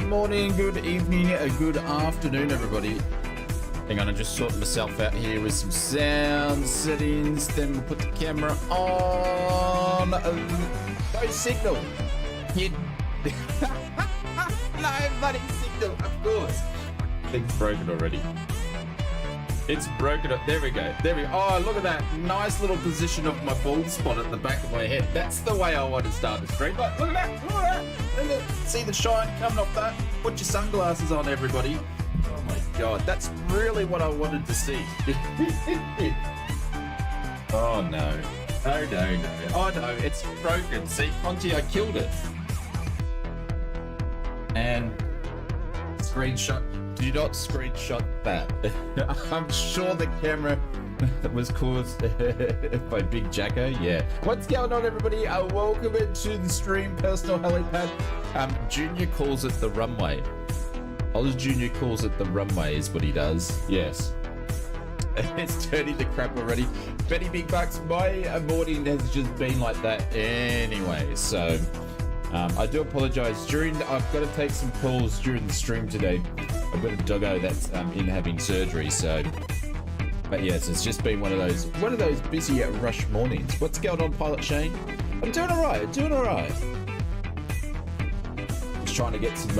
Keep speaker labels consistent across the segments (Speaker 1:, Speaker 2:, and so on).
Speaker 1: morning, good evening, good afternoon, everybody. Hang on, I'm just sorting myself out here with some sound settings. Then we'll put the camera on. No signal. No bloody signal, of course. Thing's broken already. It's broken up. There we go. There we go. Oh, look at that. Nice little position of my bald spot at the back of my head. That's the way I want to start the stream. Look at that. Look at that. See the shine coming off that? Put your sunglasses on, everybody. Oh my God. That's really what I wanted to see. Oh no. Oh no, no. Oh no. It's broken. See, Conti, I killed it. And screenshot. Do not screenshot that. I'm sure the camera was caused by Big Jacko. Yeah. What's going on, everybody? Welcome into the stream. Personal helipad. Junior calls it the runway. Oz Junior calls it the runway is what he does. Yes. It's turning to crap already. Betty Big Bucks, my morning has just been like that anyway. So I do apologize. I've got to take some calls during the stream today. I've got a doggo that's in having surgery, so. But yes, it's just been one of those busy rush mornings. What's going on, Pilot Shane? I'm doing all right. Doing all right. Just trying to get some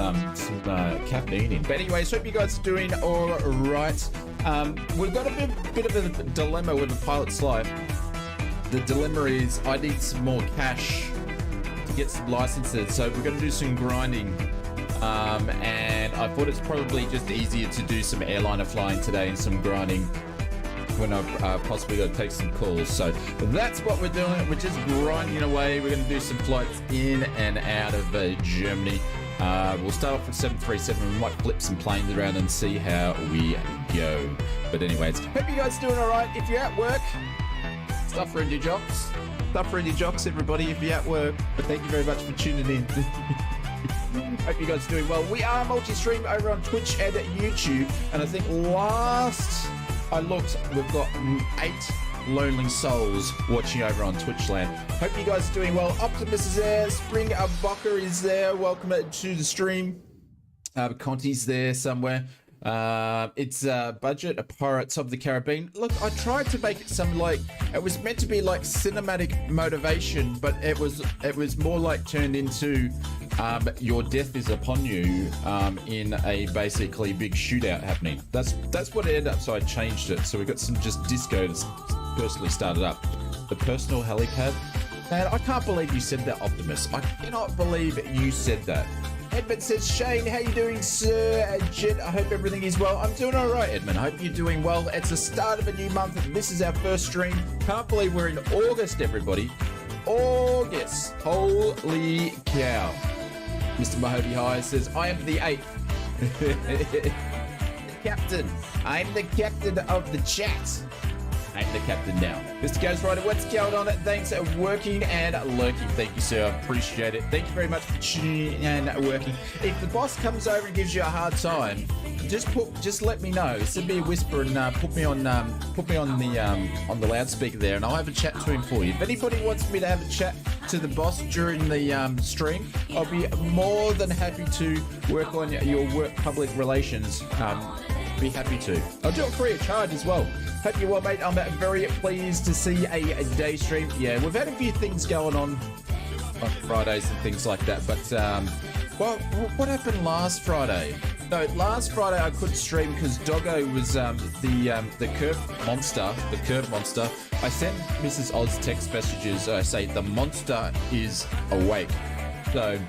Speaker 1: caffeine in. But anyways, hope you guys are doing all right. We've got a bit of a dilemma with the pilot's life. The dilemma is I need some more cash to get some licenses, so we're going to do some grinding. And I thought it's probably just easier to do some airliner flying today and some grinding when I've possibly got to take some calls. So that's what we're doing. We're just grinding away. We're going to do some flights in and out of Germany. We'll start off with 737. We might flip some planes around and see how we go. But anyways, hope you guys are doing all right. If you're at work, stuff for your jocks. Stuff for your jocks, everybody, if you're at work. But thank you very much for tuning in. Hope you guys are doing well. We are multi-stream over on Twitch and YouTube, and I think last I looked, we've got 8 lonely souls watching over on Twitch land. Hope you guys are doing well. Optimus is there. Spring Abucker is there. Welcome to the stream. Conti's there somewhere. It's budget Pirates of the Caribbean. Look, I tried to make it some it was meant to be like cinematic motivation, but it was more like turned into your death is upon you in a basically big shootout happening. That's what it ended up, so I changed it. So we got some just disco to personally start it up. The personal helipad. Man, I can't believe you said that, Optimus. I cannot believe you said that. Edmund says, Shane, how you doing, sir? Jet, I hope everything is well. I'm doing all right, Edmund. I hope you're doing well. It's the start of a new month, and this is our first stream. Can't believe we're in August, everybody. August. Holy cow. Mr. Mahody High says, I am the 8th. The captain. I'm the captain of the chat. I'm the captain now. Mr. Ghost Rider, what's going on? Thanks for working and lurking. Thank you, sir. I appreciate it. Thank you very much for tuning in and working. If the boss comes over and gives you a hard time, just let me know. Send me a whisper and put me on the loudspeaker there, and I'll have a chat to him for you. If anybody wants me to have a chat to the boss during the stream, I'll be more than happy to work on your work public relations. Be happy to. I'll do it free of charge as well. Hope you're well, mate. I'm very pleased to see a day stream. Yeah, we've had a few things going on Fridays and things like that. But well, what happened last Friday? No, last Friday I couldn't stream because Doggo was the curve monster. The curve monster. I sent Mrs. Oz text messages. I say the monster is awake. So,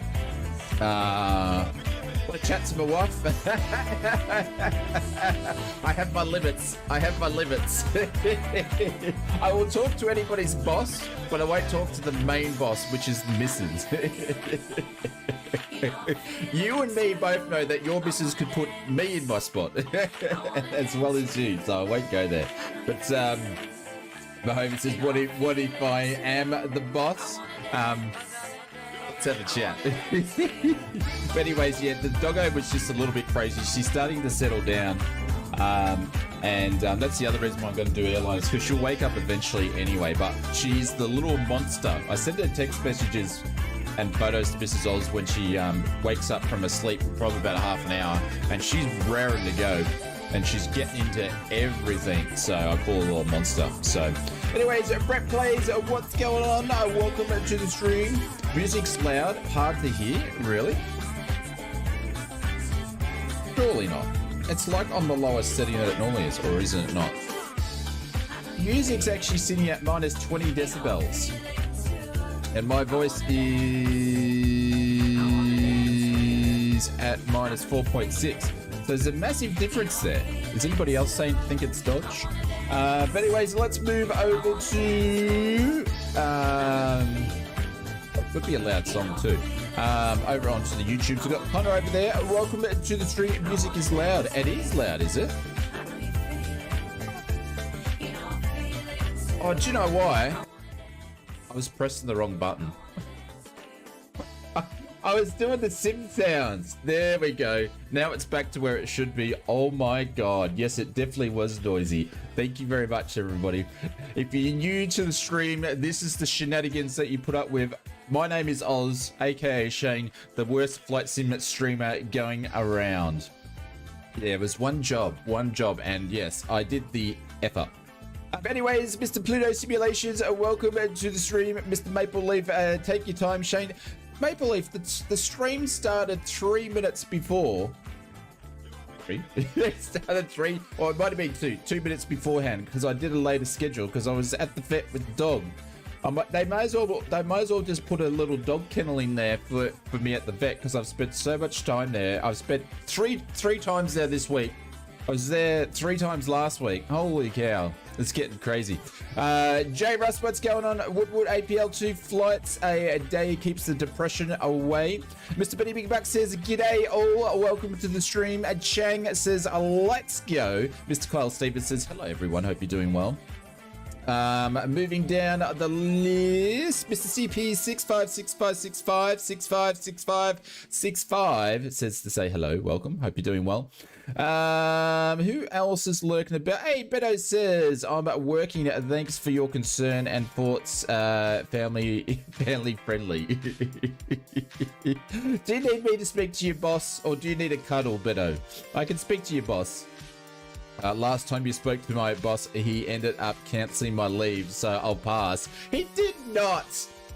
Speaker 1: want to chat to my wife? I have my limits. I have my limits. I will talk to anybody's boss, but I won't talk to the main boss, which is Mrs. You and me both know that your missus could put me in my spot as well as you, so I won't go there. But Mahomes says, what if I am the boss? Let's have a chat. But anyways, yeah, the doggo was just a little bit crazy. She's starting to settle down. And that's the other reason why I'm going to do airlines, because she'll wake up eventually anyway. But she's the little monster. I sent her text messages and photos to Mrs. Oz when she wakes up from her sleep, probably about a half an hour, and she's raring to go. And she's getting into everything, so I call her a little monster. So, anyways, Brett plays. What's going on? Welcome to the stream. Music's loud, hard to hear. Really? Surely not. It's like on the lowest setting that it normally is, or isn't it not? Music's actually sitting at minus 20 decibels, and my voice is at minus 4.6. So there's a massive difference there. Is anybody else think it's dodge? But anyways, let's move over to... could be a loud song too. Over onto the YouTube. So we've got Connor over there. Welcome to the stream. Music is loud. It is loud, is it? Oh, do you know why? I was pressing the wrong button. I was doing the sim sounds. There we go. Now it's back to where it should be. Oh my god. Yes, it definitely was noisy. Thank you very much, everybody. If you're new to the stream, this is the shenanigans that you put up with. My name is Oz, aka Shane, the worst flight sim streamer going around. Yeah, it was one job, and yes, I did the F up. Anyways, Mr. Pluto Simulations, welcome to the stream. Mr. Maple Leaf, take your time, Shane. Maple Leaf, the stream started 3 minutes before. It started 3, or it might have been 2 minutes beforehand, because I did a later schedule because I was at the vet with the dog. They may as well just put a little dog kennel in there for me at the vet, because I've spent so much time there. I've spent three times there this week. I was there 3 times last week. Holy cow. It's getting crazy. Jay Russ, what's going on? Woodward APL2 flights a day keeps the depression away. Mr. Benny Big Buck says, g'day all. Welcome to the stream. Chang says, let's go. Mr. Kyle Stevens says, hello everyone. Hope you're doing well. Moving down the list, Mr. CP 6565656565 says to say hello, welcome, hope you're doing well. Who else is lurking about? Hey, Beto says, I'm working, thanks for your concern and thoughts, family friendly. Do you need me to speak to your boss, or do you need a cuddle, Beto? I can speak to your boss. Last time you spoke to my boss, he ended up cancelling my leave, so I'll pass. He did not.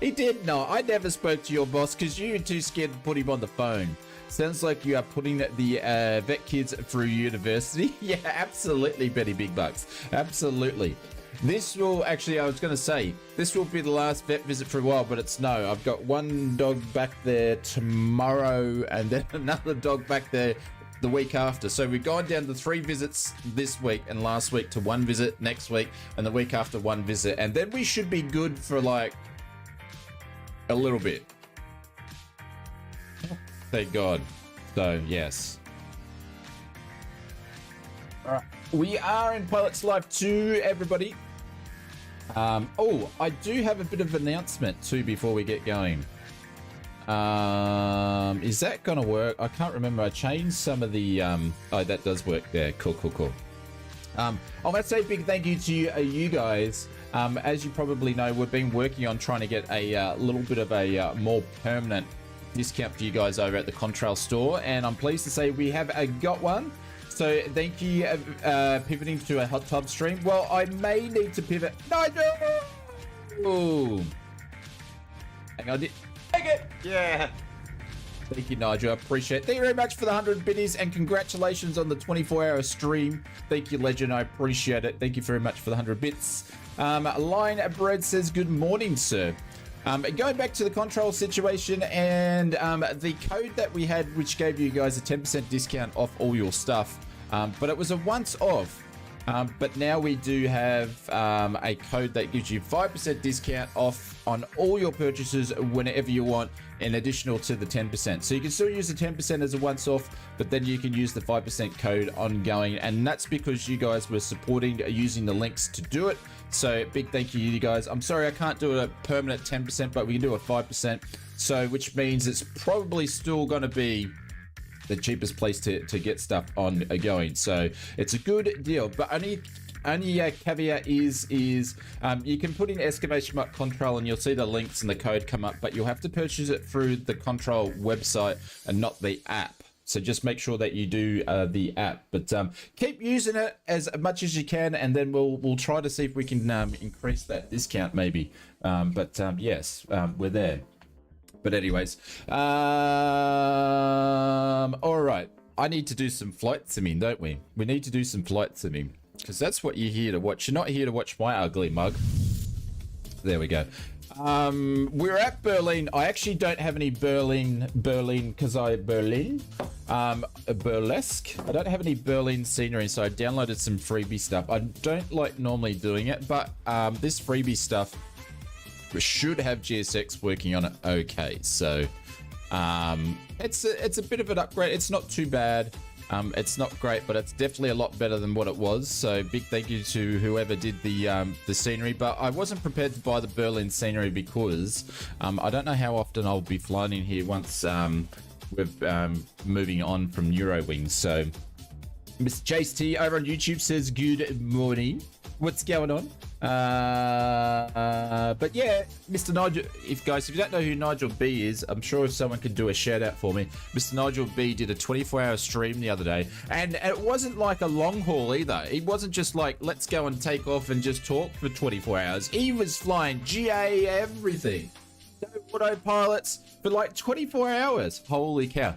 Speaker 1: I never spoke to your boss because you were too scared to put him on the phone. Sounds like you are putting the vet kids through university. Yeah, absolutely, Betty Big Bucks. Absolutely. This will actually, I was going to say, this will be the last vet visit for a while, but it's no. I've got one dog back there tomorrow and then another dog back there the week after. So we've gone down to 3 visits this week, and last week to 1 visit next week, and the week after 1 visit, and then we should be good for like a little bit. Thank God. So yes. All right, we are in Pilots Live 2, everybody. Oh, I do have a bit of announcement too before we get going. Is that gonna work? I can't remember. I changed some of the oh, that does work there. Cool. I want to say a big thank you to you guys. As you probably know, we've been working on trying to get a little bit of a more permanent discount for you guys over at the Contrail store, and I'm pleased to say we have got one. So thank you, pivoting to a hot tub stream. Well, I may need to pivot. No. Hang on. Take it. Yeah. Thank you, Nigel. I appreciate it. Thank you very much for the 100 biddies, and congratulations on the 24-hour stream. Thank you, Legend. I appreciate it. Thank you very much for the 100 bits. Line Bread says, good morning, sir. Going back to the Contrail situation and the code that we had, which gave you guys a 10% discount off all your stuff, but it was a once-off. But now we do have a code that gives you 5% discount off on all your purchases whenever you want, in additional to the 10%. So you can still use the 10% as a once-off, but then you can use the 5% code ongoing, and that's because you guys were supporting using the links to do it. So big thank you to you guys. I'm sorry I can't do a permanent 10%, but we can do a 5%. So which means it's probably still going to be the cheapest place to get stuff on going. So it's a good deal, but only only caveat is you can put in exclamation mark control and you'll see the links and the code come up, but you'll have to purchase it through the control website and not the app. So just make sure that you do the app, but keep using it as much as you can, and then we'll try to see if we can increase that discount maybe. Yes, we're there. But anyways, all right. I need to do some flight simming, don't we? We need to do some flight simming, because that's what you're here to watch. You're not here to watch my ugly mug. There we go. We're at Berlin. I actually don't have any Berlin because burlesque. I don't have any Berlin scenery, so I downloaded some freebie stuff. I don't like normally doing it, but this freebie stuff should have GSX working on it okay. So it's a bit of an upgrade. It's not too bad. It's not great, but it's definitely a lot better than what it was. So big thank you to whoever did the scenery. But I wasn't prepared to buy the Berlin scenery because I don't know how often I'll be flying in here once we're moving on from EuroWings. So Mr. Chase T over on YouTube says good morning. What's going on? But yeah, Mr. Nigel, if you don't know who Nigel B is, I'm sure if someone could do a shout out for me. Mr. Nigel B did a 24-hour stream the other day, and it wasn't like a long haul either. It wasn't just like, let's go and take off and just talk for 24 hours. He was flying GA everything. No autopilots for like 24 hours. Holy cow.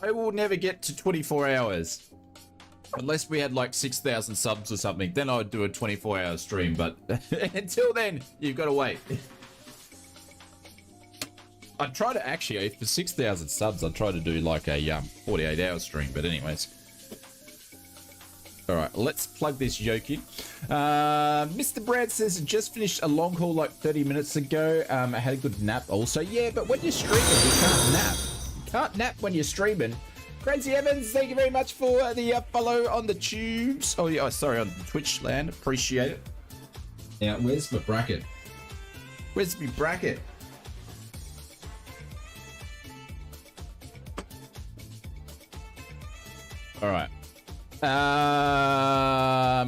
Speaker 1: I will never get to 24 hours. Unless we had like 6,000 subs or something, then I would do a 24-hour stream. But until then, you've got to wait. I'd try to actually, for 6,000 subs, I'd try to do like a 48-hour stream. But anyways. All right, let's plug this yoke in. Mr. Brad says, just finished a long haul like 30 minutes ago. I had a good nap also. Yeah, but when you're streaming, you can't nap. You can't nap when you're streaming. Crazy Evans, thank you very much for the follow on the tubes. Oh yeah, sorry, on Twitch land. Appreciate it. Now, where's my bracket? Where's my bracket? All right.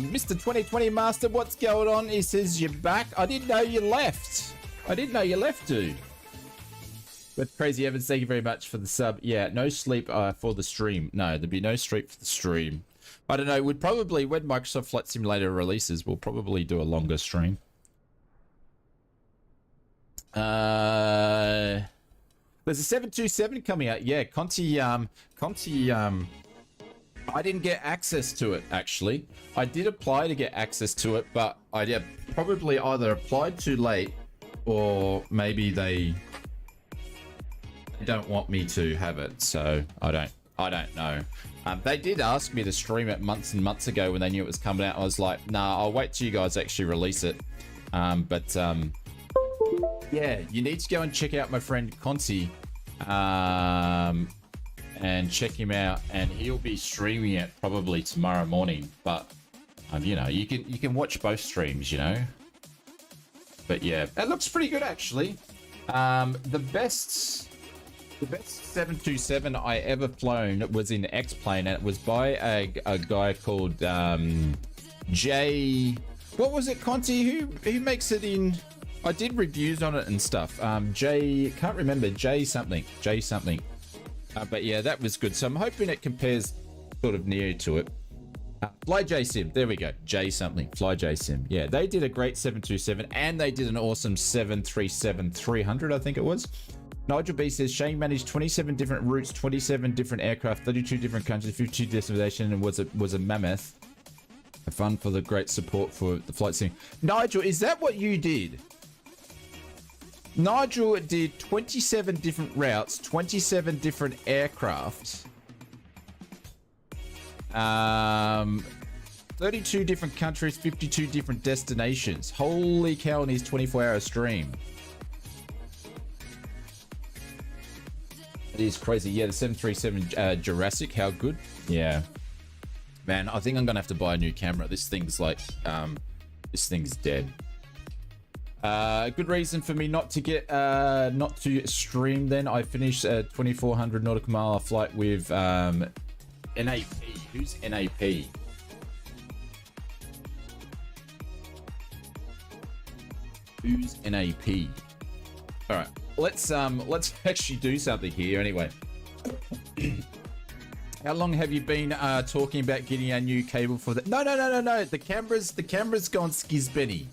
Speaker 1: Mr. 2020 Master, what's going on? He says you're back. I didn't know you left. I didn't know you left, dude. But Crazy Evans, thank you very much for the sub. Yeah, no sleep for the stream. No, there'd be no sleep for the stream. I don't know. We'd probably, when Microsoft Flight Simulator releases, we'll probably do a longer stream. There's a 727 coming out. Yeah, Conti, I didn't get access to it, actually. I did apply to get access to it, but I probably either applied too late or maybe they don't want me to have it, so I don't know. They did ask me to stream it months and months ago when they knew it was coming out. I was like, nah, I'll wait till you guys actually release it. Yeah, you need to go and check out my friend Conti, and check him out, and he'll be streaming it probably tomorrow morning. But you know, you can watch both streams, you know. But yeah, that looks pretty good actually. The best 727 I ever flown was in X-Plane, and it was by a guy called Jay. What was it, Conti? Who makes it in? I did reviews on it and stuff. Jay, can't remember. Jay something. But yeah, that was good. So I'm hoping it compares sort of near to it. Fly J Sim. There we go. J something. Fly J Sim. Yeah, they did a great 727, and they did an awesome 737-300, I think it was. Nigel B says, Shane managed 27 different routes, 27 different aircraft, 32 different countries, 52 destinations, and was a mammoth. Fun for the great support for the flight sim. Nigel, is that what you did? Nigel did 27 different routes, 27 different aircraft, 32 different countries, 52 different destinations. Holy cow, in his 24-hour stream. It is crazy. Yeah, the 737 Jurassic, how good? Yeah. Man, I think I'm going to have to buy a new camera. This thing's like, this thing's dead. Good reason for me not to get, not to stream then. I finished a 2,400 nautical mile flight with NAP. Who's NAP? Who's NAP? All right, let's actually do something here anyway. How long have you been talking about getting a new cable for that? No. The camera's gone skis, Benny.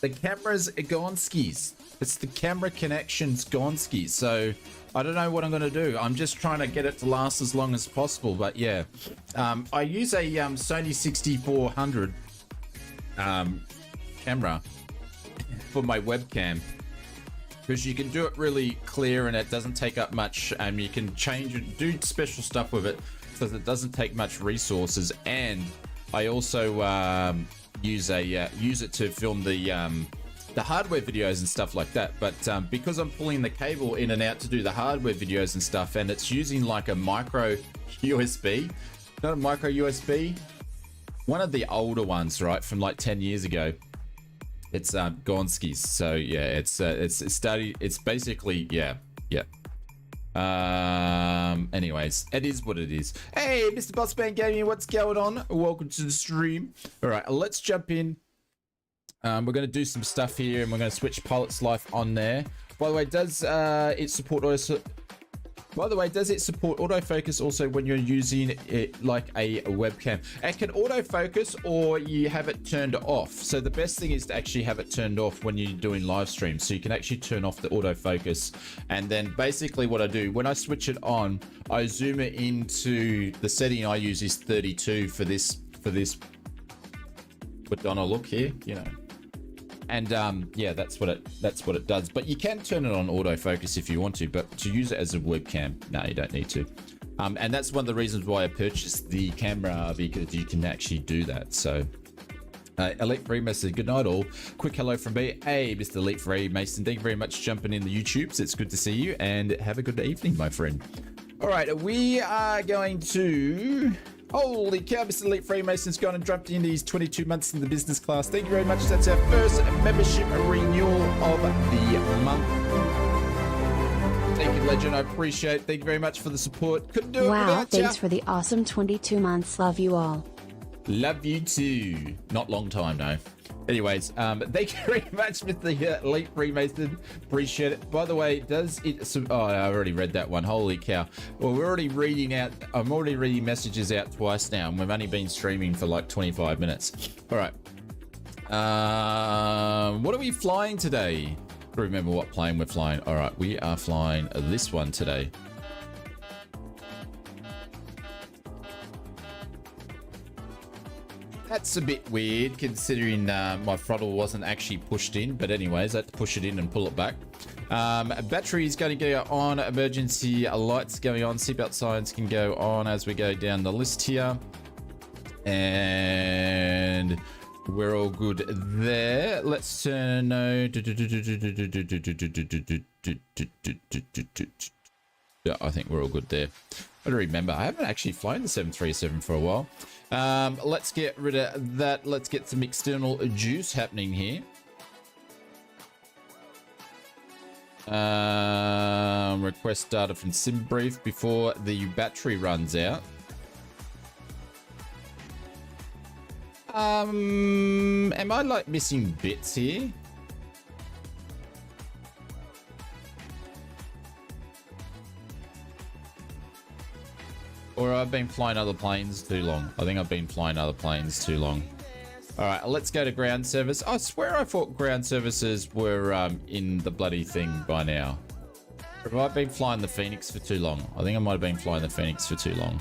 Speaker 1: The camera's gone skis. It's the camera connection's gone skis. So I don't know what I'm gonna do. I'm just trying to get it to last as long as possible. But yeah, I use a Sony 6400 camera for my webcam, because you can do it really clear and it doesn't take up much, and you can change it, do special stuff with it, so that it doesn't take much resources. And I also use it to film the hardware videos and stuff like that. But because I'm pulling the cable in and out to do the hardware videos and stuff, and it's using like a micro USB, not a micro USB, one of the older ones, right, from like 10 years ago. It's Gonski's. So yeah, it's basically yeah. Anyways, it is what it is. Hey, Mr. Bossman Gaming, what's going on? Welcome to the stream. All right, let's jump in. We're going to do some stuff here, and we're going to switch Pilot's Life on there. By the way, does it support autofocus also when you're using it like a webcam? It can autofocus, or you have it turned off. So the best thing is to actually have it turned off when you're doing live streams. So you can actually turn off the autofocus. And then basically what I do, when I switch it on, I zoom it into the setting I use is 32 for this Madonna look here, you know. And yeah, that's what it does. But you can turn it on autofocus if you want to, but to use it as a webcam, no, you don't need to. And that's one of the reasons why I purchased the camera, because you can actually do that. So Elite Freemason, good night all. Quick hello from me. Hey, Mr. Elite Freemason, thank you very much for jumping in the YouTubes. It's good to see you, and have a good evening, my friend. All right, we are going to... Holy cow, Mr. Elite Freemason's gone and dropped into his 22 months in the business class. Thank you very much. That's our first membership renewal of the month. Thank you, Legend. I appreciate it. Thank you very much for the support. Couldn't do it without you.
Speaker 2: Wow, thanks for the awesome 22 months. Love you all.
Speaker 1: Love you too. Not long time, no. Anyways, thank you very much, Mr. Elite Freemason. Appreciate it. By the way, does it... Oh, I already read that one. Holy cow. Well, we're already reading out... I'm already reading messages out twice now, and we've only been streaming for like 25 minutes. All right. What are we flying today? I remember what plane we're flying. All right, we are flying this one today. That's a bit weird, considering my throttle wasn't actually pushed in. But anyways, I had to push it in and pull it back. Battery is going to go on. Emergency lights going on. Seatbelt signs can go on as we go down the list here. And we're all good there. Let's turn... Yeah, I think we're all good there. I don't remember. I haven't actually flown the 737 for a while. Let's get rid of that. Let's get some external juice happening here. Request data from SimBrief before the battery runs out. Am I like missing bits here? Or I've been flying other planes too long. I think I've been flying other planes too long. All right, let's go to ground service. I swear I thought ground services were in the bloody thing by now. Or have I been flying the Phoenix for too long? I think I might have been flying the Phoenix for too long.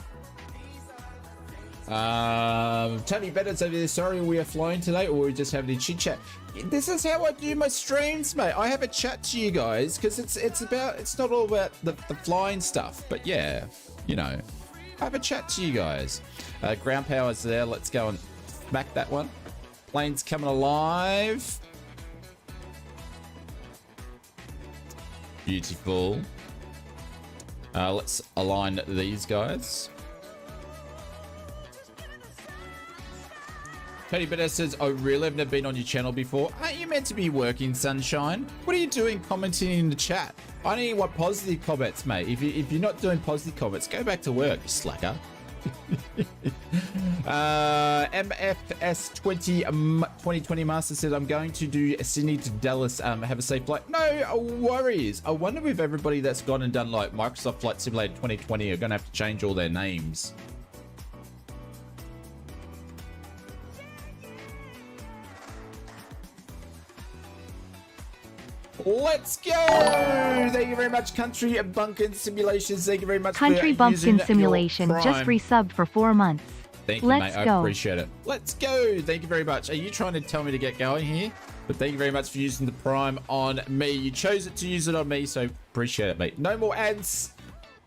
Speaker 1: Tony Bennett's over there. Sorry, we are flying today, or we just having a chit chat. This is how I do my streams, mate. I have a chat to you guys because it's not all about the flying stuff, but yeah, you know. Have a chat to you guys. Ground power's there. Let's go and smack that one. Plane's coming alive. Beautiful. Let's align these guys. Tony Bennett says, "Oh, really? I've never been on your channel before. Aren't you meant to be working, sunshine? What are you doing commenting in the chat? I only want positive comments, mate. If you're not doing positive comments, go back to work, you slacker. MFS 2020 Master said, I'm going to do Sydney to Dallas. Have a safe flight. No worries. I wonder if everybody that's gone and done like Microsoft Flight Simulator 2020 are going to have to change all their names. Let's go! Thank you very much, Country Bumpkin Simulations. Thank you very much,
Speaker 3: Country Bumpkin Simulation just resubbed for 4 months.
Speaker 1: Thank you, mate. I appreciate it. Let's go. Thank you very much. Are you trying to tell me to get going here? But thank you very much for using the Prime on me. You chose it to use it on me, so appreciate it, mate. No more ads.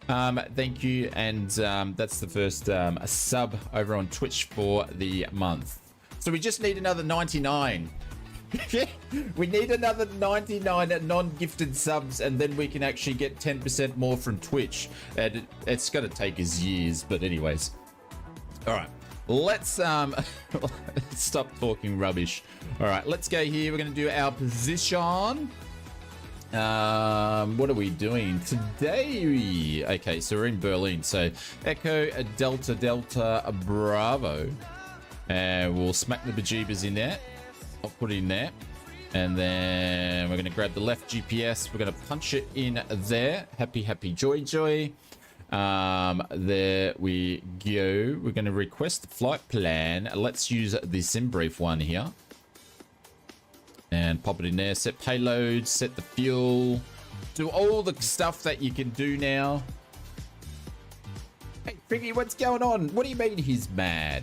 Speaker 1: Thank you. And that's the first sub over on Twitch for the month. So we just need another 99. We need another 99 non-gifted subs, and then we can actually get 10% more from Twitch. And it's going to take us years, but anyways. All right, let's stop talking rubbish. All right, let's go here. We're going to do our position. What are we doing today? Okay, so we're in Berlin. So Echo Delta Delta Bravo, and we'll smack the bejeebers in there. I'll put it in there, and then we're going to grab the left GPS. We're going to punch it in there. Happy joy. There we go. We're going to request the flight plan. Let's use the SimBrief one here and pop it in there. Set payload, set the fuel, do all the stuff that you can do now. Hey Friggy, what's going on? What do you mean he's mad?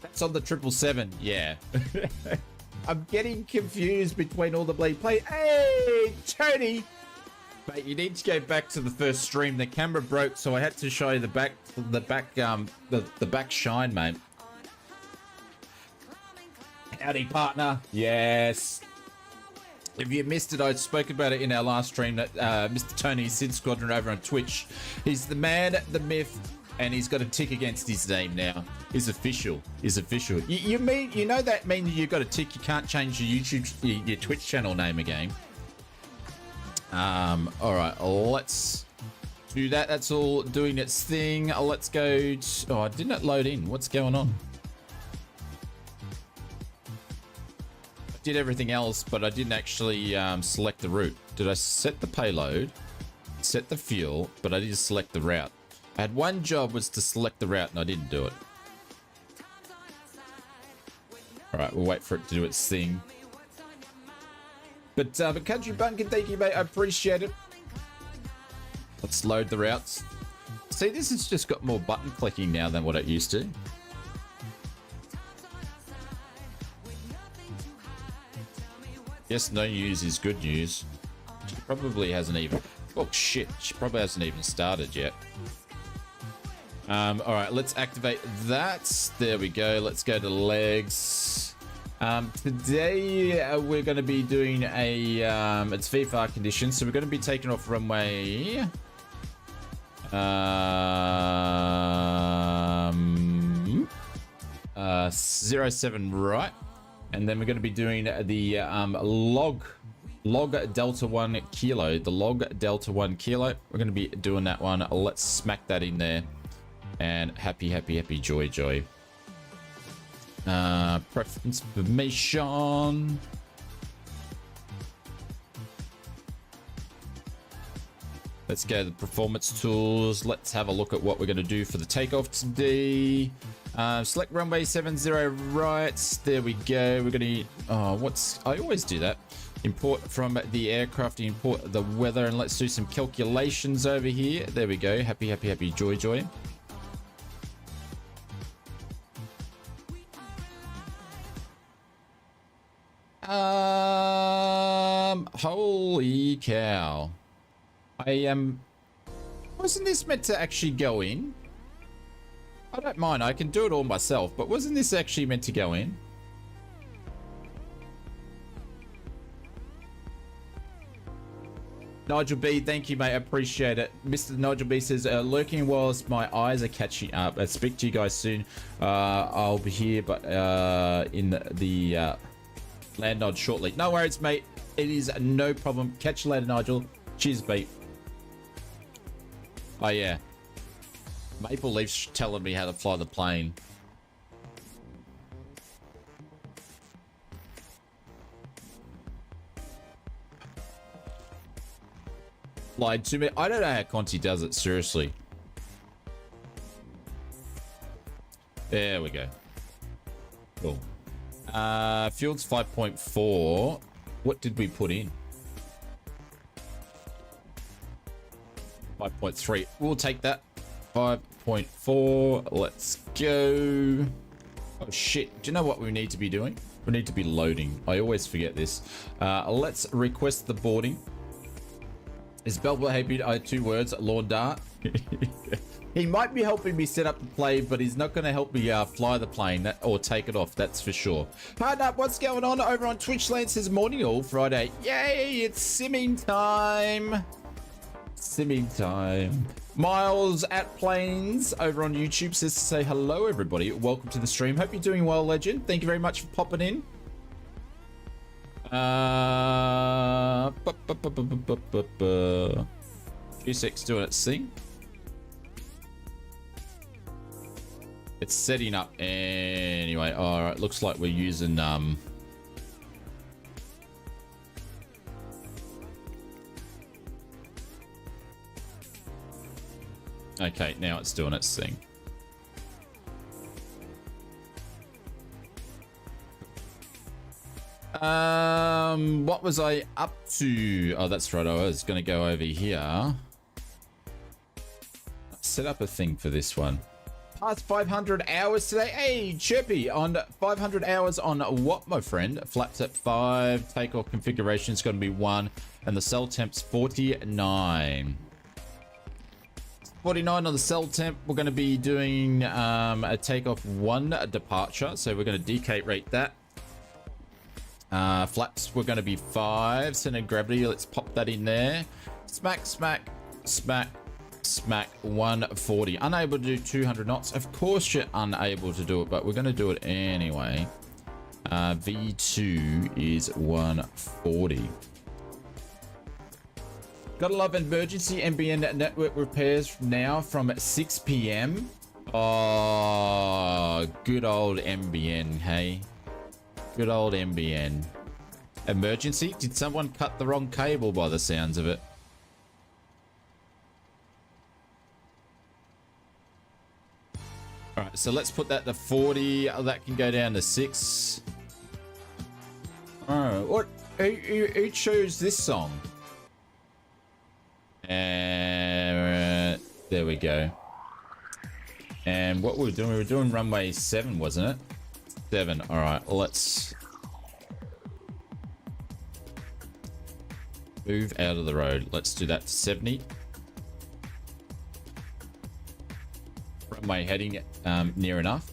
Speaker 1: That's on the 777. Yeah. I'm getting confused between all the bleed play. Hey Tony, mate, you need to go back to the first stream. The camera broke, so I had to show you the back shine, mate. Howdy, partner. Yes. If you missed it, I spoke about it in our last stream. That Mr. Tony Sid Squadron over on Twitch. He's the man, the myth, and he's got a tick against his name now. He's official. He's official. You know that means you've got a tick. You can't change your YouTube, your Twitch channel name again. All right, let's do that. That's all doing its thing. Let's go. Oh, didn't it load in? What's going on? I did everything else, but I didn't actually select the route. Did I set the payload, set the fuel, but I didn't select the route? I had one job, was to select the route, and I didn't do it. All right, we'll wait for it to do its thing. But Country Bunkin, thank you, mate. I appreciate it. Let's load the routes. See, this has just got more button clicking now than what it used to. Yes, no news is good news. She probably hasn't even... Oh, shit. She probably hasn't even started yet. All right, let's activate that. There we go. Let's go to legs. Today we're going to be doing a it's VFR conditions, so we're going to be taking off runway 07 right, and then we're going to be doing the log Delta 1 kilo, the log Delta 1 kilo. We're going to be doing that one. Let's smack that in there. And happy joy. Preference information. Let's go to the performance tools. Let's have a look at what we're going to do for the takeoff today. Select runway 70 right. There we go. We're going to... Oh, I always do that. Import from the aircraft, import the weather, and let's do some calculations over here. There we go. Happy joy. Holy cow. Wasn't this meant to actually go in? I don't mind, I can do it all myself, but wasn't this actually meant to go in? Nigel B, thank you, mate. I appreciate it. Mr. Nigel B says, lurking whilst my eyes are catching up. I'll speak to you guys soon. I'll be here, but in the land nod shortly. No worries, mate. It is no problem. Catch you later, Nigel. Cheers, mate. Oh, yeah. Maple Leaf's telling me how to fly the plane. Lied to me. I don't know how Conti does it, seriously. There we go. Cool. Fuel's 5.4. What did we put in? 5.3. We'll take that. 5.4. Let's go. Oh, shit. Do you know what we need to be doing? We need to be loading. I always forget this. Let's request the boarding. Is Belvoir happy? 2 words. Lord Dart. He might be helping me set up the plane, but he's not going to help me fly the plane or take it off. That's for sure. Hard up. What's going on over on Twitch Land? Says morning all Friday. Yay! It's simming time. Simming time. Miles at Planes over on YouTube says to say hello, everybody. Welcome to the stream. Hope you're doing well, legend. Thank you very much for popping in. Q6 doing its thing. It's setting up anyway. All right, looks like we're using okay, now it's doing its thing. What was I up to? Oh, that's right. I was going to go over here. Set up a thing for this one. Past 500 hours today. Hey, Chirpy, on 500 hours on what, my friend? Flaps at 5. Takeoff configuration is going to be 1. And the cell temp's 49. 49 on the cell temp. We're going to be doing a takeoff 1 departure. So we're going to decate rate that. Flaps, we're going to be 5. Center of gravity, let's pop that in there. Smack, smack, smack, smack, 140. Unable to do 200 knots. Of course you're unable to do it, but we're going to do it anyway. V2 is 140. Gotta love emergency NBN network repairs now from 6 p.m. Oh, good old NBN, hey? Good old NBN. Emergency? Did someone cut the wrong cable by the sounds of it? Alright, so let's put that to 40. That can go down to 6. Oh, what? Who chose this song? And there we go. And what we were doing runway 7, wasn't it? 7. All right, let's move out of the road. Let's do that to 70. Runway heading near enough.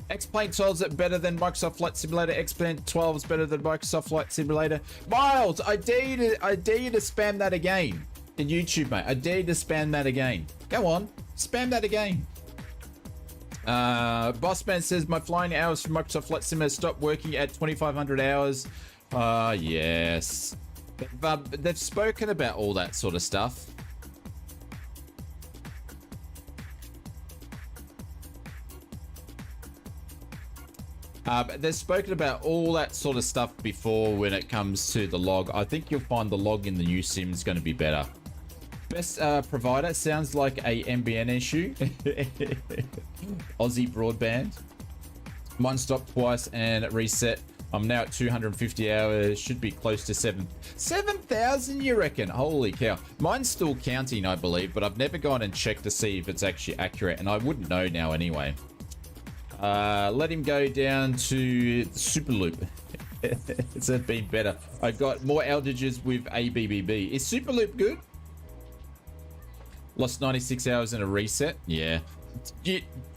Speaker 1: X-Plane 12 is better than Microsoft Flight Simulator. X-Plane 12 is better than Microsoft Flight Simulator. Miles, I dare you to spam that again in YouTube, mate. I dare you to spam that again. Go on, spam that again. Bossman says my flying hours for Microsoft Flight Simulator stopped working at 2,500 hours. Yes. They've spoken about all that sort of stuff. They've spoken about all that sort of stuff before when it comes to the log. I think you'll find the log in the new sim is going to be better. Best provider sounds like a NBN issue. Aussie broadband. Mine stopped twice and reset. I'm now at 250 hours. Should be close to 7,000, you reckon? Holy cow. Mine's still counting, I believe, but I've never gone and checked to see if it's actually accurate, and I wouldn't know now anyway. Let him go down to the Super Loop. It's been better. I got more outages with ABBB. Is Super Loop good? Lost 96 hours in a reset. Yeah.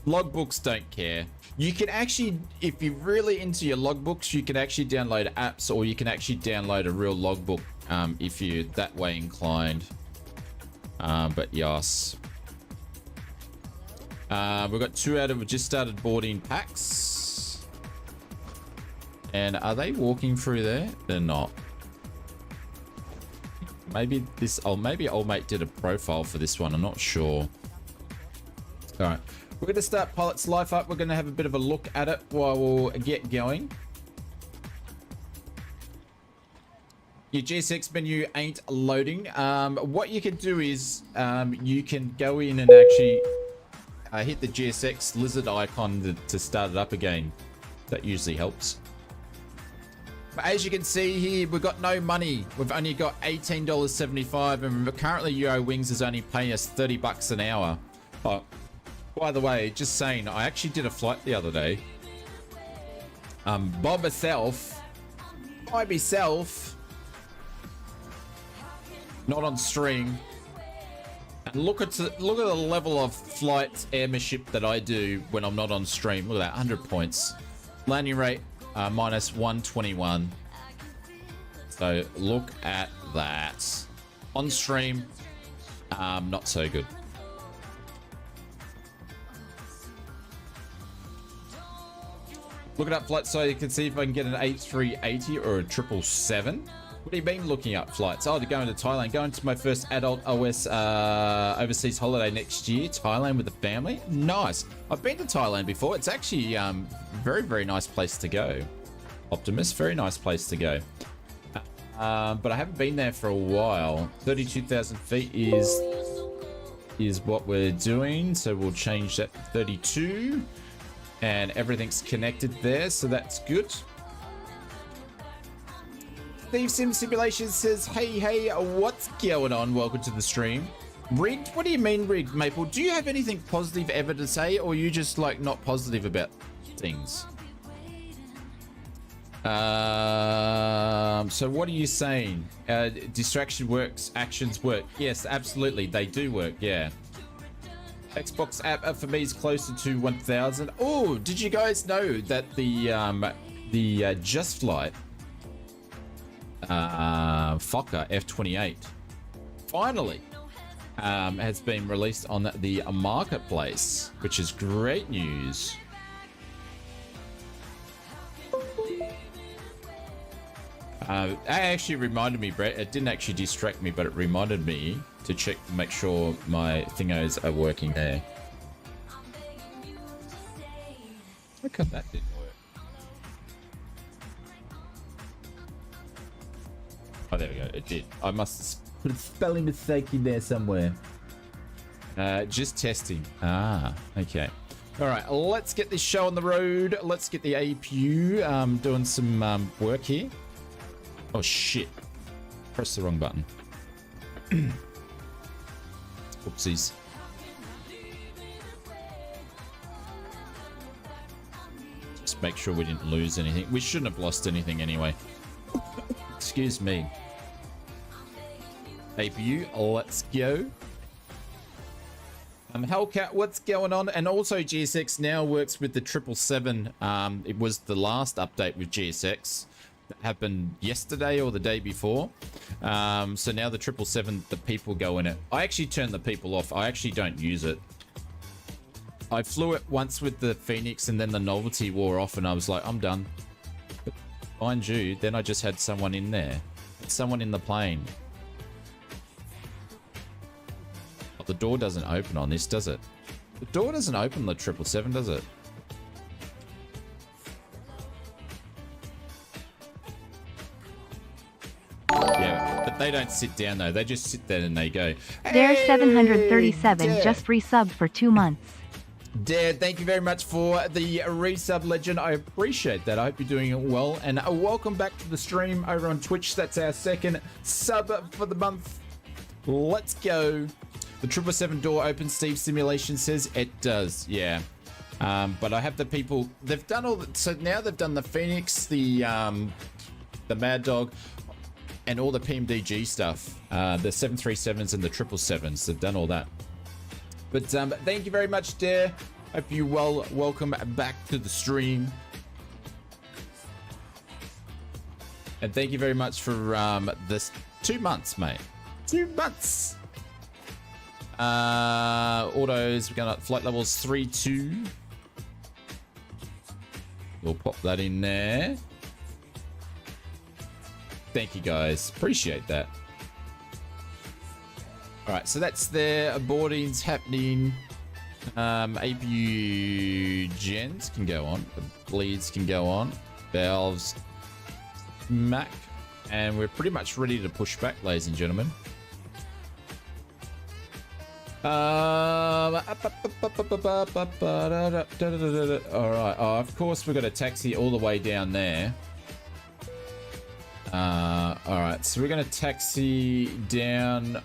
Speaker 1: Logbooks don't care. You can actually, if you're really into your logbooks, you can actually download apps, or you can actually download a real logbook if you're that way inclined. But yes. We've got 2 out of just started boarding packs. And are they walking through there? They're not. Maybe this, maybe old mate did a profile for this one. I'm not sure. All right, we're going to start Pilot's Life up. We're going to have a bit of a look at it while we'll get going. Your GSX menu ain't loading. What you can do is you can go in and actually hit the GSX lizard icon to start it up again. That usually helps. But as you can see here, we've got no money. We've only got $18.75, and currently EuroWings is only paying us $30 an hour. Oh, by the way, just saying, I actually did a flight the other day. By myself, not on stream. And look at the level of flight airmanship that I do when I'm not on stream. Look at that, 100 points. Landing rate minus 121. So look at that. On stream, not so good. Look at that flight so you can see if I can get an A380 or a 777. What have you been looking up flights? Oh, to go into Thailand. Going to my first adult OS overseas holiday next year. Thailand with the family. Nice. I've been to Thailand before. It's actually very, very nice place to go. Optimus, very nice place to go. But I haven't been there for a while. 32,000 feet is what we're doing. So we'll change that to 32. And everything's connected there, so that's good. Steve Sim Simulation says, hey, what's going on? Welcome to the stream. Rigged? What do you mean rigged, Maple? Do you have anything positive ever to say, or are you just like not positive about things? So what are you saying? Distraction works, actions work. Yes, absolutely, they do work, yeah. Xbox app for me is closer to 1,000. Oh, did you guys know that the Just Flight Fokker F28 finally has been released on the marketplace, which is great news. That actually reminded me, Brett. It didn't actually distract me, but it reminded me to check, make sure my thingos are working there. How come that didn't work? Oh, there we go. It did. I must put a spelling mistake in there somewhere. Just testing. Ah, okay. All right, let's get this show on the road. Let's get the APU doing some work here. Oh, shit. Press the wrong button. Oopsies. Just make sure we didn't lose anything. We shouldn't have lost anything anyway. Excuse me. APU, let's go. Hellcat, what's going on? And also GSX now works with the 777. It was the last update with GSX. That happened yesterday or the day before. So now the 777, the people go in it. I actually turned the people off. I actually don't use it. I flew it once with the Phoenix and then the novelty wore off and I was like, I'm done. But mind you, then I just had someone in there. Someone in the plane. Oh, the door doesn't open on this, does it? The door doesn't open the 777, does it? Yeah, but they don't sit down though. They just sit there and they go.
Speaker 3: There's 737 just resubbed for 2 months.
Speaker 1: Dad, thank you very much for the resub, legend. I appreciate that. I hope you're doing it well. And welcome back to the stream over on Twitch. That's our second sub for the month. Let's go. The 777 door opens, Steve Simulation says it does. Yeah. But I have the people, they've done all the, so now they've done the Phoenix, the Mad Dog, and all the PMDG stuff. The 737s and the 777s. They've done all that. But thank you very much, Dare. Hope you well. Welcome back to the stream. And thank you very much for this 2 months, mate. 2 months. Autos, we're going to flight levels 3-2. We'll pop that in there. Thank you, guys. Appreciate that. All right, so that's there. Boarding's happening. APU gens can go on. Bleeds can go on. Valves, Mac. And we're pretty much ready to push back, ladies and gentlemen. Alright, of course we've got a taxi all the way down there. Alright, so we're going to taxi down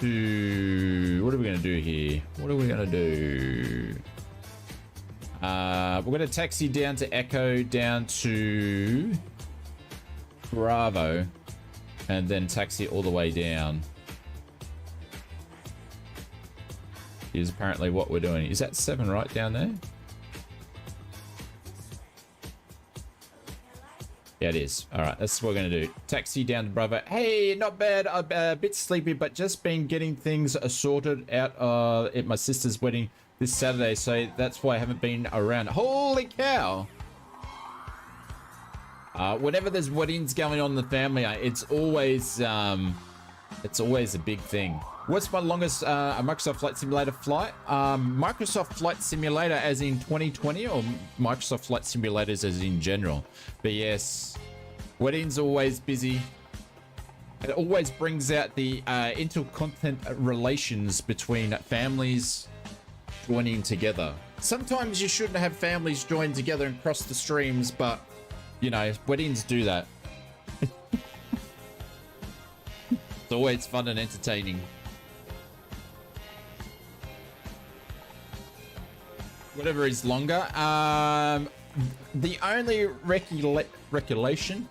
Speaker 1: to... What are we going to do here? What are we going to do? We're going to taxi down to Echo, down to Bravo, and then taxi all the way down. Is apparently what we're doing. Is that 7 right down there? Yeah, it is. All right, that's what we're going to do. Taxi down to Bravo. Hey, not bad. I'm a bit sleepy, but just been getting things sorted out at my sister's wedding this Saturday, so that's why I haven't been around. Holy cow! Whenever there's weddings going on in the family, it's always a big thing. What's my longest Microsoft Flight Simulator flight? Microsoft Flight Simulator as in 2020 or Microsoft Flight Simulators as in general? But yes, weddings always busy. It always brings out the intercontinent relations between families joining together. Sometimes you shouldn't have families join together and cross the streams, but, you know, weddings do that. It's always fun and entertaining. Whatever is longer. The only regulation,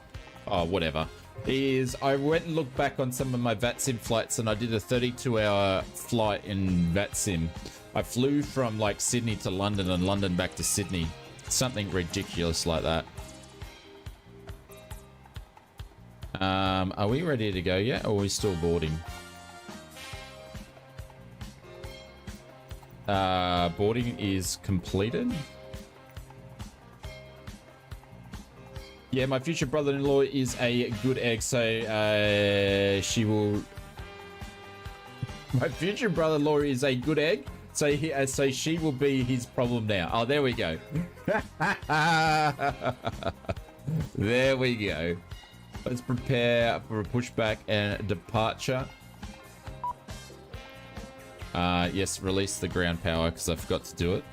Speaker 1: is I went and looked back on some of my VATSIM flights, and I did a 32-hour flight in VATSIM. I flew from like Sydney to London and London back to Sydney. Something ridiculous like that. Are we ready to go yet, or are we still boarding? Boarding is completed. Yeah, my future brother-in-law is a good egg, so she will... My future brother-in-law is a good egg, so so she will be his problem now. Oh, there we go. There we go. Let's prepare for a pushback and departure. Yes, release the ground power because I forgot to do it.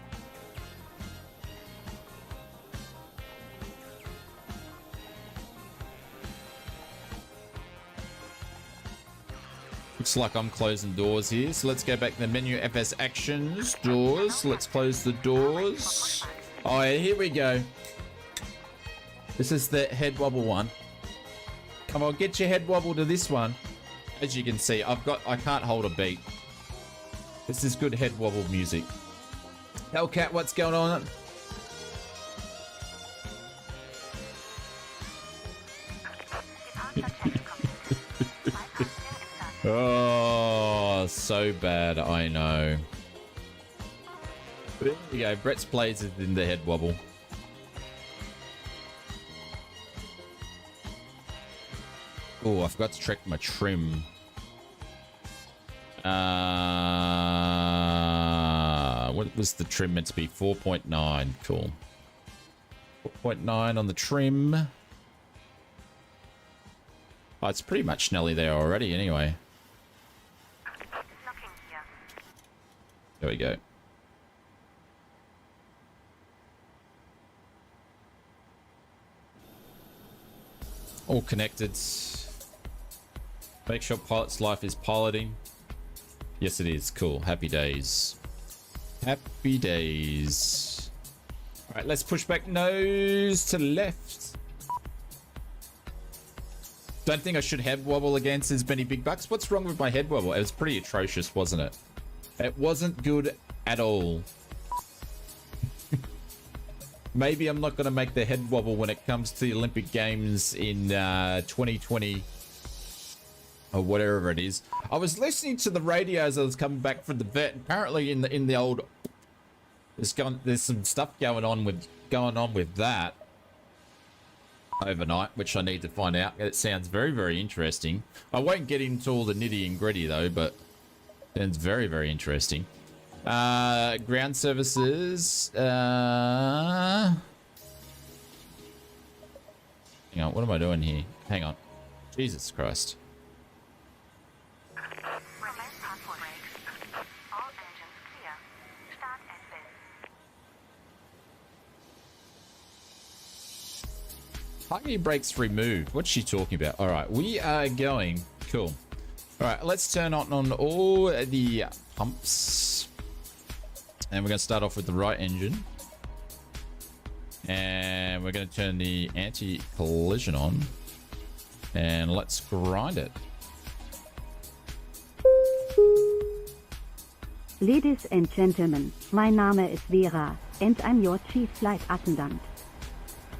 Speaker 1: Looks like I'm closing doors here, so let's go back to the menu. FS actions, doors. Let's close the doors. Oh, yeah, here we go. This is the head wobble one. Come on, get your head wobble to this one. As you can see, I can't hold a beat. This is good head wobble music. Hellcat, what's going on? Oh, so bad, I know. There we go, Brett's plays is in the head wobble. Oh, I forgot to check my trim. What was the trim meant to be? 4.9. Cool. 4.9 on the trim. Oh, it's pretty much nearly there already anyway. There we go. All connected. Make sure pilot's life is piloting. Yes, it is. Cool. Happy days. Happy days. All right, let's push back nose to left. Don't think I should head wobble against as many big bucks. What's wrong with my head wobble? It was pretty atrocious, wasn't it? It wasn't good at all. Maybe I'm not going to make the head wobble when it comes to the Olympic Games in 2020 or whatever it is. I was listening to the radio as I was coming back from the vet. Apparently, in the old, there's some stuff going on with that overnight, which I need to find out. It sounds very, very interesting. I won't get into all the nitty and gritty though, but it's very, very interesting. Ground services. Hang on, what am I doing here? Hang on. Jesus Christ. Parking brakes removed. What's she talking about? All right, we are going. Cool. All right, let's turn on all the pumps. And we're going to start off with the right engine. And we're going to turn the anti-collision on. And let's grind it.
Speaker 4: Ladies and gentlemen, my name is Vera, and I'm your chief flight attendant.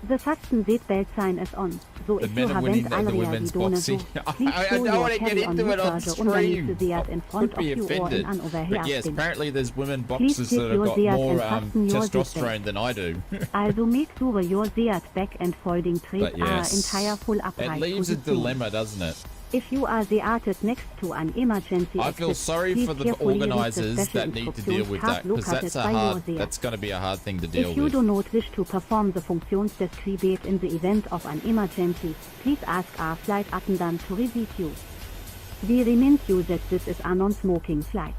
Speaker 4: The fasten seatbelt sign is on, so if you haven't already done so, please show your carry on Rückwärts underneath the seat in front of you or in an overhead
Speaker 1: yes,
Speaker 4: bin.
Speaker 1: apparently there's women boxes that have got more testosterone than I do.
Speaker 4: Also make sure your seat back and folding trees are entire full upright.
Speaker 1: It leaves a dilemma, doesn't it?
Speaker 4: If you are seated next to an emergency
Speaker 1: I feel sorry for the organisers that need to deal with that, because that's going to be a hard thing to deal with.
Speaker 4: If you do not wish to perform the Funktionsdeskribet in the event of an emergency, please ask our flight attendant to receive you. We remind you that this is a non-smoking flight.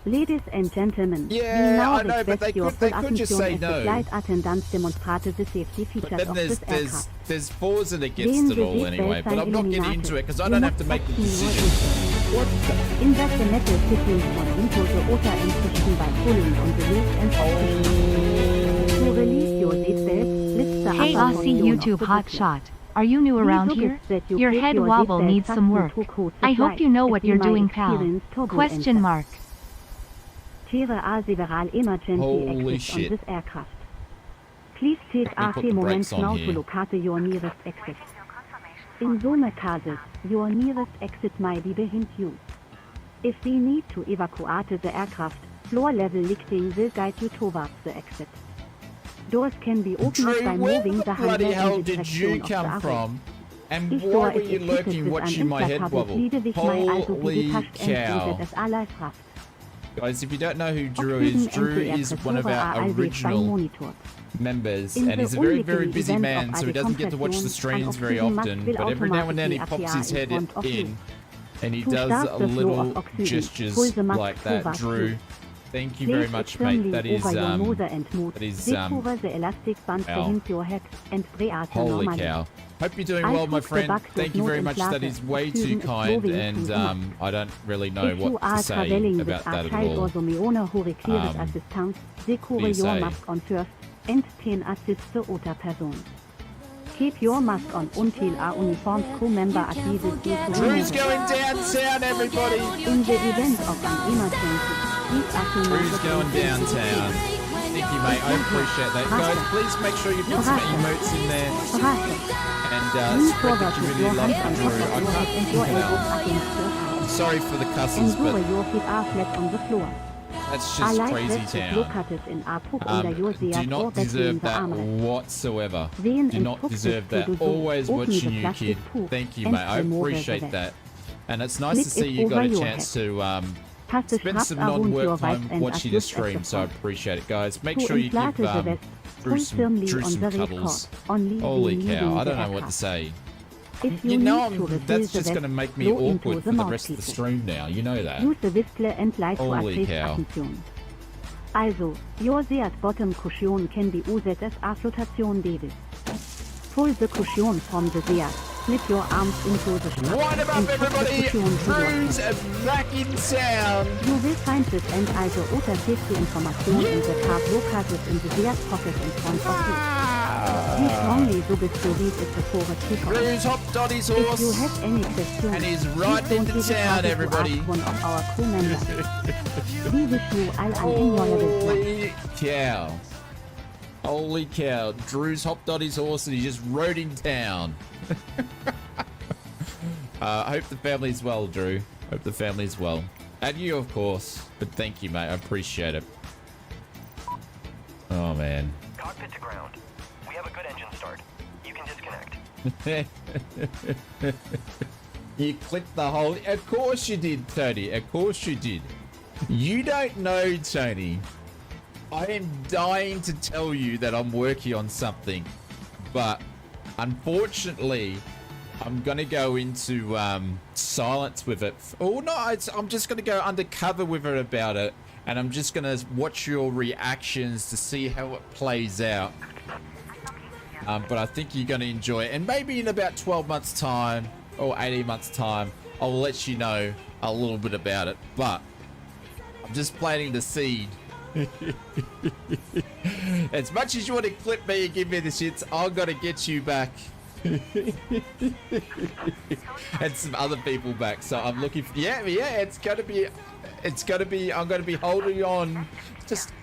Speaker 4: Ladies and gentlemen, we now request your full attention as the flight attendants demonstrate the safety features of this aircraft.
Speaker 1: There's fours and against it all anyway, but I'm not getting into it because I don't have to make the decision.
Speaker 4: Invert the metal fittings von Impulse oder inzwischen by pulling on the wheels and to release your seatbelt, lift the
Speaker 3: Hey Aussie YouTube hotshot. Are you new around here? Your head wobble needs some work. I hope you know what you're doing, pal. Question mark.
Speaker 4: There are several emergency exits on this aircraft. Please take a few moments now to locate your nearest exit. In some cases, your nearest exit might be behind you. If we need to evacuate the aircraft, floor level lifting will guide you towards the exit. Doors can be opened by moving the handle in the direction of the arrow.
Speaker 1: And why were you lurking watching my head wobble? Holy cow. Guys, if you don't know who Drew is one of our original members, and he's a very, very busy man, so he doesn't get to watch the streams very often, but every now and then he pops his head in, and he does little gestures like that. Drew, thank you very much, mate. That is holy cow. Hope you're doing well, my friend. Thank you very much. That is way too kind, and I don't really know what to say about that at all. What do you say?
Speaker 4: Keep your mask on until a uniformed crew member advises you to
Speaker 1: Drew's going downtown, everybody!
Speaker 4: In the event of an emergency,
Speaker 1: Drew's going downtown. Thank you, mate. I appreciate that. Guys, please make sure you put some emotes in there. And spread the community love for Drew. I can't think it out. I'm sorry for the cusses, but that's just crazy town. Do not deserve that whatsoever. Do not deserve that. Always watching you, kid. Thank you, mate. I appreciate that. And it's nice to see you got a chance to spend some non-work time watching the stream, so I appreciate it, guys. Make sure you give Drew some cuddles. Holy cow, I don't know what to say. You know, that's just going to make me awkward for the rest of the stream now. You know that. Holy cow.
Speaker 4: Also, your seat bottom cushion can be used as a flotation device. Pull the cushion from the seat. Slip your arms into the strap.
Speaker 1: What about everybody? Drew's back in town.
Speaker 4: You will find this and also other safety information in the card located in the seat pocket in front of you. We strongly suggest it before a takeoff.
Speaker 1: Drew's hop Dotty's horse.
Speaker 4: If you have any questions,
Speaker 1: and he's right into town, everybody.
Speaker 4: One of our crew members. We wish you all an enjoyable flight.
Speaker 1: Holy cow. Holy cow. Drew's hop Dotty's horse and he just rode in town. I hope the family's well, Drew. Hope the family's well. And you, of course. But thank you, mate. I appreciate it. Oh, man.
Speaker 5: Cockpit to ground. We have a good engine start. You can disconnect.
Speaker 1: You clicked the whole... Of course you did, Tony. Of course you did. You don't know, Tony. I am dying to tell you that I'm working on something. But unfortunately, I'm going to go into silence with it. Oh, no, I'm just going to go undercover with it about it. And I'm just going to watch your reactions to see how it plays out. But I think you're going to enjoy it. And maybe in about 12 months' time or 18 months' time, I'll let you know a little bit about it. But I'm just planting the seed. As much as you want to clip me and give me the shits, I've got to get you back. And some other people back. So I'm looking for... Yeah, it's going to be... I'm going to be holding on.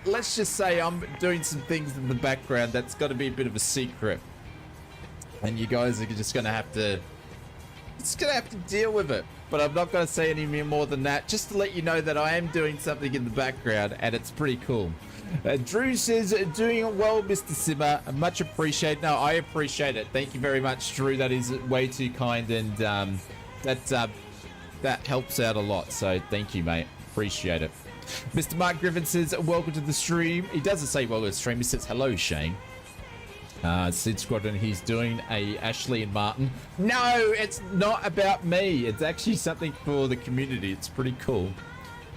Speaker 1: Let's just say I'm doing some things in the background. That's got to be a bit of a secret. And you guys are just going to have to... It's going to have to deal with it. But I'm not going to say any more than that. Just to let you know that I am doing something in the background. And it's pretty cool. Drew says, doing well, Mr. Simmer. Much appreciated. No, I appreciate it. Thank you very much, Drew. That is way too kind. And that helps out a lot. So thank you, mate. Appreciate it. Mr. Mark Griffin says, welcome to the stream. He doesn't say welcome to the stream. He says, hello, Shane. Sid Squadron, he's doing a Ashley and Martin. No, it's not about me. It's actually something for the community. It's pretty cool.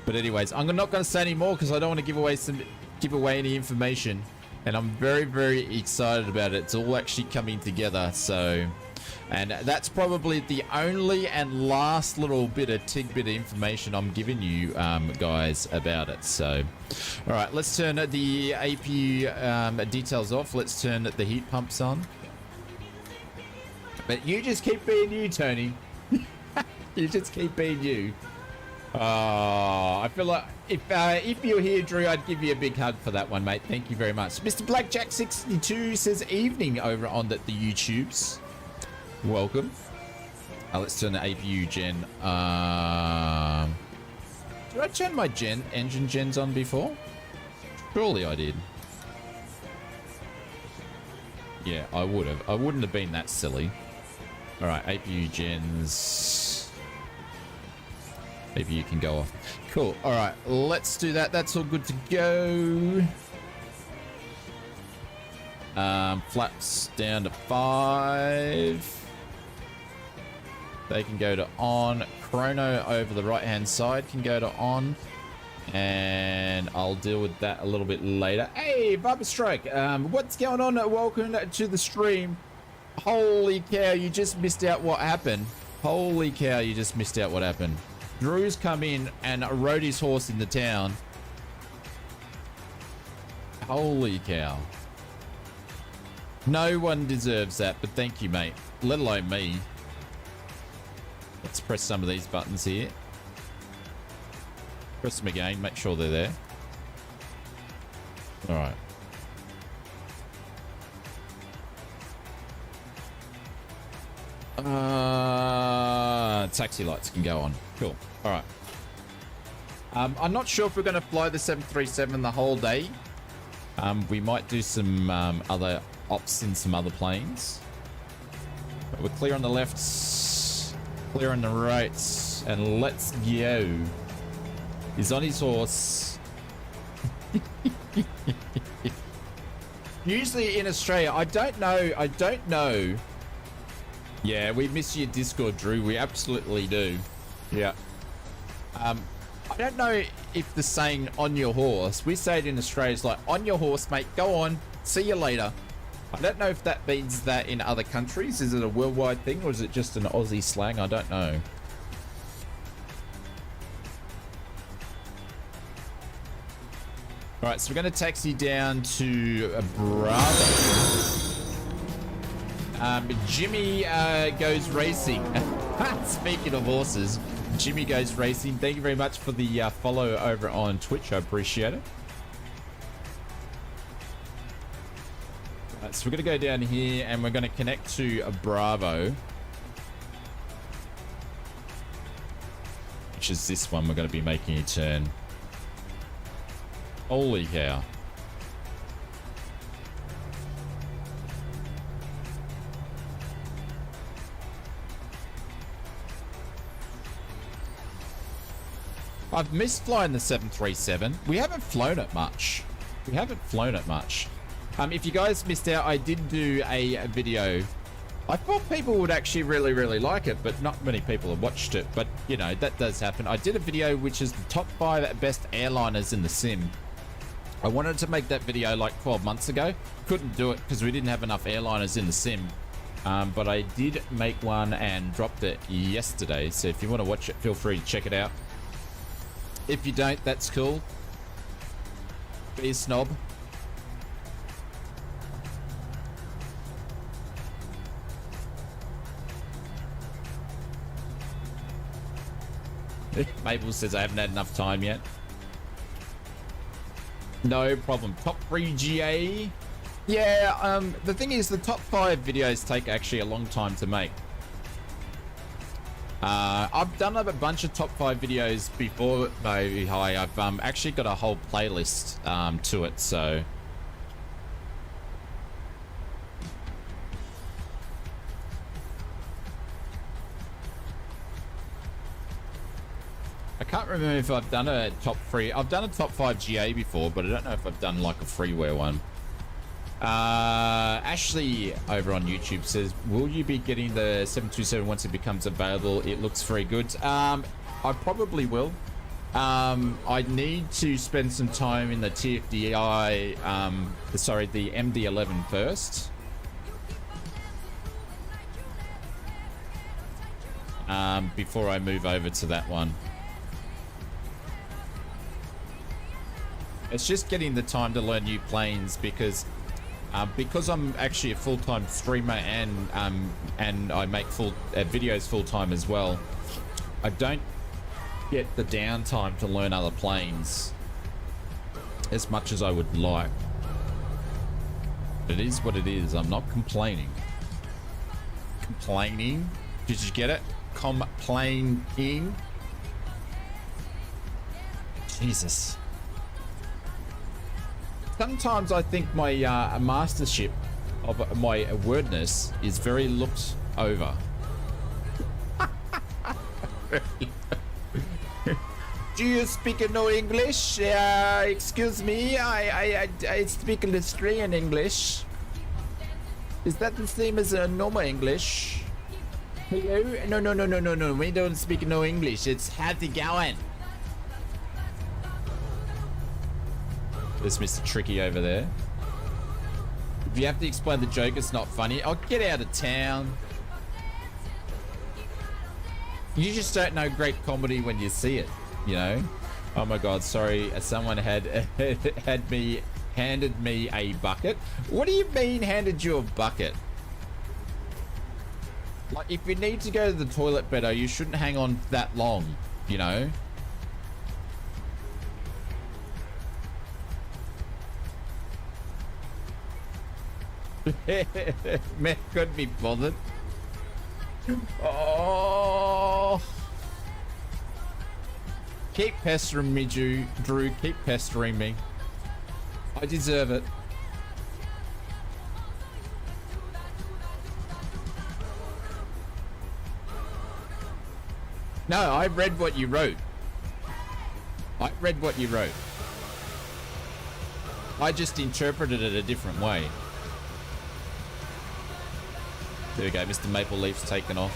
Speaker 1: But anyways, I'm not going to say any more because I don't want to give away any information. And I'm very, very excited about it. It's all actually coming together. So... And that's probably the only and last little bit of tidbit of information I'm giving you guys about it. So, all right, let's turn the APU details off. Let's turn the heat pumps on. But you just keep being you, Tony. You just keep being you. I feel like if you're here, Drew, I'd give you a big hug for that one, mate. Thank you very much. Mr. Blackjack62 says evening over on the YouTubes. Welcome. Let's turn the APU gen. Did I turn my engine gens on before? Surely I did. Yeah, I would have. I wouldn't have been that silly. All right, APU gens. APU can go off. Cool. All right, let's do that. That's all good to go. Flaps down to 5. They can go to on. Chrono over the right hand side can go to on. And I'll deal with that a little bit later. Hey, Viper Strike, what's going on? Welcome to the stream. Holy cow, you just missed out what happened. Holy cow, you just missed out what happened. Drew's come in and rode his horse in the town. Holy cow. No one deserves that, but thank you, mate. Let alone me. Let's press some of these buttons here. Press them again, make sure they're there. All right. Taxi lights can go on. Cool. All right. I'm not sure if we're going to fly the 737 the whole day. We might do some other ops in some other planes. But we're clear on the left, clear on the right, and let's go. He's on his horse. Usually in Australia, I don't know. Yeah, we miss your Discord, Drew. We absolutely do. Yeah. I don't know if the saying on your horse, we say it in Australia, it's like, on your horse, mate, go on, see you later. I don't know if that means that in other countries. Is it a worldwide thing or is it just an Aussie slang? I don't know. All right, so we're going to taxi down to Bravo. Jimmy goes racing. Speaking of horses, Jimmy goes racing. Thank you very much for the follow over on Twitch. I appreciate it. Right, so we're going to go down here and we're going to connect to a Bravo, which is this one. We're going to be making a turn. Holy cow. I've missed flying the 737. We haven't flown it much. If you guys missed out, I did do a video. I thought people would actually really like it, but not many people have watched it. But, you know, that does happen. I did a video which is the top 5 best airliners in the sim. I wanted to make that video like 12 months ago. Couldn't do it because we didn't have enough airliners in the sim. But I did make one and dropped it yesterday. So if you want to watch it, feel free to check it out. If you don't, that's cool. Be a snob. Mabel says I haven't had enough time yet. No problem. Top 3 GA. Yeah, the thing is the top 5 videos take actually a long time to make. I've done a bunch of top 5 videos before. I've actually got a whole playlist to it, so. I can't remember if I've done a top 3. I've done a top 5 GA before, but I don't know if I've done like a freeware one. Ashley over on YouTube says, will you be getting the 727 once it becomes available? It looks very good. I probably will. I need to spend some time in the TFDI, the MD-11 first. Before I move over to that one. It's just getting the time to learn new planes because I'm actually a full-time streamer and I make videos full-time as well. I don't get the downtime to learn other planes as much as I would like. It is what it is. I'm not complaining. Complaining? Did you get it? Complaining? Jesus. Sometimes I think my mastership of my wordness is very looked over. Do you speak no English? Excuse me, I speak Australian English. Is that the same as normal English? Hello? No. We don't speak no English. It's how's it going? There's Mr. Tricky over there. If you have to explain the joke, it's not funny. Oh, get out of town. You just don't know great comedy when you see it, you know? Oh my God, sorry. Someone handed me a bucket. What do you mean handed you a bucket? Like, if you need to go to the toilet better, you shouldn't hang on that long, you know? Man, couldn't be bothered. Oh, keep pestering me, Drew. Keep pestering me. I deserve it. No, I read what you wrote. I just interpreted it a different way. There we go, Mr. Maple Leaf's taken off.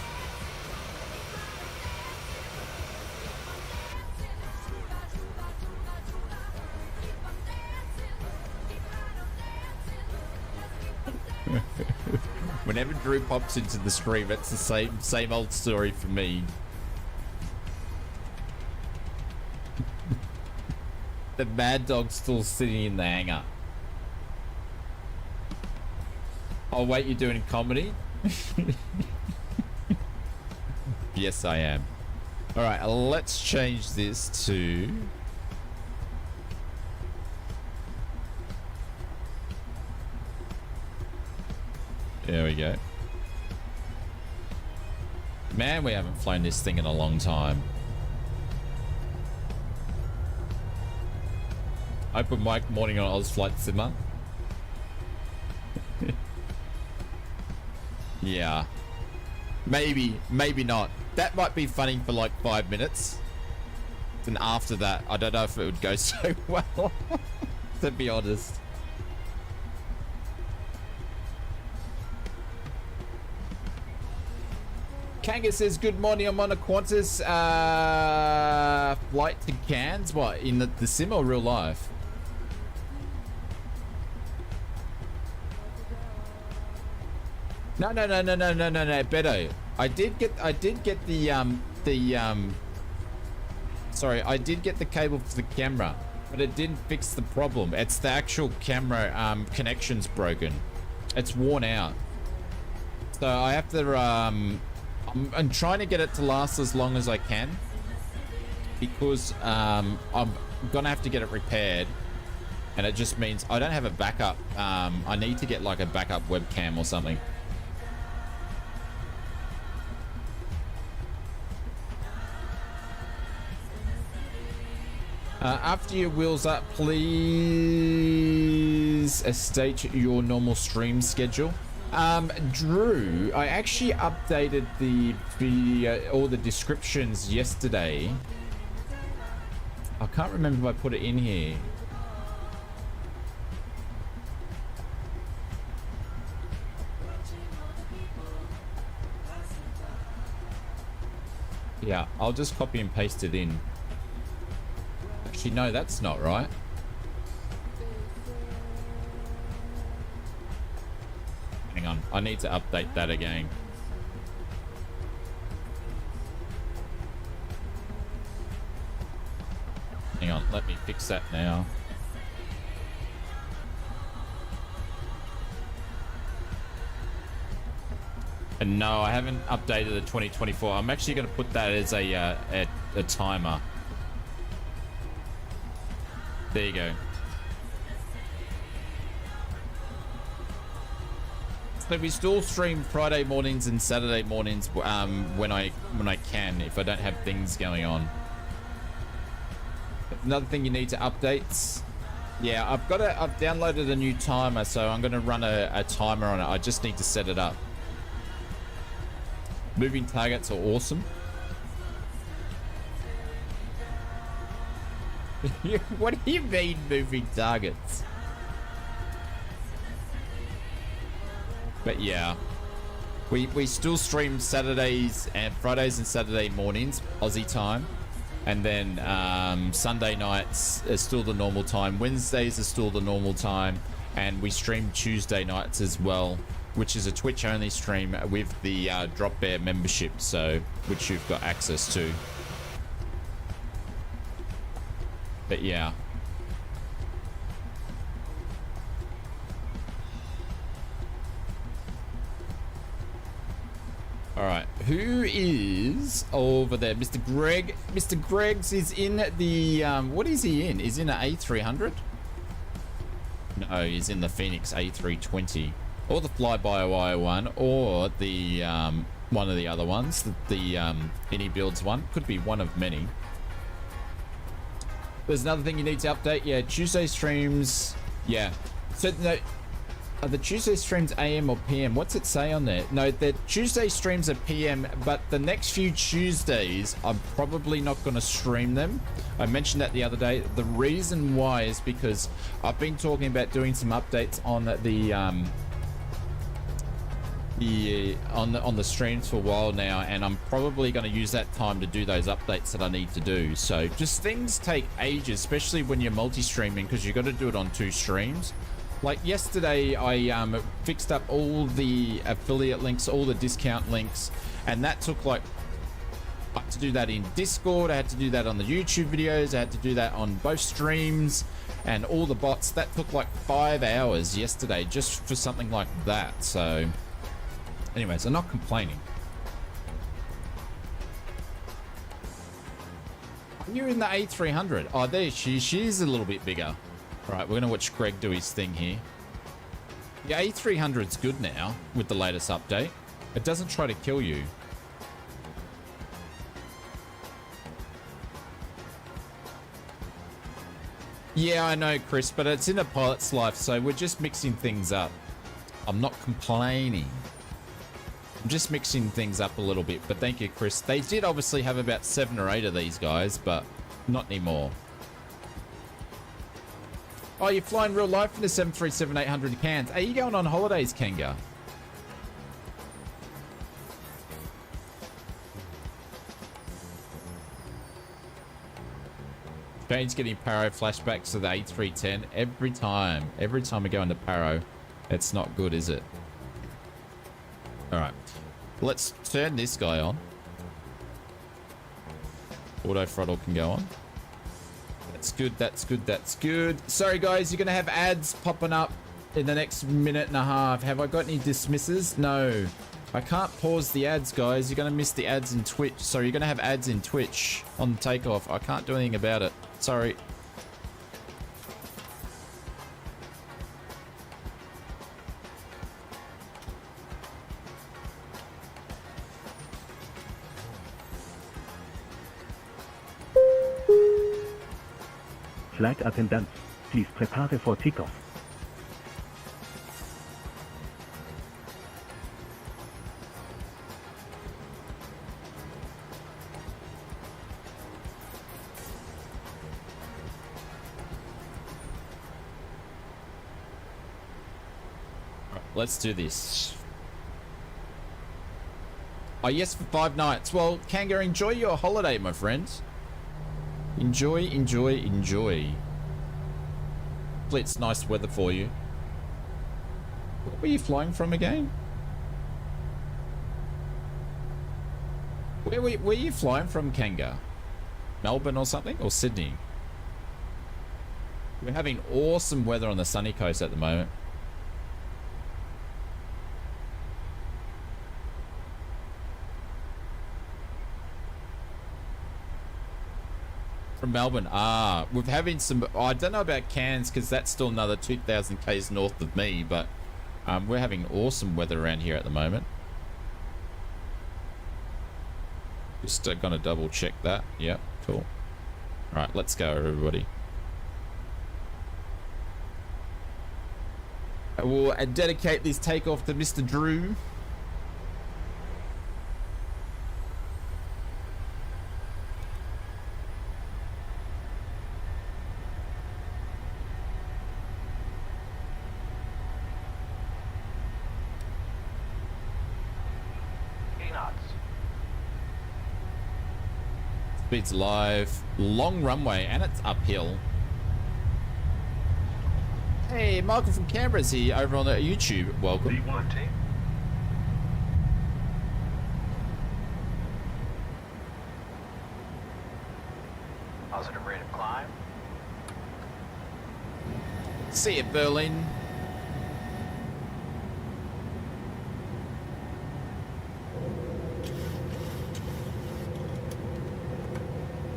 Speaker 1: Whenever Drew pops into the stream, it's the same old story for me. The mad dog's still sitting in the hangar. Oh wait, you're doing comedy? Yes, I am. All right, let's change this to... There we go. Man, we haven't flown this thing in a long time. Open mic morning on ausflightsimmer. Yeah. Maybe not. That might be funny for like 5 minutes. And after that, I don't know if it would go so well, to be honest. Kanga says, good morning, I'm on a Qantas flight to Cairns. What, in the sim or real life? No, Beto. I did get sorry, I did get the cable for the camera, but it didn't fix the problem. It's the actual camera connection's broken. It's worn out. So I have to I'm trying to get it to last as long as I can, because I'm gonna have to get it repaired, and it just means I don't have a backup. I need to get like a backup webcam or something. After your wheels up, please state your normal stream schedule. Drew, I actually updated all the descriptions yesterday. I can't remember if I put it in here. Yeah, I'll just copy and paste it in. Actually, no, that's not right. Hang on, I need to update that again. Hang on, let me fix that now. And no, I haven't updated the 2024. I'm actually going to put that as a timer. There you go. So we still stream Friday mornings and Saturday mornings when I can, if I don't have things going on. Another thing you need to update. Yeah, I've downloaded a new timer, so I'm going to run a timer on it. I just need to set it up. Moving targets are awesome. What do you mean moving targets? But yeah, we still stream Saturdays and Fridays and Saturday mornings, Aussie time. And then Sunday nights is still the normal time. Wednesdays is still the normal time. And we stream Tuesday nights as well, which is a Twitch only stream with the Drop Bear membership, so which you've got access to. But yeah. All right, who is over there? Mr. Greg. Mr. Greg's is in the what is he in? Is in an A300? No, he's in the Phoenix A320 or the Flyby one or the one of the other ones, the Any Builds one. Could be one of many. There's another thing you need to update. Yeah, Tuesday streams. Yeah. So no, are the Tuesday streams AM or PM? What's it say on there? No, the Tuesday streams are PM, but the next few Tuesdays, I'm probably not going to stream them. I mentioned that the other day. The reason why is because I've been talking about doing some updates on on the streams for a while now, and I'm probably going to use that time to do those updates that I need to do. So just things take ages, especially when you're multi-streaming, because you've got to do it on 2 streams. Like yesterday, I fixed up all the affiliate links, all the discount links, and that took like, I had to do that in Discord, I had to do that on the YouTube videos, I had to do that on both streams and all the bots. That took like 5 hours yesterday just for something like that. So anyways, I'm not complaining. You're in the A300. Oh, there she's a little bit bigger. All right, we're going to watch Greg do his thing here. The A300's good now with the latest update. It doesn't try to kill you. Yeah, I know, Chris, but it's in a pilot's life, so we're just mixing things up. I'm not complaining. I'm just mixing things up a little bit, but thank you, Chris. They did obviously have about 7 or 8 of these guys, but Not anymore. Oh, you're flying real life in the 737-800 Cairns. Are you going on holidays, Kenga? Jane's getting Paro flashbacks to the A310 every time. Every time we go into Paro, it's not good, is it? All right, let's turn this guy on. Auto throttle can go on. That's good, that's good, that's good. Sorry guys, you're gonna have ads popping up in the next minute and a half. Have I got any dismisses? No. I can't pause the ads, guys. You're gonna miss the ads in Twitch. Sorry, you're gonna have ads in Twitch on takeoff. I can't do anything about it. Sorry.
Speaker 5: Flight attendants, please prepare for takeoff.
Speaker 1: Let's do this. Oh, yes, for 5 nights. Well, Kanga, enjoy your holiday, my friends. Enjoy, enjoy, enjoy. Hopefully it's nice weather for you. Where were you flying from again? Where were you flying from, Kanga? Melbourne or something? Or Sydney? We're having awesome weather on the sunny coast at the moment. From Melbourne. Ah, we're having some, I don't know about Cairns because that's still another 2,000 k's north of me, but we're having awesome weather around here at the moment. Just gonna double check that. Yep, cool. All right, let's go, everybody. I will dedicate this takeoff to Mr. Drew. Speed's live, long runway, and it's uphill. Hey, Michael from Canberra's here over on the YouTube. Welcome.
Speaker 6: V1 positive rate of climb.
Speaker 1: See you, Berlin.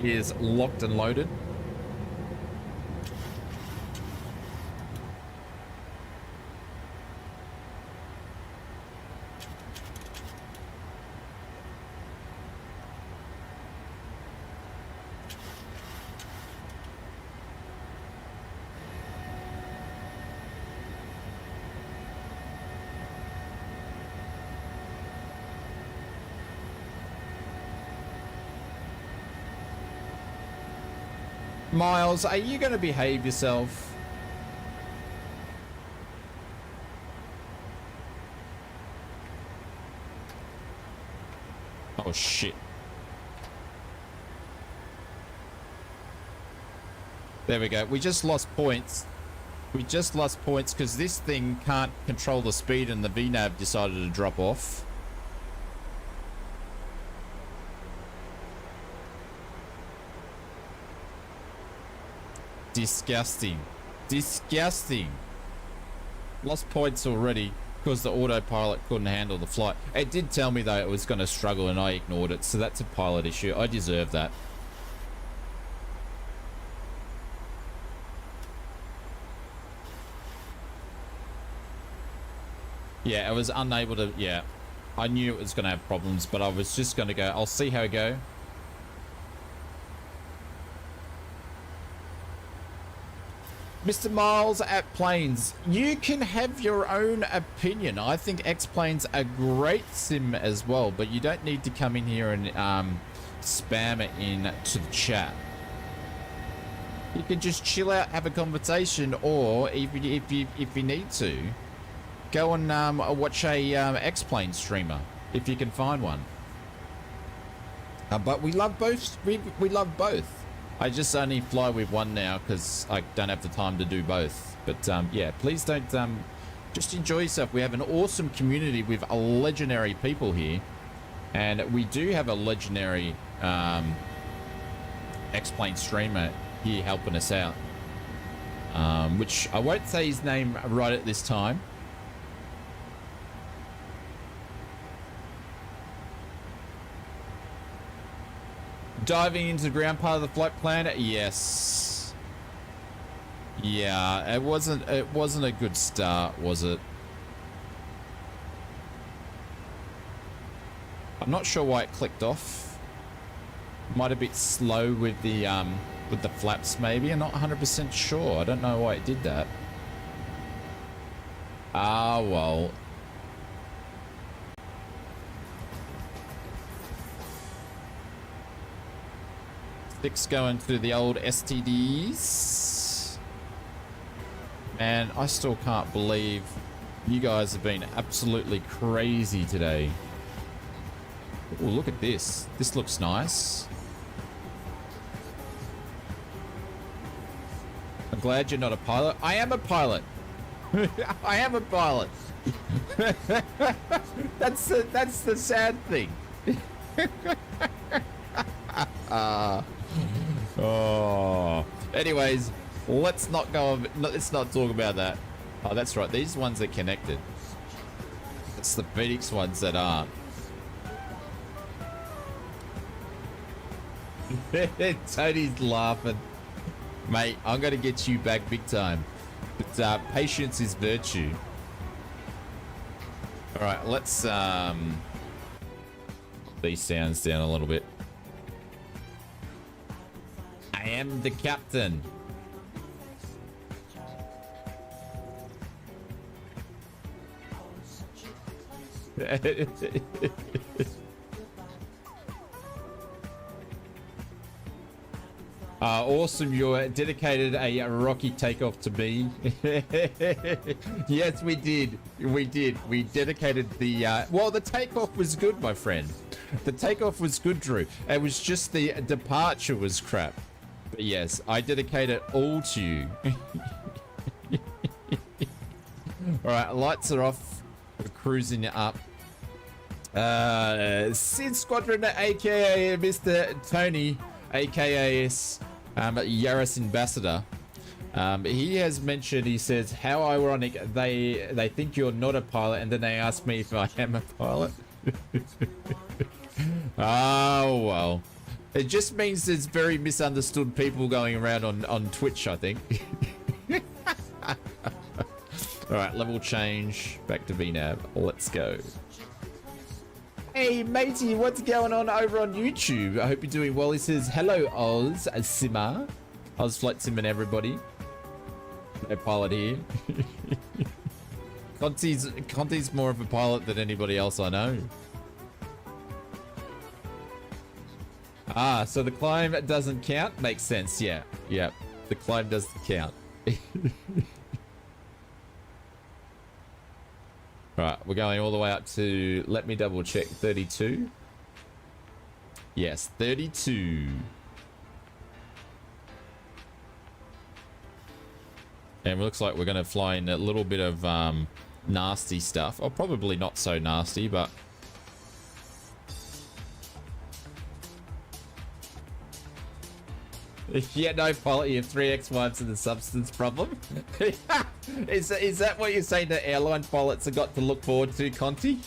Speaker 1: Is locked and loaded. Miles, are you going to behave yourself? Oh, shit. There we go. We just lost points. We just lost points because this thing can't control the speed and the VNAV decided to drop off. Disgusting. Disgusting. Lost points already because the autopilot couldn't handle the flight. It did tell me though it was going to struggle and I ignored it, so that's a pilot issue. I deserve that. Yeah, I was unable to, yeah. I knew it was going to have problems, but I was just going to go, I'll see how I go. Mr. Miles at Planes, you can have your own opinion. I think X-Plane's a great sim as well, but you don't need to come in here and spam it in to the chat. You can just chill out, have a conversation, or if you need to, go and watch a X-Plane streamer if you can find one. But we love both. We love both. I just only fly with one now because I don't have the time to do both. But yeah, please don't. Just enjoy yourself. We have an awesome community with legendary people here, and we do have a legendary X-Plane streamer here helping us out, which I won't say his name right at this time. Diving into the ground part of the flight plan, yes. Yeah, it wasn't a good start, was it? I'm not sure why it clicked off. Might have been slow with the flaps, maybe. I'm not 100% sure. I don't know why it did that. Ah, well. Six going to the old STDs. Man, I still can't believe you guys have been absolutely crazy today. Oh, look at this. This looks nice. I'm glad you're not a pilot. I am a pilot. I am a pilot. That's the sad thing. Oh. Anyways, let's not talk about that. Oh, that's right. These ones are connected. It's the Phoenix ones that aren't. Tony's laughing. Mate, I'm going to get you back big time. But patience is virtue. All right, let's these sounds down a little bit. I am the captain. Awesome, you dedicated a rocky takeoff to me. Yes, we did. We dedicated the well, the takeoff was good, my friend. The takeoff was good, Drew. It was just the departure was crap. But yes, I dedicate it all to you. All right, lights are off. We're cruising up. Sid Squadron, aka Mr. Tony, aka Yaris Ambassador. He has mentioned, he says, how ironic, they think you're not a pilot and then they ask me if I am a pilot. Oh, well. It just means there's very misunderstood people going around on Twitch, I think. Alright, level change. Back to VNAV. Let's go. Hey, matey, what's going on over on YouTube? I hope you're doing well. He says, hello, ausflightsimmer. Ausflightsimmer, everybody. No pilot here. Conti's more of a pilot than anybody else I know. Ah, so the climb doesn't count? Makes sense, yeah. Yeah, the climb doesn't count. Right, we're going all the way up to, let me double check, 32. Yes, 32. And it looks like we're going to fly in a little bit of nasty stuff. Or probably not so nasty, but... Yeah, no pilot, you have 3 X-wives and the substance problem. Is that what you're saying that airline pilots have got to look forward to, Conti?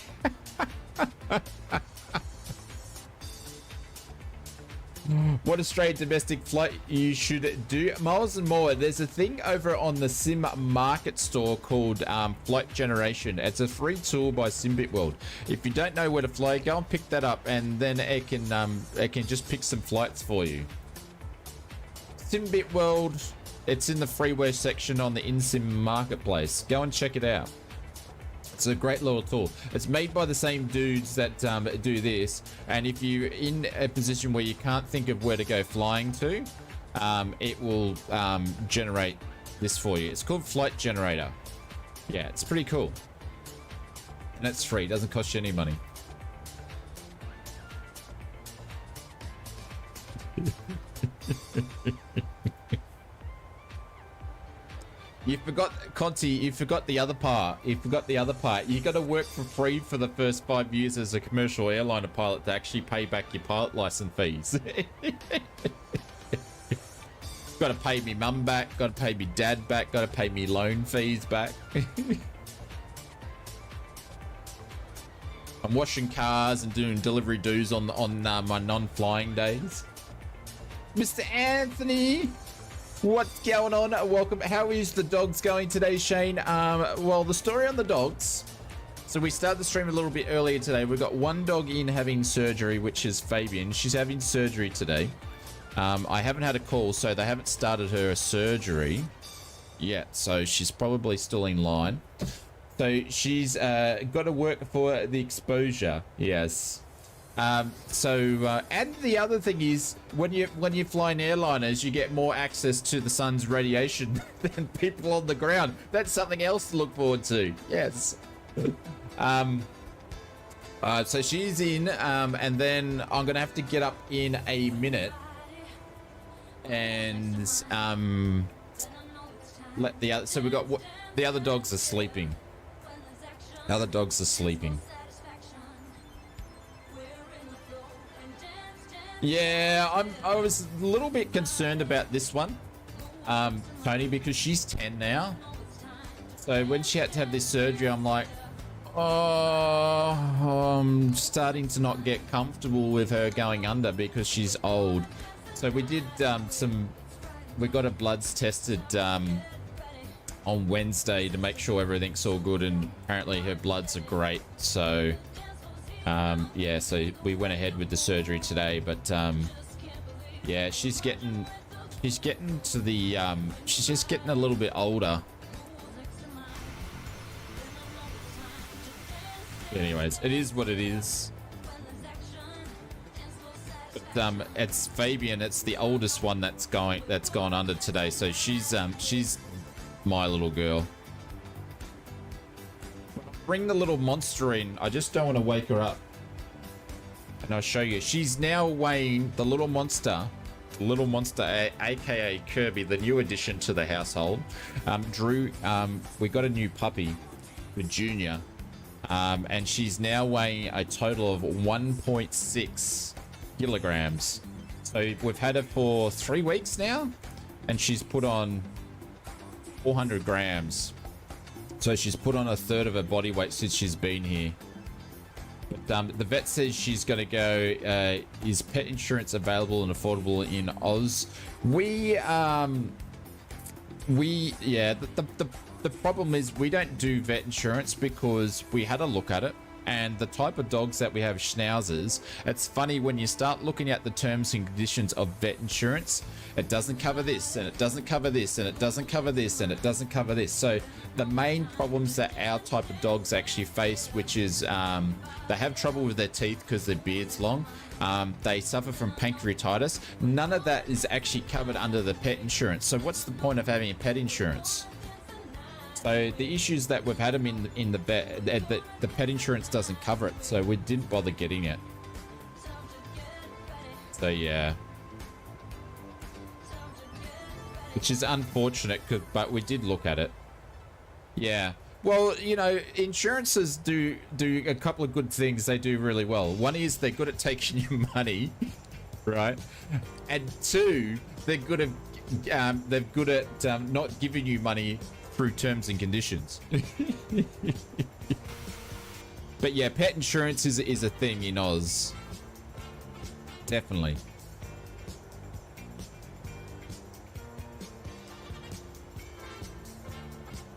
Speaker 1: What a straight domestic flight you should do. Miles and more, there's a thing over on the Sim Market store called Flight Generation. It's a free tool by Simbit World. If you don't know where to fly, go and pick that up and then it can just pick some flights for you. Simbit World, it's in the freeware section on the InSim marketplace. Go and check it out. It's a great little tool. It's made by the same dudes that do this, and if you're in a position where you can't think of where to go flying to, it will generate this for you. It's called Flight Generator. Yeah, it's pretty cool. And it's free, doesn't cost you any money. You forgot, Conti, you forgot the other part. You got to work for free for the first 5 years as a commercial airliner pilot to actually pay back your pilot license fees. Got to pay me mum back, got to pay me dad back, got to pay me loan fees back. I'm washing cars and doing delivery dues on my non-flying days. Mr. Anthony, what's going on? Welcome. How is the dogs going today, Shane? Well, the story on the dogs. So we started the stream a little bit earlier today. We've got one dog in having surgery, which is Fabian. She's having surgery today. I haven't had a call, so they haven't started her surgery yet. So she's probably still in line. So she's got to work for the exposure. Yes. And the other thing is, when you fly in airliners, you get more access to the sun's radiation than people on the ground. That's something else to look forward to. Yes. So she's in, and then I'm gonna have to get up in a minute and let the other. So we got the other dogs are sleeping. The other dogs are sleeping. Yeah, I was a little bit concerned about this one, Tony, because she's 10 now. So when she had to have this surgery, I'm like, oh, I'm starting to not get comfortable with her going under because she's old. So we did we got her bloods tested on Wednesday to make sure everything's all good, and apparently her bloods are great. So yeah, so we went ahead with the surgery today, but yeah, she's getting to the she's just getting a little bit older. Anyways, it is what it is. But it's Fabian, it's the oldest one that's gone under today, so she's my little girl. Bring the little monster in. I just don't want to wake her up. And I'll show you. She's now weighing the little monster, aka Kirby, the new addition to the household. Drew, we got a new puppy, the Junior, and she's now weighing a total of 1.6 kilograms. So we've had her for 3 weeks now, and she's put on 400 grams. So she's put on a third of her body weight since she's been here. But the vet says she's going to go, is pet insurance available and affordable in Oz? Yeah, the problem is we don't do vet insurance because we had a look at it. And the type of dogs that we have, schnauzers, it's funny when you start looking at the terms and conditions of vet insurance, it doesn't cover this, and it doesn't cover this, and it doesn't cover this, and it doesn't cover this. So the main problems that our type of dogs actually face, which is they have trouble with their teeth because their beard's long. They suffer from pancreatitis. None of that is actually covered under the pet insurance. So what's the point of having a pet insurance? So the issues that we've had them in the vet, the pet insurance doesn't cover it, so we didn't bother getting it. So yeah, which is unfortunate, but we did look at it. Yeah, well, you know, insurances do a couple of good things. They do really well. One is they're good at taking your money, right? And two, they're good at not giving you money through terms and conditions. But yeah, pet insurance is a thing in Oz. Definitely.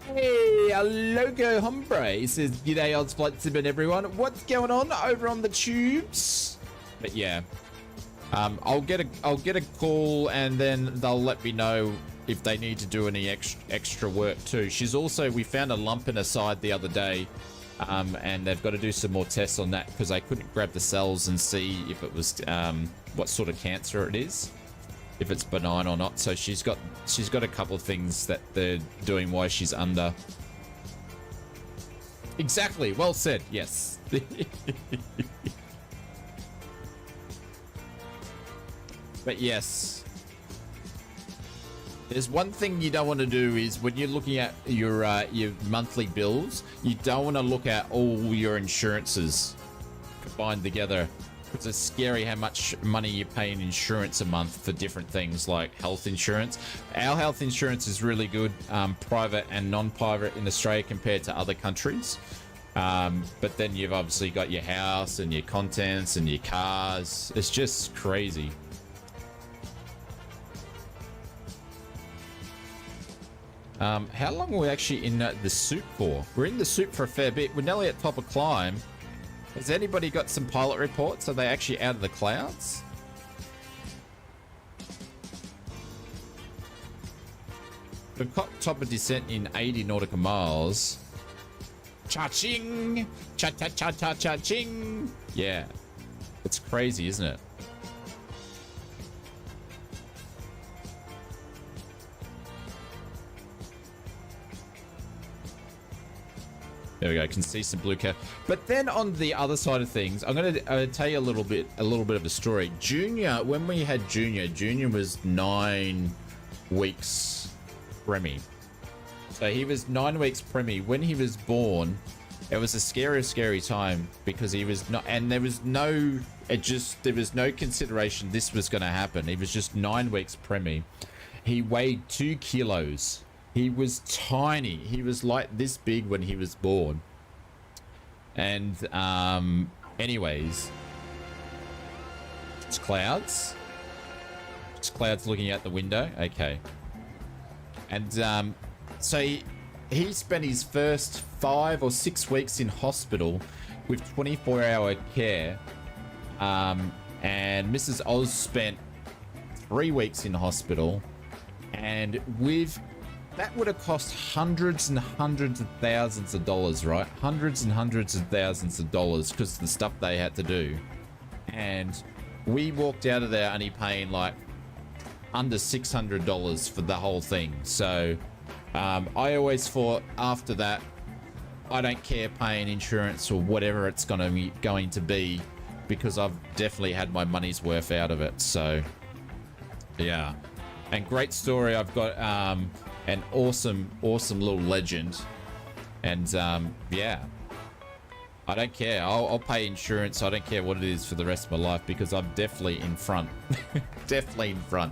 Speaker 1: Hey, a logo hombre says, "G'day, Oz Flight Simmer, everyone. What's going on over on the tubes?" But yeah, I'll get a call, and then they'll let me know if they need to do any extra work too. We found a lump in her side the other day, and they've got to do some more tests on that because they couldn't grab the cells and see if it was what sort of cancer it is. if it's benign or not. So she's got a couple of things that they're doing while she's under. Exactly. Well said. Yes. But yes, there's one thing you don't want to do is when you're looking at your monthly bills, you don't want to look at all your insurances combined together. It's scary how much money you pay in insurance a month for different things like health insurance. Our health insurance is really good, private and non-private in Australia compared to other countries. But then you've obviously got your house and your contents and your cars. It's just crazy. How long are we actually in the soup for? We're in the soup for a fair bit. We're nearly at top of climb. Has anybody got some pilot reports? Are they actually out of the clouds? We've got top of descent in 80 nautical miles. Cha-ching! Cha-cha-cha-cha-cha-ching! Yeah. It's crazy, isn't it? There we go. I can see some blue cow. But then on the other side of things, I'm going to tell you a little bit of a story. Junior, when we had Junior was 9 weeks preemie. So he was 9 weeks preemie. When he was born, it was a scary time because he was not, and there was no consideration this was going to happen. He was just 9 weeks preemie. He weighed 2 kilos. He was tiny. He was like this big when he was born. And anyways, it's clouds. It's clouds looking out the window. Okay. And so he spent his first 5 or 6 weeks in hospital with 24-hour care. And Mrs. Oz spent 3 weeks in hospital. And that would have cost hundreds and hundreds of thousands of dollars, right? Hundreds and hundreds of thousands of dollars because of the stuff they had to do. And we walked out of there only paying like under $600 for the whole thing. So I always thought after that, I don't care paying insurance or whatever it's going to be because I've definitely had my money's worth out of it. So yeah. And great story. I've got an awesome little legend. And yeah, I don't care. I'll pay insurance. I don't care what it is for the rest of my life because I'm definitely in front. Definitely in front.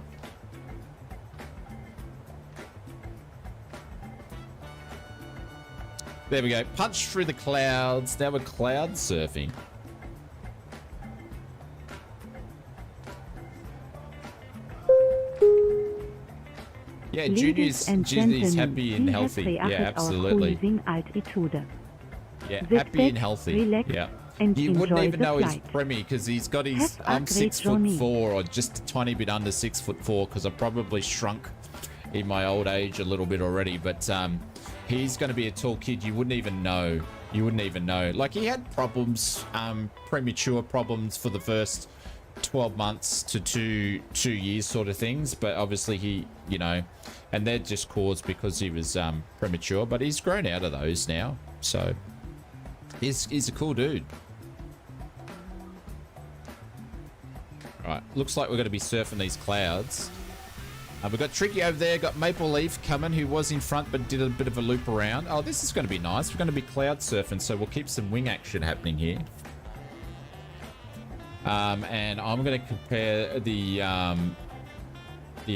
Speaker 1: There we go. Punch through the clouds. Now we're cloud surfing. Yeah, Junior's happy and healthy. Yeah, absolutely. Yeah, happy and healthy. Yeah. You wouldn't even know he's preemie because he's got his. I'm 6'4" or just a tiny bit under 6'4" because I probably shrunk in my old age a little bit already. But he's going to be a tall kid. You wouldn't even know. You wouldn't even know. Like he had problems, premature problems for the first 12 months to two years sort of things, but obviously he, you know, and they're just caused because he was premature, but he's grown out of those now, so he's a cool dude. All right, looks like we're going to be surfing these clouds. We've got Tricky over there, got Maple Leaf coming, who was in front but did a bit of a loop around. Oh, this is going to be nice. We're going to be cloud surfing, so we'll keep some wing action happening here. And I'm going to compare the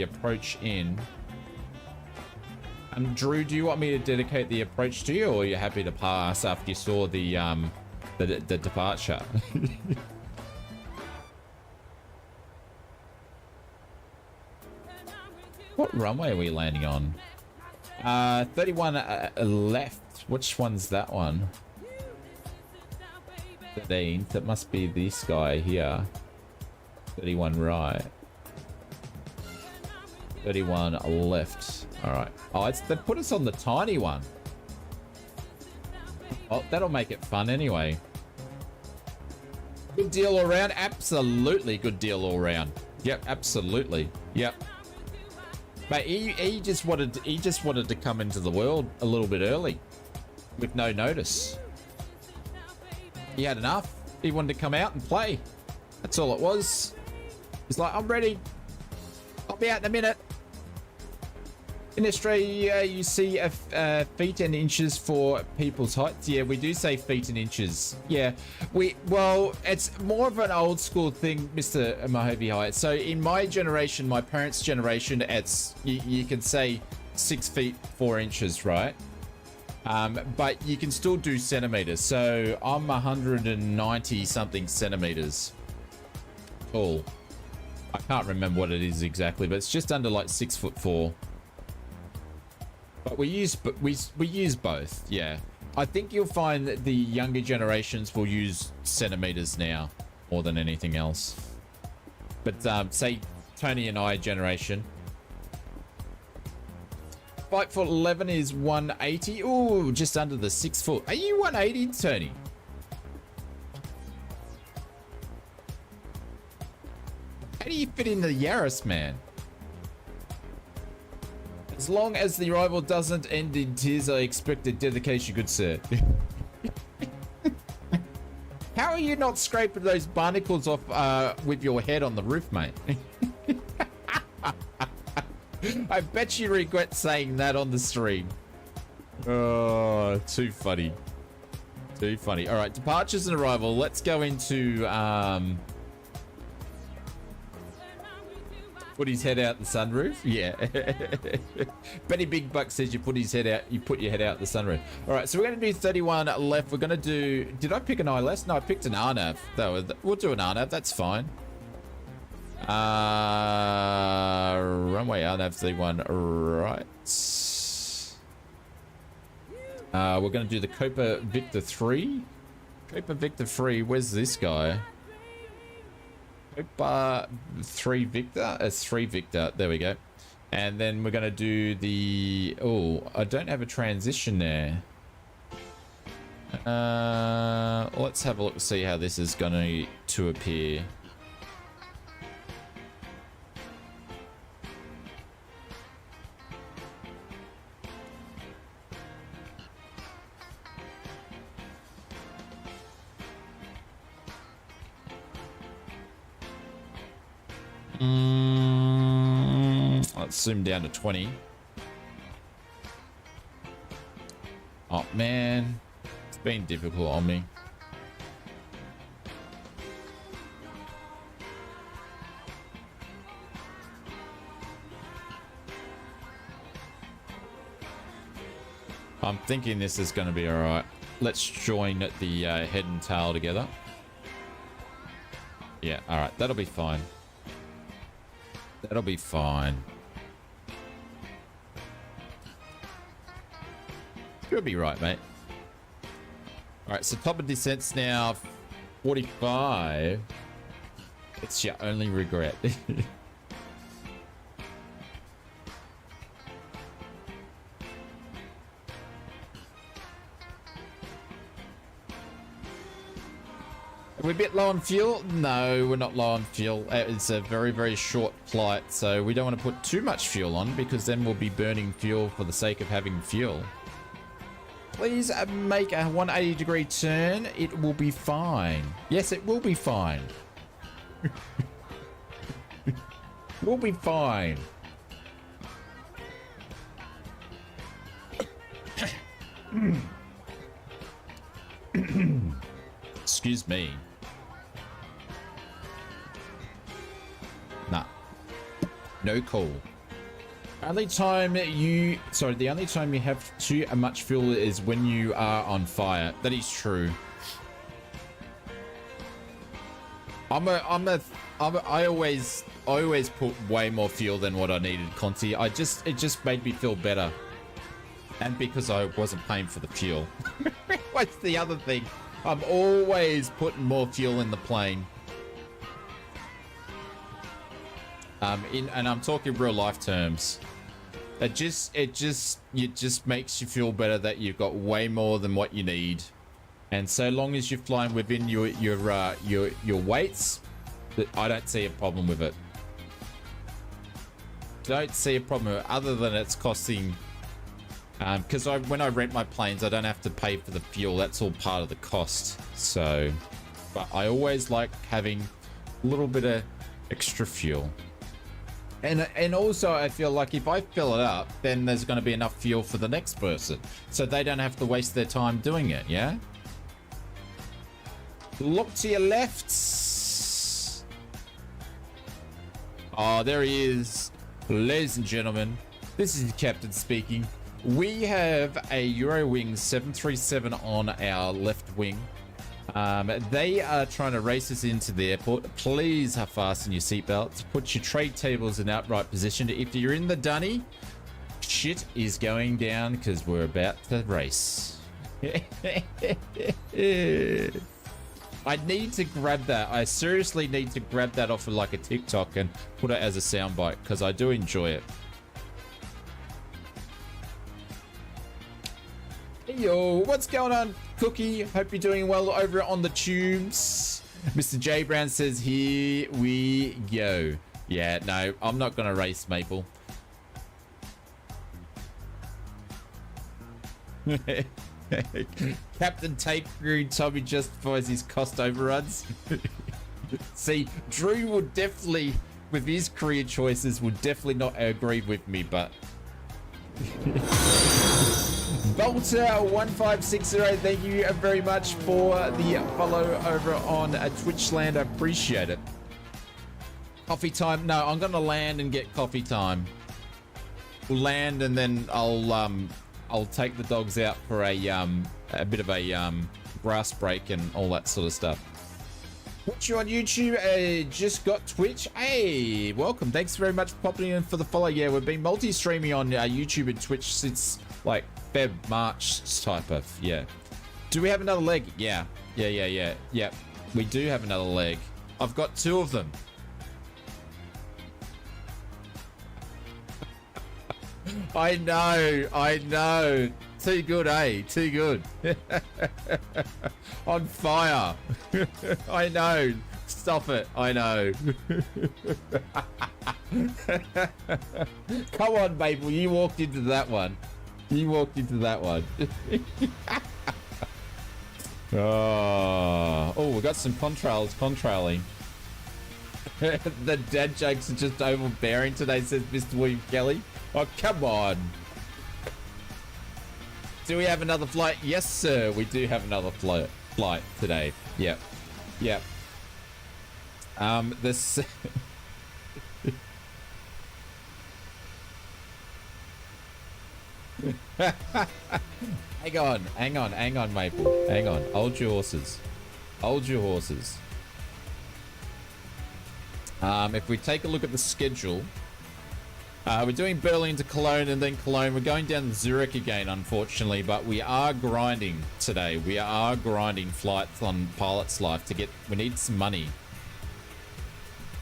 Speaker 1: approach in. Drew, do you want me to dedicate the approach to you, or are you happy to pass after you saw the departure? What runway are we landing on? 31 left. Which one's that one? 13th. That must be this guy here. 31 right. 31 left. Alright. Oh, they put us on the tiny one. Oh, that'll make it fun anyway. Good deal all around. Absolutely good deal all around. Yep, absolutely. Yep. But he just wanted to come into the world a little bit early, with no notice. He had enough. He wanted to come out and play. That's all it was. He's like, I'm ready. I'll be out in a minute. In Australia, you see feet and inches for people's heights. Yeah, we do say feet and inches. Yeah, well, it's more of an old school thing, Mr. Mojave High. So in my generation, my parents' generation, it's you can say 6 feet 4 inches, right? But you can still do centimeters. So I'm 190 something centimeters tall. I can't remember what it is exactly, but it's just under like 6'4". But we use both, yeah. I think you'll find that the younger generations will use centimeters now more than anything else. But say Tony and I generation. 5'11" is 180. Ooh, just under the 6 foot. Are you 180, Tony? How do you fit in the Yaris, man? As long as the rival doesn't end in tears, I expect a dedication, good sir. How are you not scraping those barnacles off with your head on the roof, mate? I bet you regret saying that on the stream. Oh, too funny. Too funny. All right, departures and arrival. Let's go into... put his head out the sunroof. Yeah. Benny Big Buck says you put his head out. You put your head out the sunroof. All right. So we're going to do 31 left. We're going to do. Did I pick an ILS? No, I picked an RNAV. Though we'll do an RNAV. That's fine. Runway RNAV 31. Right. We're going to do the Copa Victor 3. Copa Victor 3. Where's this guy? Copa 3 Victor. It's 3 Victor. There we go. And then we're going to do the... Oh, I don't have a transition there. Let's have a look and see how this is going to appear. Let's zoom down to 20. Oh man, it's been difficult on me. I'm thinking this is going to be all right. Let's join the head and tail together. Yeah, all right, that'll be fine. That'll be fine. You'll be right, mate. All right, so top of descent's now 45. It's your only regret. Are we a bit low on fuel? No, we're not low on fuel. It's a very, very short flight, so we don't want to put too much fuel on because then we'll be burning fuel for the sake of having fuel. Please make a 180-degree turn. It will be fine. Yes, it will be fine. We'll be fine. Excuse me. Nah. No call. The only time you have too much fuel is when you are on fire. That is true. I always put way more fuel than what I needed, Conti. It just made me feel better. And because I wasn't paying for the fuel. What's the other thing? I'm always putting more fuel in the plane. And I'm talking real life terms. It just makes you feel better that you've got way more than what you need. And so long as you're flying within your weights, I don't see a problem with it. don't see a problem with it, other than it's costing. Because when I rent my planes, I don't have to pay for the fuel. That's all part of the cost. So, but I always like having a little bit of extra fuel. And also, I feel like if I fill it up, then there's going to be enough fuel for the next person. So they don't have to waste their time doing it, yeah? Look to your left. Oh, there he is. Ladies and gentlemen, this is the captain speaking. We have a EuroWings 737 on our left wing. They are trying to race us into the airport. Please fasten your seatbelts. Put your tray tables in upright position. If you're in the dunny, shit is going down because we're about to race. I need to grab that. I seriously need to grab that off of like a TikTok and put it as a soundbite because I do enjoy it. Hey yo, what's going on, Cookie? Hope you're doing well over on the tubes. Mr. J Brown says, here we go. Yeah, no, I'm not going to race, Maple. Captain Tape Crew Tommy justifies his cost overruns. See, Drew would definitely, with his career choices, would definitely not agree with me, but... Volta1560, thank you very much for the follow over on Twitchland. I appreciate it. Coffee time? No, I'm gonna land and get coffee time. We'll land and then I'll take the dogs out for a bit of a grass break and all that sort of stuff. Watch you on YouTube. Just got Twitch. Hey, welcome. Thanks very much for popping in for the follow. Yeah, we've been multi-streaming on YouTube and Twitch since like Feb, March type of, yeah. Do we have another leg? Yeah. Yeah. We do have another leg. I've got 2 of them. I know. Too good, eh? Too good. On fire. I know. Stop it. I know. Come on, Maple. You walked into that one. You walked into that one. Oh, we got some contrailing. The dad jokes are just overbearing today, says Mr. William Kelly. Oh, come on. Do we have another flight? Yes, sir. We do have another flight today. Yep. This... Hang on, Maple. Hang on. Hold your horses. If we take a look at the schedule, we're doing Berlin to Cologne and then Cologne. We're going down to Zurich again, unfortunately, but we are grinding today. We are grinding flights on Pilot's Life to get... We need some money.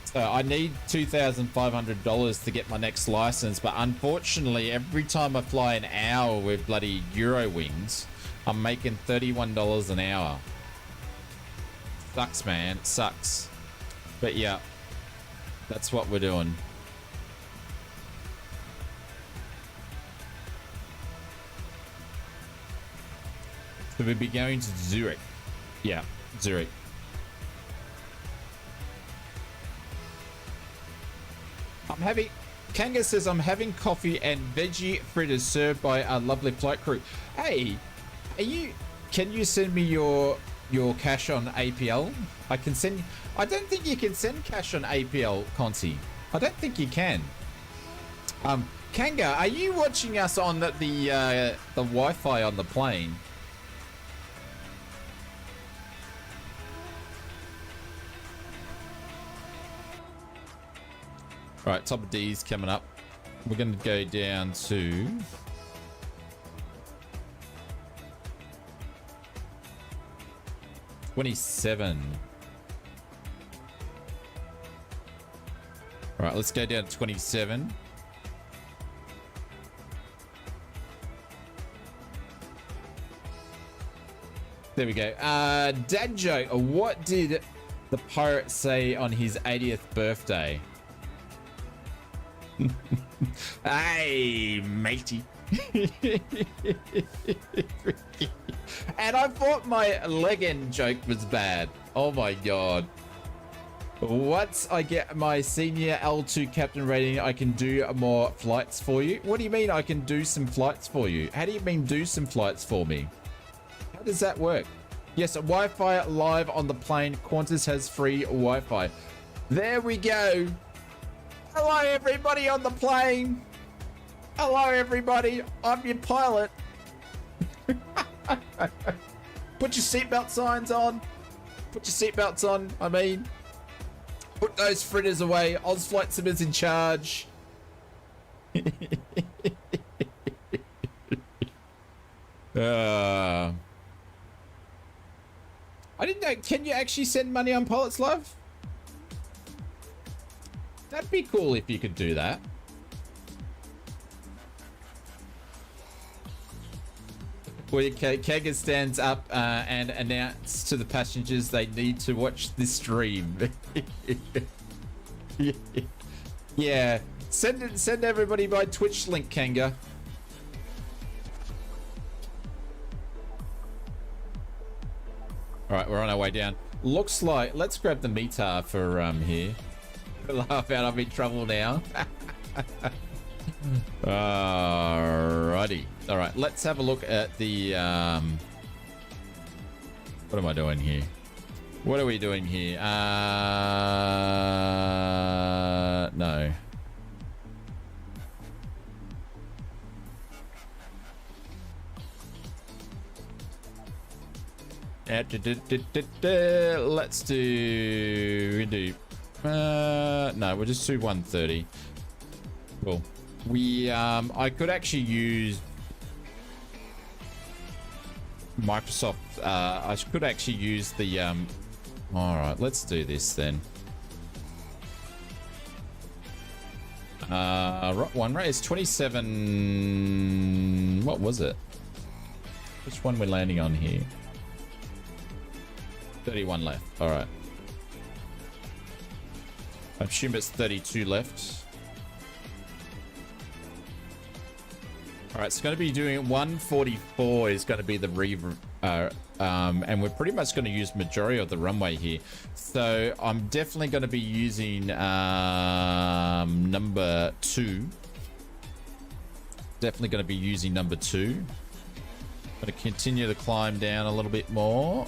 Speaker 1: So I need $2,500 to get my next license, but unfortunately, every time I fly an hour with bloody EuroWings, I'm making $31 an hour. Sucks, man. It sucks. But yeah, that's what we're doing. So we'll be going to Zurich. Yeah, Zurich. Kanga says, I'm having coffee and veggie fritters served by a lovely flight crew. Hey, can you send me your cash on APL? I don't think you can send cash on APL, Conti. I don't think you can. Kanga, are you watching us on the Wi-Fi on the plane? Right, top of D's coming up. We're going to go down to... $27. All right, let's go down to 27. There we go. Dad joke. What did the pirate say on his 80th birthday? Hey, matey. And I thought my leg-end joke was bad. Oh my god. Once I get my senior L2 captain rating, I can do more flights for you. What do you mean I can do some flights for you? How do you mean do some flights for me? How does that work? Yes, Wi-Fi live on the plane. Qantas has free Wi-Fi. There we go. Hello, everybody on the plane. Hello, everybody. I'm your pilot. Put your seatbelt signs on. Put your seatbelts on, I mean. Put those fritters away. Ausflightsimmer's in charge. I didn't know. Can you actually send money on Pilots Live? That'd be cool if you could do that. Where Kaga stands up and announces to the passengers they need to watch this stream. Yeah, send everybody my Twitch link, Kanga. All right, we're on our way down. Looks like let's grab the meter for here. Laugh out, I'm in trouble now. Alrighty. All right, let's have a look at the what am I doing here? What are we doing here? No. Let's do no, we'll just do 130. Cool. I could actually use Microsoft. I could actually use the all right, let's do this then. One rate is 27. What was it? Which one we're landing on here? 31 left. All right. I assume it's 32 left. All right, it's going to be doing 144 is going to be the and we're pretty much going to use majority of the runway here. So I'm definitely going to be using number 2. Definitely going to be using number 2. Going to continue to climb down a little bit more.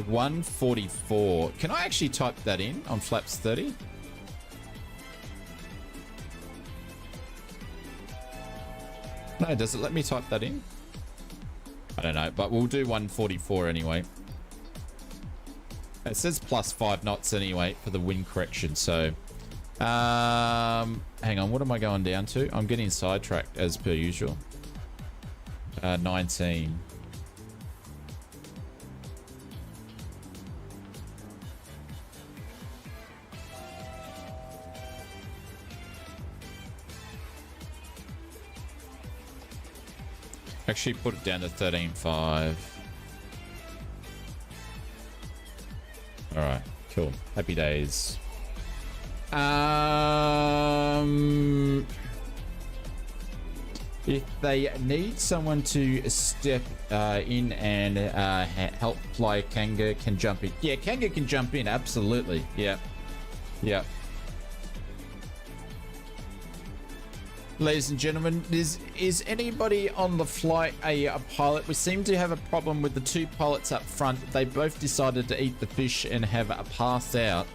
Speaker 1: 144. Can I actually type that in on flaps 30? No, does it let me type that in? I don't know, but we'll do 144 anyway. It says +5 knots anyway for the wind correction, so hang on, what am I going down to? I'm getting sidetracked as per usual. 19. Actually put it down to 13.5. All right, cool. Happy days. If they need someone to step in and help fly, Kanga can jump in. Yeah, Kanga can jump in, absolutely. Yeah. Yeah. Ladies and gentlemen, is anybody on the flight a pilot? We seem to have a problem with the two pilots up front. They both decided to eat the fish and have a pass out.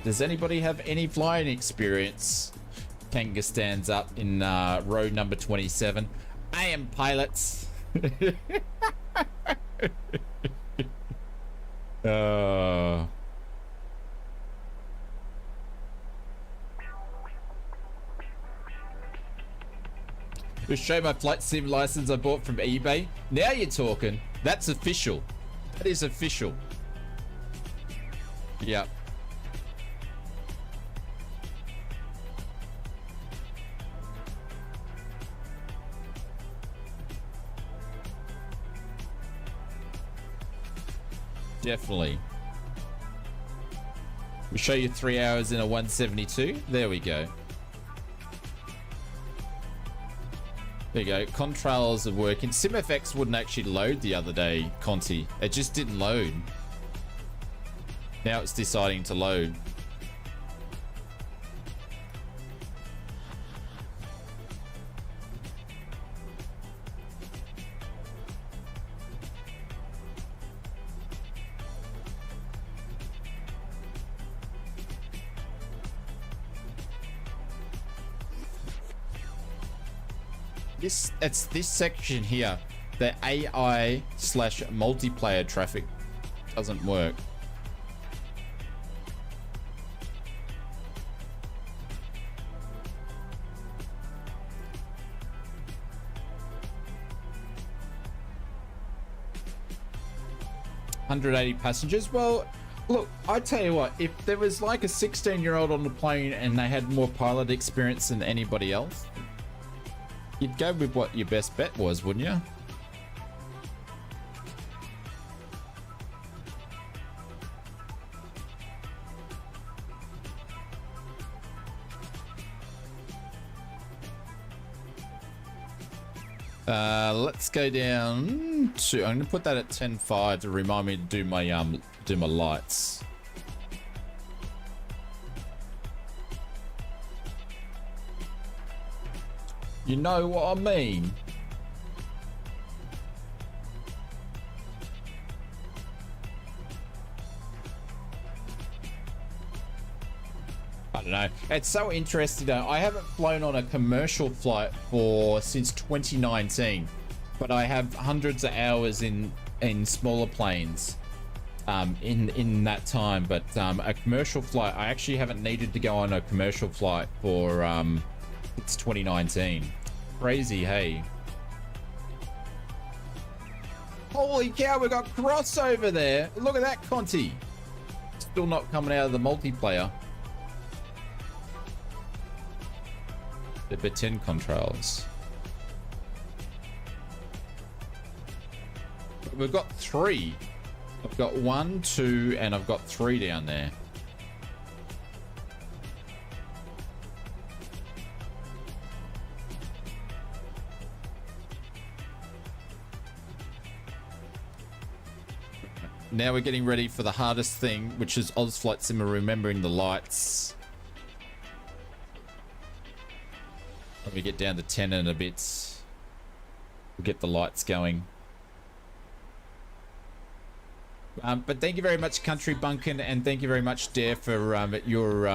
Speaker 1: Does anybody have any flying experience? Kanga stands up in row number 27. I am pilots. Just show my flight sim license I bought from eBay. Now you're talking. That's official. That is official. Yep. Definitely. We show you 3 hours in a 172. There we go. There you go. Contrails are working. SimFX wouldn't actually load the other day, Conti. It just didn't load. Now it's deciding to load. It's this section here. The AI / multiplayer traffic doesn't work. $180 passengers. Well, look, I tell you what, if there was like a 16-year-old on the plane and they had more pilot experience than anybody else, you'd go with what your best bet was, wouldn't you? Let's go down to, I'm gonna put that at 10.5 to remind me to do my lights. You know what I mean? I don't know. It's so interesting though. I haven't flown on a commercial flight since 2019, but I have hundreds of hours in smaller planes in that time. But a commercial flight, I actually haven't needed to go on a commercial flight for it's 2019. Crazy, hey. Holy cow, we got crossover there. Look at that, Conti. Still not coming out of the multiplayer. The B10 controls. We've got 3. I've got 1, 2, and I've got 3 down there. Now we're getting ready for the hardest thing, which is ausflightsimmer remembering the lights. When we get down to 10 and a bit, we'll get the lights going. But thank you very much, Country Bunkin, and thank you very much, Dare, for your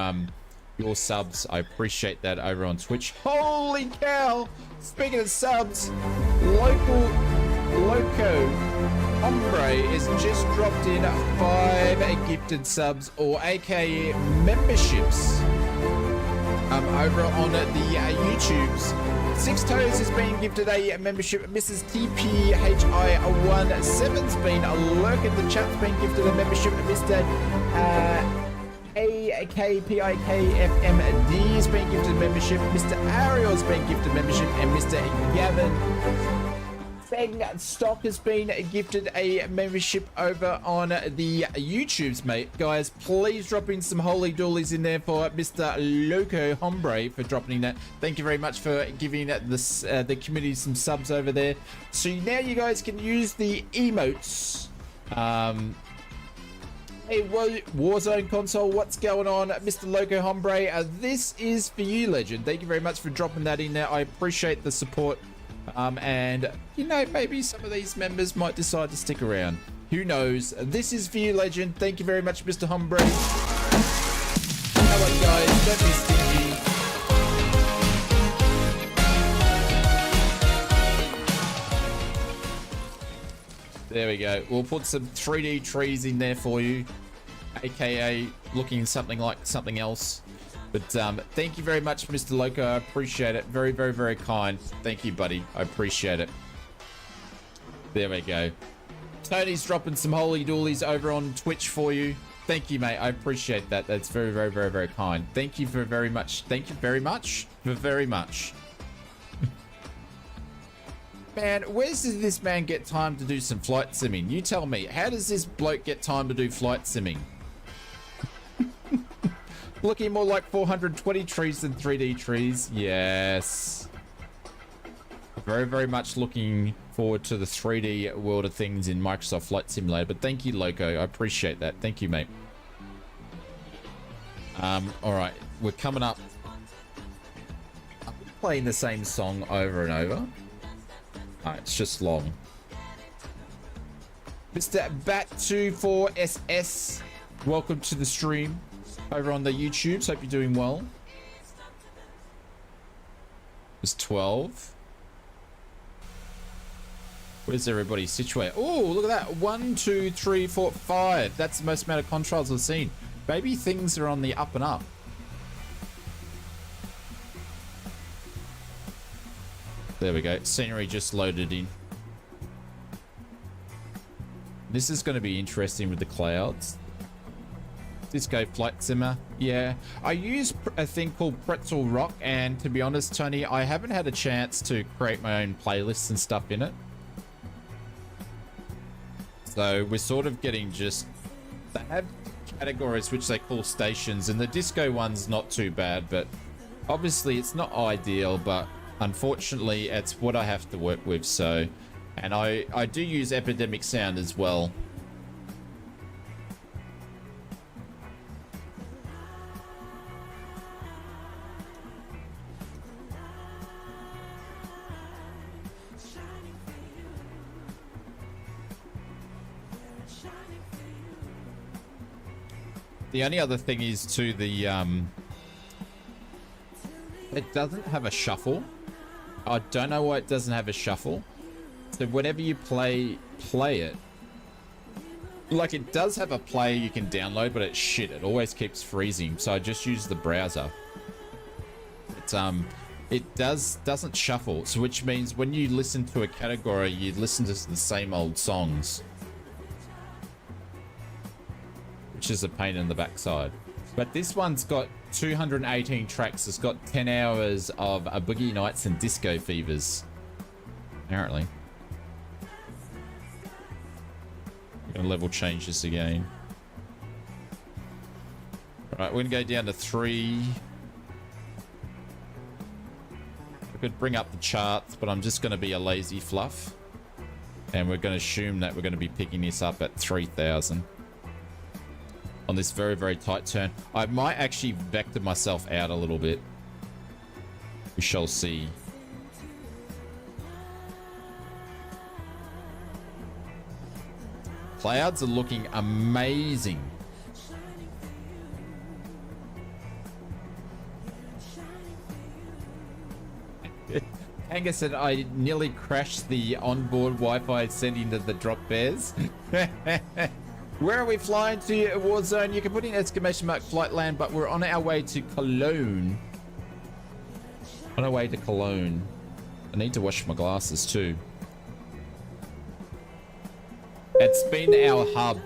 Speaker 1: subs. I appreciate that over on Twitch. Holy cow! Speaking of subs, Loco Hombre is just dropped in 5 gifted subs, or aka memberships, over on the YouTubes. Six Toes has been gifted a membership. Mrs. TPHI17's been lurking. The chat's been gifted a membership. Mr. AKPIKFMD has been gifted a membership. Mr. Ariel's been gifted membership, and Mr. Gavin Bang Stock has been gifted a membership over on the YouTubes, mate. Guys, please drop in some holy doolies in there for Mr. Loco Hombre for dropping in that. Thank you very much for giving this the community some subs over there. So now you guys can use the emotes. Hey, Warzone console, what's going on, Mr. Loco Hombre? This is for you, legend. Thank you very much for dropping that in there. I appreciate the support. And you know, maybe some of these members might decide to stick around. Who knows? This is for you, legend. Thank you very much, Mr. Hombre. Come on, guys, don't be stingy. There we go. We'll put some 3D trees in there for you, aka looking something like something else. But thank you very much, Mr. Loco. I appreciate it. Very, very, very kind. Thank you, buddy. I appreciate it. There we go. Tony's dropping some holy doolies over on Twitch for you. Thank you, mate. I appreciate that. That's very, very, very, very kind. Thank you for very much. Thank you very much for very much. Man, where does this man get time to do some flight simming? You tell me. How does this bloke get time to do flight simming? Looking more like 420 trees than 3D trees. Yes. Very, very much looking forward to the 3D world of things in Microsoft Flight Simulator. But thank you, Loco. I appreciate that. Thank you, mate. All right. We're coming up. I'm playing the same song over and over. It's just long. Mr. Bat24SS, welcome to the stream over on the YouTube. Hope you're doing well. It's 12. Where's everybody situated? Oh, look at that. 1, 2, 3, 4, 5. That's the most amount of contrails I've seen. Maybe things are on the up and up. There we go. Scenery just loaded in. This is going to be interesting with the clouds. Disco Flight Simmer. Yeah. I use a thing called Pretzel Rock, and to be honest, Tony, I haven't had a chance to create my own playlists and stuff in it. So we're sort of getting just... They have categories which they call stations, and the disco one's not too bad, but obviously it's not ideal, but unfortunately it's what I have to work with. So, and I do use Epidemic Sound as well. The only other thing is to the it doesn't have a shuffle. I don't know why it doesn't have a shuffle. So whenever you play it, like, it does have a player you can download, but it's shit. It always keeps freezing. So I just use the browser. It doesn't shuffle, so which means when you listen to a category, you listen to the same old songs, which is a pain in the backside. But this one's got 218 tracks. It's got 10 hours of a Boogie Nights and Disco Fevers, apparently. I'm gonna level change this again. Right, we're gonna go down to 3. I could bring up the charts, but I'm just gonna be a lazy fluff. And we're gonna assume that we're gonna be picking this up at 3,000. On this very, very tight turn. I might actually vector myself out a little bit. We shall see. Clouds are looking amazing. Angus said I nearly crashed the onboard Wi-Fi sending to the drop bears. Where are we flying to, Warzone? You can put in exclamation mark flight land, but we're on our way to Cologne. On our way to Cologne. I need to wash my glasses too. It's been our hub.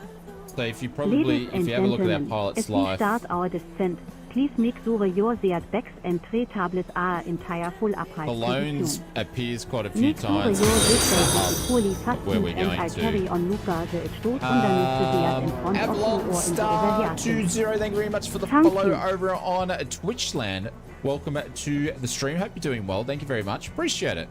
Speaker 1: So if you probably, if you have a look at our pilot's life.
Speaker 4: As we start our descent, please make sure your seat backs and tray tablets are in entire full upright
Speaker 1: Cologne
Speaker 4: position.
Speaker 1: appears quite a few
Speaker 4: Make sure
Speaker 1: times.
Speaker 4: your seatbelt is fully
Speaker 1: Where we're
Speaker 4: fastened and
Speaker 1: going
Speaker 4: I carry
Speaker 1: to.
Speaker 4: on Luca the Stoßunternehmen sehr in front of you
Speaker 1: Avalon
Speaker 4: or in the
Speaker 1: Star
Speaker 4: Radiator.
Speaker 1: 20, thank you very much for the
Speaker 4: Thank
Speaker 1: follow
Speaker 4: you.
Speaker 1: over on Twitchland. Welcome to the stream. Hope you're doing well. Thank you very much. Appreciate it.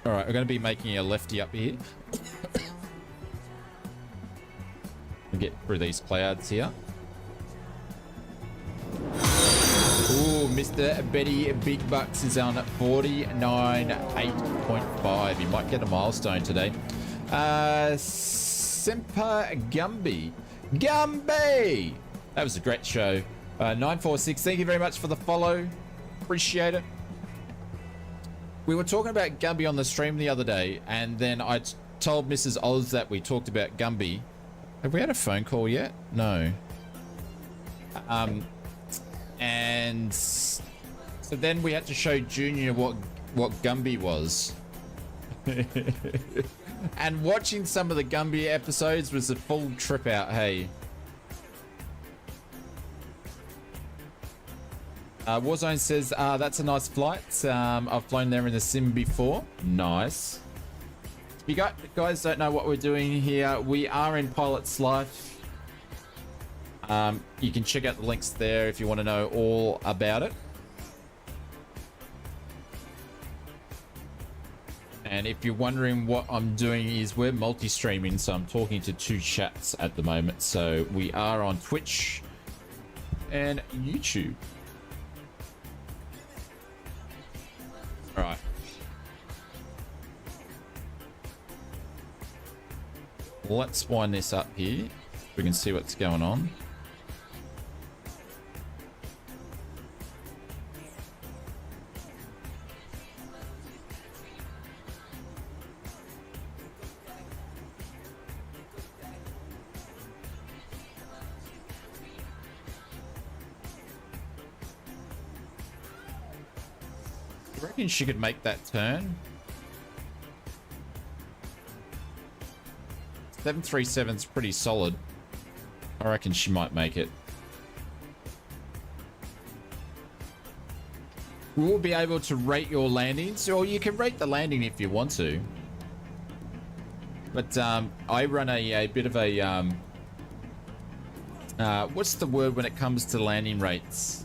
Speaker 1: All right, we're going to be making a lefty up here. We'll get through these clouds here. Ooh, Mr. Betty Big Bucks is on 49.8.5. He might get a milestone today. Semper Gumby. Gumby! That was a great show. 946, thank you very much for the follow. Appreciate it. We were talking about Gumby on the stream the other day, and then I told Mrs. Oz that we talked about Gumby. Have we had a phone call yet? No. And so then we had to show Junior what Gumby was. And watching some of the Gumby episodes was a full trip out, hey. Warzone says, that's a nice flight. I've flown there in the sim before. Nice. If you guys don't know what we're doing here, we are in Pilot's Life. You can check out the links there if you want to know all about it. And if you're wondering what I'm doing is we're multi-streaming, so I'm talking to 2 chats at the moment. So we are on Twitch and YouTube. All right. Let's wind this up here. We can see what's going on. I reckon she could make that turn. 737's pretty solid. I reckon she might make it. We will be able to rate your landings, or you can rate the landing if you want to. But I run a bit of a what's the word when it comes to landing rates?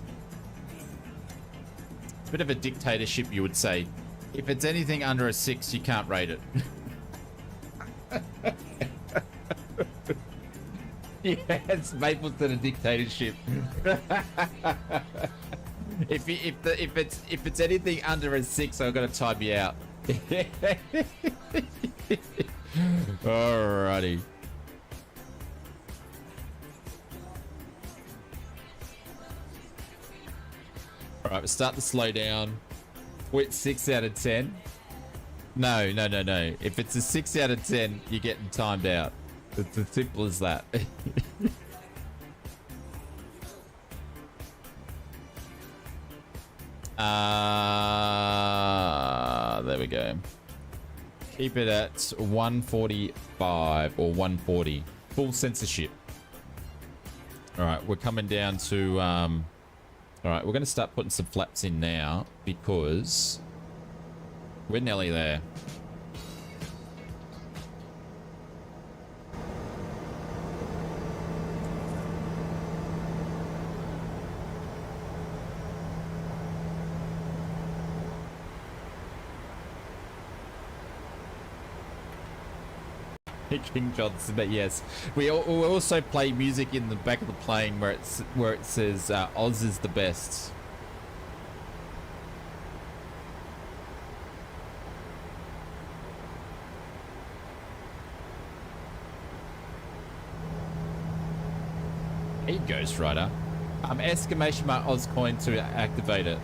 Speaker 1: Bit of a dictatorship, you would say. If it's anything under a 6, you can't rate it. Yeah, it's Mapleton a dictatorship. if it's anything under a 6, I've got to time you out. Alrighty. Alright, we'll start to slow down. Wait, 6 out of 10. No. If it's a 6 out of 10, you're getting timed out. It's as simple as that. There we go. Keep it at 145 or 140. Full censorship. Alright, we're coming down to... Alright, we're going to start putting some flaps in now because we're nearly there. King Johnson, but yes, we also play music in the back of the plane where it says Oz is the best. Hey, Ghost Rider. Exclamation mark Ozcoin to activate it.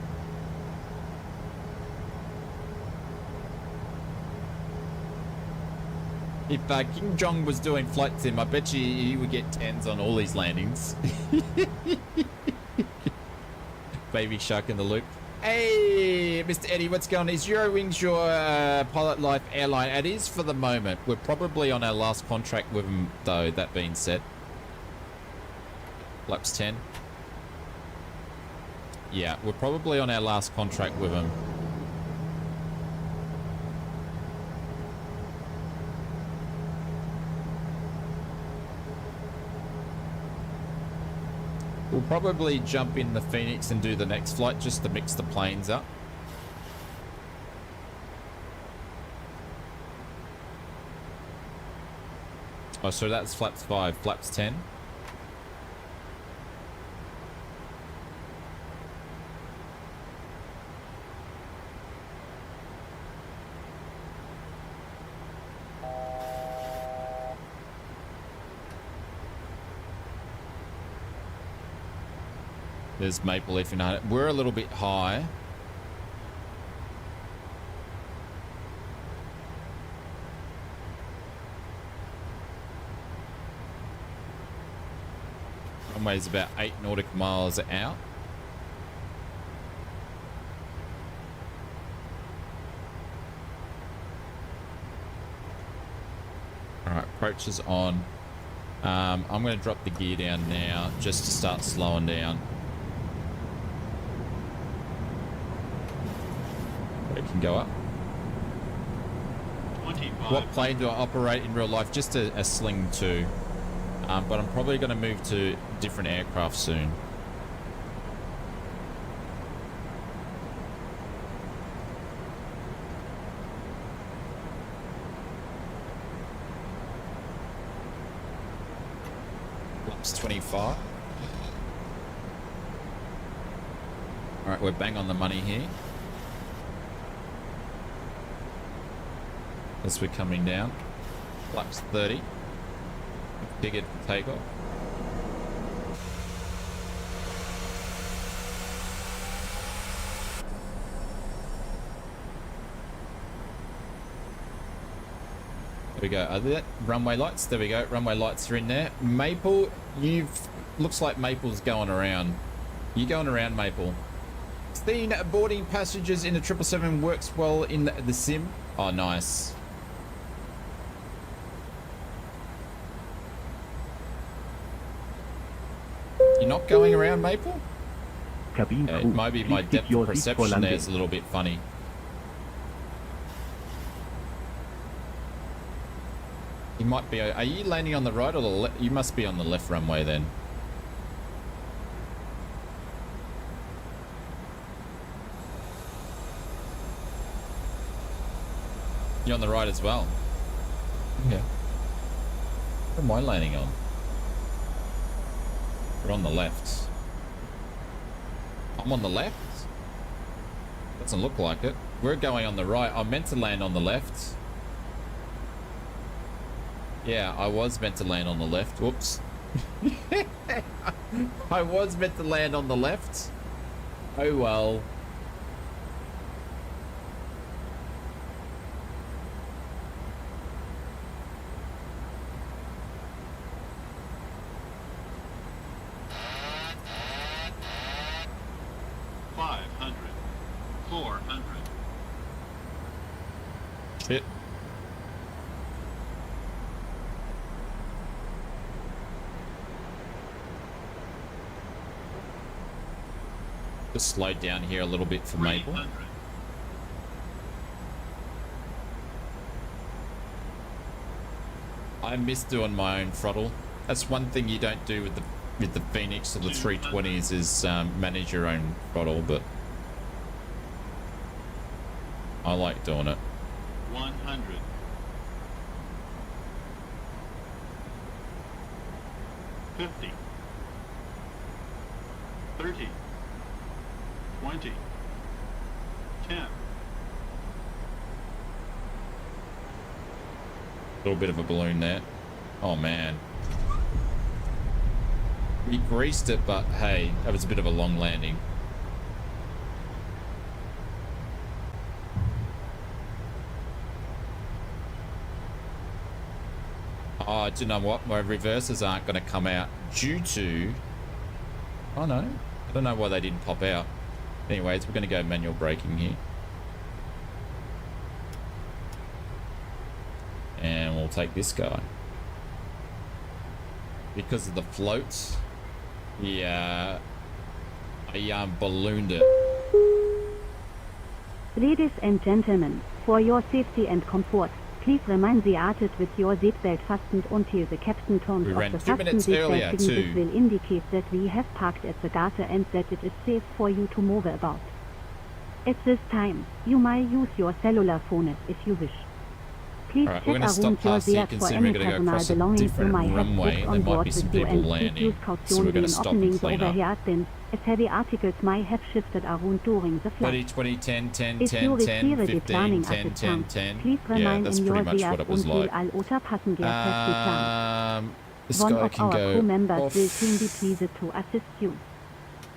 Speaker 1: If King Jong was doing flight sim, I bet you he would get 10s on all these landings. Baby Shark in the loop. Hey, Mr. Eddie, what's going on? Is EuroWings your Pilot Life airline? It is for the moment. We're probably on our last contract with them, though, that being said. Flaps 10. Yeah, we're probably on our last contract with them. We'll probably jump in the Phoenix and do the next flight just to mix the planes up. Oh, so that's flaps 5, flaps 10. There's Maple Leaf in it. We're a little bit high. Runway's about 8 nautical miles out. Alright, approach is on. I'm going to drop the gear down now just to start slowing down. It can go up.
Speaker 7: 25.
Speaker 1: What plane do I operate in real life? Just a Sling 2. But I'm probably going to move to different aircraft soon. Laps 25. Alright, we're bang on the money here. As we're coming down. Laps 30. Ticket for takeoff. There we go. Are there runway lights? There we go. Runway lights are in there. Maple, looks like Maple's going around. You going around, Maple? Seen boarding passengers in the 777 works well in the sim. Oh, nice. You're not going around, Maple?
Speaker 5: Cabine crew,
Speaker 1: Maybe my
Speaker 5: please
Speaker 1: depth
Speaker 5: keep your
Speaker 1: of
Speaker 5: seat for
Speaker 1: perception there
Speaker 5: landing.
Speaker 1: is a little bit funny. You might be. Are you landing on the right or the left? You must be on the left runway then. You're on the right as well. Yeah. What am I landing on? We're on the left. I'm on the left? Doesn't look like it. We're going on the right. I'm meant to land on the left. Yeah, I was meant to land on the left. Whoops. I was meant to land on the left. Oh well. Shit. Just slowed down here a little bit for Maple. I miss doing my own throttle. That's one thing you don't do with the Phoenix or the 320s is manage your own throttle, but I like doing it.
Speaker 7: 100. 50. 30. 20. 10.
Speaker 1: Little bit of a balloon there. Oh man. We greased it, but hey, that was a bit of a long landing. Oh, do you know what? My reverses aren't going to come out due to... Oh no. I don't know why they didn't pop out. Anyways, we're going to go manual braking here. And we'll take this guy. Because of the floats, yeah, I ballooned it.
Speaker 4: Ladies and gentlemen, for your safety and comfort, please remain seated with your seatbelt fastened until the captain turns
Speaker 1: We
Speaker 4: off
Speaker 1: ran
Speaker 4: the
Speaker 1: 2
Speaker 4: fasten
Speaker 1: minutes earlier,
Speaker 4: seatbelt signal.
Speaker 1: too.
Speaker 4: This will indicate that we have parked at the gate and that it is safe for you to move about. At this time, you may use your cellular phone if you wish. Please
Speaker 1: Alright,
Speaker 4: check
Speaker 1: we're going to stop
Speaker 4: around your
Speaker 1: past here
Speaker 4: seat for
Speaker 1: considering
Speaker 4: any
Speaker 1: we're going to go
Speaker 4: personal
Speaker 1: across a
Speaker 4: belongings you
Speaker 1: different
Speaker 4: might have
Speaker 1: runway
Speaker 4: booked
Speaker 1: and there
Speaker 4: on
Speaker 1: might
Speaker 4: board
Speaker 1: be some
Speaker 4: with you,
Speaker 1: people
Speaker 4: and please
Speaker 1: landing.
Speaker 4: use
Speaker 1: So
Speaker 4: caution
Speaker 1: we're going to
Speaker 4: when
Speaker 1: stop
Speaker 4: opening
Speaker 1: and
Speaker 4: the
Speaker 1: clean up.
Speaker 4: overhead bins, as heavy articles may have shifted around during the flight.
Speaker 1: 30, 20, 10, 10,
Speaker 4: If
Speaker 1: 10,
Speaker 4: you
Speaker 1: 10,
Speaker 4: receive a
Speaker 1: 15,
Speaker 4: declining
Speaker 1: 10, 10,
Speaker 4: assistance,
Speaker 1: 10.
Speaker 4: please
Speaker 1: Yeah,
Speaker 4: remain
Speaker 1: that's
Speaker 4: in your
Speaker 1: pretty much
Speaker 4: seat
Speaker 1: what it was
Speaker 4: until
Speaker 1: like.
Speaker 4: all other passengers have declined.
Speaker 1: This
Speaker 4: One
Speaker 1: guy
Speaker 4: of
Speaker 1: can
Speaker 4: our
Speaker 1: go
Speaker 4: crew members
Speaker 1: off.
Speaker 4: will soon be pleased to assist you.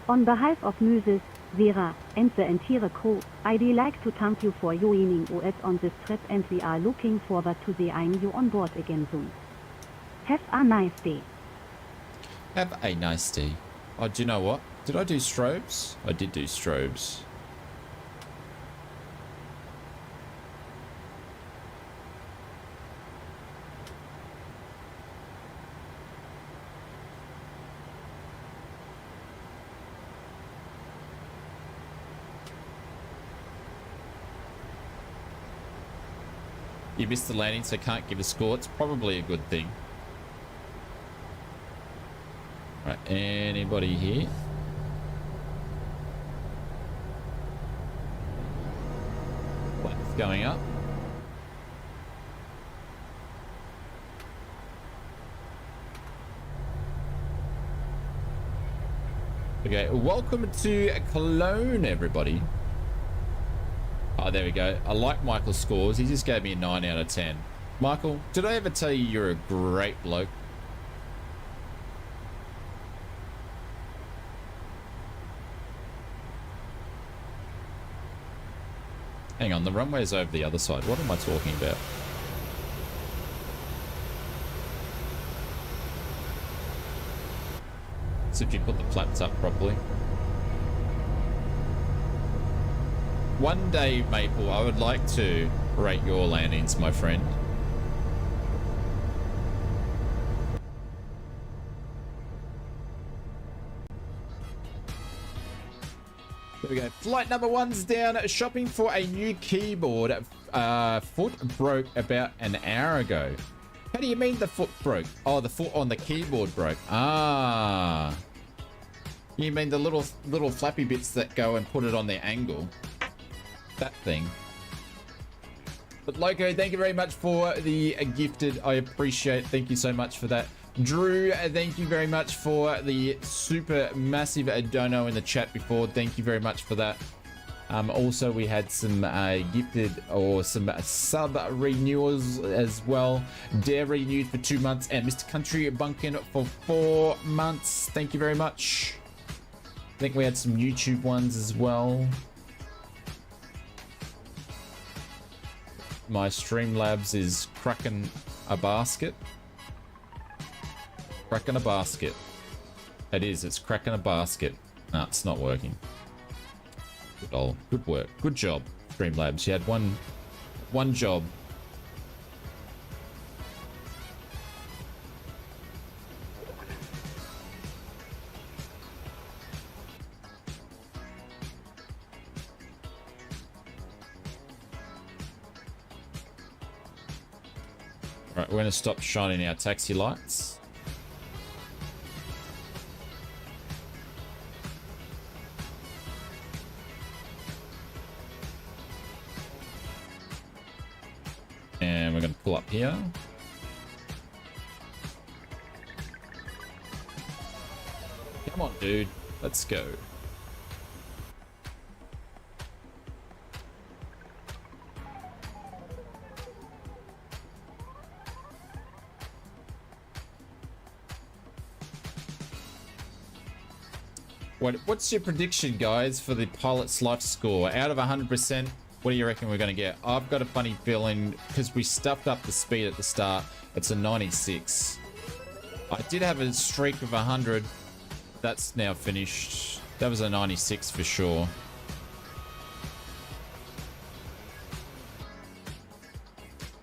Speaker 4: On behalf of Mrs. Vera and the entire crew, I'd like to thank you for joining us on this trip, and we are looking forward to seeing you on board again soon. Have a nice day.
Speaker 1: Have a nice day. Oh, do you know what? Did I do strobes? I did do strobes. You missed the landing, so can't give a score. It's probably a good thing. Right, anybody here? Flaps going up. Okay, welcome to Cologne, everybody. Oh, there we go. I like Michael's scores. He just gave me a 9 out of 10. Michael, did I ever tell you you're a great bloke? Hang on, the runway's over the other side. What am I talking about? So if you put the flaps up properly. One day, Maple, I would like to rate your landings, my friend. There we go. Flight number 1's down, shopping for a new keyboard. Foot broke about an hour ago. How do you mean the foot broke? Oh, the foot on the keyboard broke. Ah. You mean the little flappy bits that go and put it on the angle? That thing. But Loco, thank you very much for the gifted. I appreciate it. Thank you so much for that. Drew, thank you very much for the super massive dono in the chat before. Thank you very much for that. Also, we had some gifted or some sub renewals as well. Dare renewed for 2 months, and Mr. Country Bunkin for 4 months. Thank you very much. I think we had some YouTube ones as well. My Streamlabs is cracking a basket. Cracking a basket. It is, it's cracking a basket. No, it's not working. Good work. Good job, Streamlabs. You had one job. Right, we're going to stop shining our taxi lights. And we're going to pull up here. Come on, dude. Let's go. What's your prediction, guys, for the pilot's life score? Out of 100%, what do you reckon we're going to get? I've got a funny feeling, because we stuffed up the speed at the start, it's a 96. I did have a streak of 100. That's now finished. That was a 96 for sure.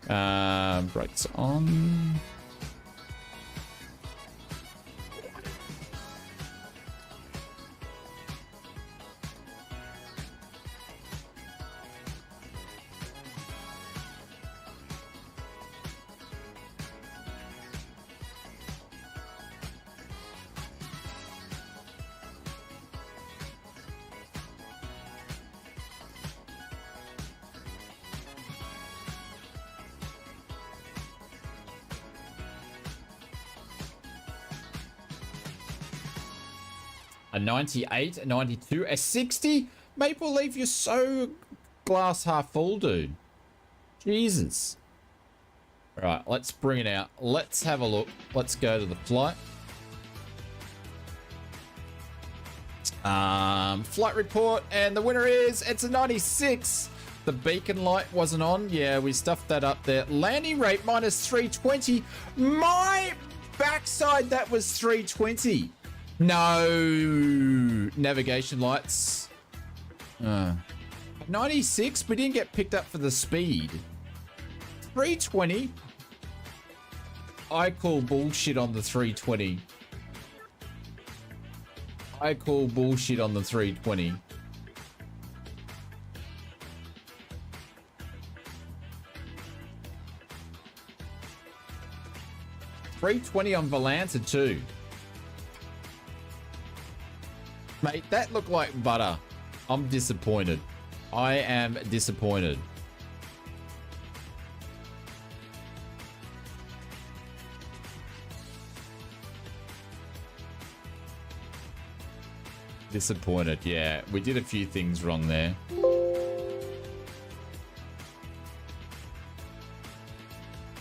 Speaker 1: Brakes on. A 98, a 92, a 60? Maple Leaf, you're so glass half full, dude. Jesus. All right, let's bring it out. Let's have a look. Let's go to the flight. Flight report, and the winner is, it's a 96. The beacon light wasn't on. Yeah, we stuffed that up there. Landing rate minus 320. My backside, that was 320. No navigation lights. 96, we didn't get picked up for the speed. 320. I call bullshit on the 320. I call bullshit on the 320. 320 on Volanta too. Mate, that looked like butter. I'm disappointed. I am disappointed. Disappointed, yeah. We did a few things wrong there.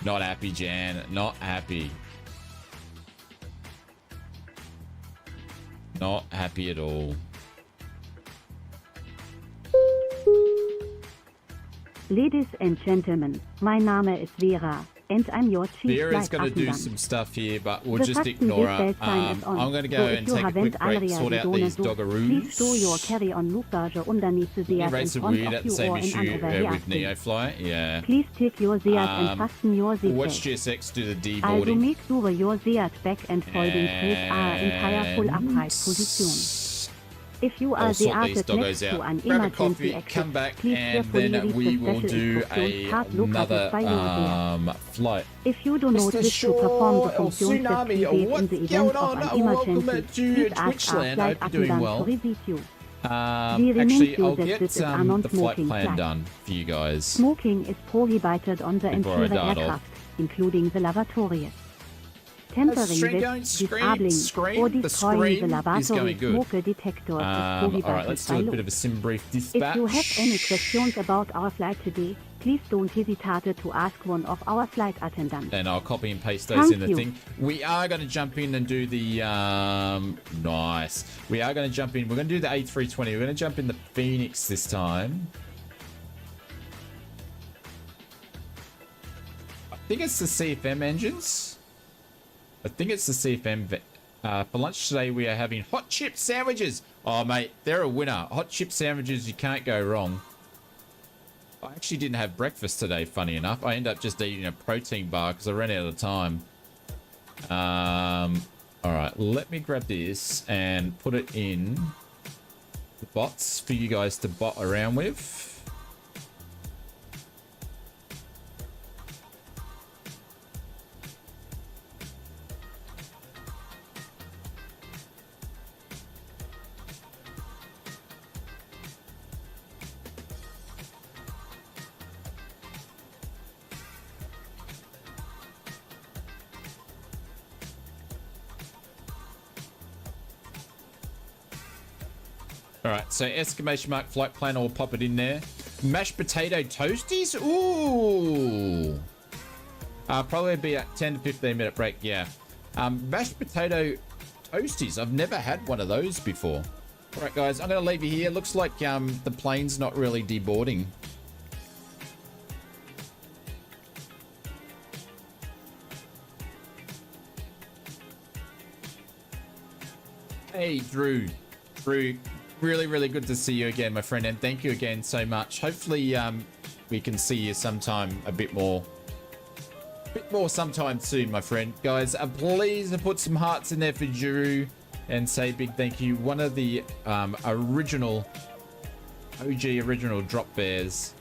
Speaker 1: Not happy, Jan. Not happy. Not happy at all.
Speaker 4: Ladies and gentlemen, mein Name ist Vera, and I'm your chief
Speaker 1: Vera's
Speaker 4: flight
Speaker 1: going to do
Speaker 4: attendant.
Speaker 1: some stuff here, but we'll
Speaker 4: The
Speaker 1: just
Speaker 4: fasten
Speaker 1: ignore her.
Speaker 4: seatbelt sign is on,
Speaker 1: I'm going to go
Speaker 4: so
Speaker 1: and
Speaker 4: if you
Speaker 1: take a quick
Speaker 4: haven't
Speaker 1: break,
Speaker 4: already
Speaker 1: sort out
Speaker 4: done
Speaker 1: these
Speaker 4: so, please
Speaker 1: doggaroos.
Speaker 4: store your carry-on loop badge underneath the seat in
Speaker 1: Rates are
Speaker 4: front
Speaker 1: weird
Speaker 4: of
Speaker 1: at the
Speaker 4: you
Speaker 1: same
Speaker 4: or in an
Speaker 1: issue
Speaker 4: overhead
Speaker 1: with
Speaker 4: seat.
Speaker 1: NeoFly. Yeah.
Speaker 4: Please take your seat and fasten your
Speaker 1: Watch
Speaker 4: seatbelt.
Speaker 1: GSX do the
Speaker 4: Also
Speaker 1: deboarding.
Speaker 4: make sure your seat back and folding trays are in entire full upright position. If you are
Speaker 1: I'll sort these
Speaker 4: seated next
Speaker 1: doggos
Speaker 4: to
Speaker 1: out.
Speaker 4: an
Speaker 1: Grab a
Speaker 4: emergency
Speaker 1: coffee,
Speaker 4: exit,
Speaker 1: come back,
Speaker 4: please
Speaker 1: and
Speaker 4: carefully
Speaker 1: then
Speaker 4: read
Speaker 1: we
Speaker 4: the
Speaker 1: will
Speaker 4: special
Speaker 1: do
Speaker 4: instructions card located
Speaker 1: another
Speaker 4: by your seat.
Speaker 1: flight.
Speaker 4: If you do not wish to perform the functions activated in the event of an emergency, please ask our flight attendant to visit you. We remind
Speaker 1: Actually,
Speaker 4: you
Speaker 1: I'll
Speaker 4: that
Speaker 1: get
Speaker 4: this is a
Speaker 1: the flight
Speaker 4: non-smoking
Speaker 1: plan
Speaker 4: flight.
Speaker 1: done for you guys.
Speaker 4: Smoking is prohibited on the
Speaker 1: Before I
Speaker 4: entire
Speaker 1: dart off.
Speaker 4: aircraft, including the lavatories. Tampering
Speaker 1: Screen
Speaker 4: with,
Speaker 1: going,
Speaker 4: disabling,
Speaker 1: screen.
Speaker 4: or
Speaker 1: The
Speaker 4: destroying the
Speaker 1: screen is
Speaker 4: lavatory
Speaker 1: going good.
Speaker 4: smoke detectors is prohibited
Speaker 1: Alright, let's do
Speaker 4: by
Speaker 1: a
Speaker 4: law.
Speaker 1: bit of a sim brief dispatch.
Speaker 4: If you have any questions about our flight today, please don't hesitate to ask one of our flight attendants.
Speaker 1: And I'll copy and paste those
Speaker 4: Thank
Speaker 1: in the
Speaker 4: you.
Speaker 1: thing. We are going to jump in and do the nice. We are going to jump in. We're going to do the A320. We're going to jump in the Phoenix this time. I think it's the CFM engines. I think it's the CFM. For lunch today, we are having hot chip sandwiches. Oh, mate, they're a winner. Hot chip sandwiches, you can't go wrong. I actually didn't have breakfast today, funny enough. I ended up just eating a protein bar because I ran out of time. All right, let me grab this and put it in the bots for you guys to bot around with. All right, so exclamation mark flight plan, I'll pop it in there. Mashed potato toasties? Ooh. Probably be a 10 to 15 minute break, yeah. Mashed potato toasties. I've never had one of those before. All right, guys, I'm going to leave you here. Looks like the plane's not really deboarding. Hey, Drew. Drew. Really, really good to see you again, my friend, and thank you again so much. Hopefully, we can see you sometime a bit more sometime soon, my friend. Guys, please put some hearts in there for Drew and say big thank you. One of the original drop bears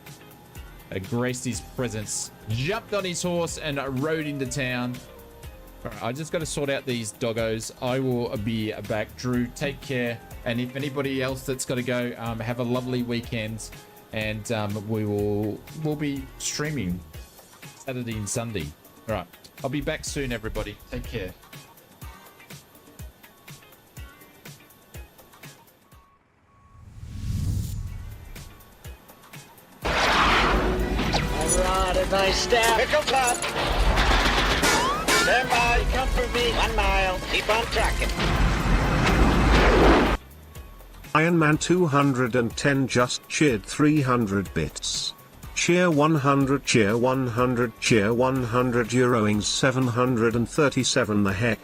Speaker 1: graced his presence, jumped on his horse, and rode into town. All right, I just got to sort out these doggos. I will be back. Drew, take care. And if anybody else that's got to go, have a lovely weekend. And we'll be streaming Saturday and Sunday. All right. I'll be back soon, everybody. Take care.
Speaker 8: All right, a nice step. Pick up, lad. Stand by. Come for me. 1 mile. Keep on tracking.
Speaker 9: Ironman 210 just cheered 300 bits. Cheer 100, cheer 100, cheer 100. EuroWings 737. The heck.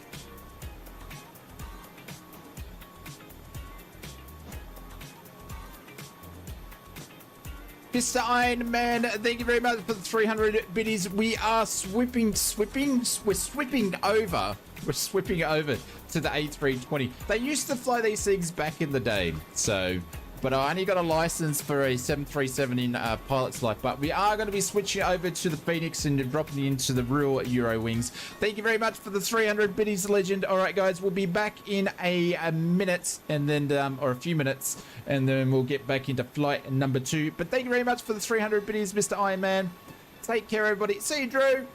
Speaker 1: Mr. Iron Man, thank you very much for the 300 biddies. We are sweeping over to the A320. They used to fly these things back in the day, so but I only got a license for a 737 in pilot's life. But we are going to be switching over to the Phoenix and dropping into the real EuroWings. Thank you very much for the 300 biddies, legend. All right, guys, we'll be back in a minute, and then or a few minutes, and then we'll get back into flight number 2. But thank you very much for the 300 biddies, Mr. Iron Man. Take care, everybody. See you, Drew.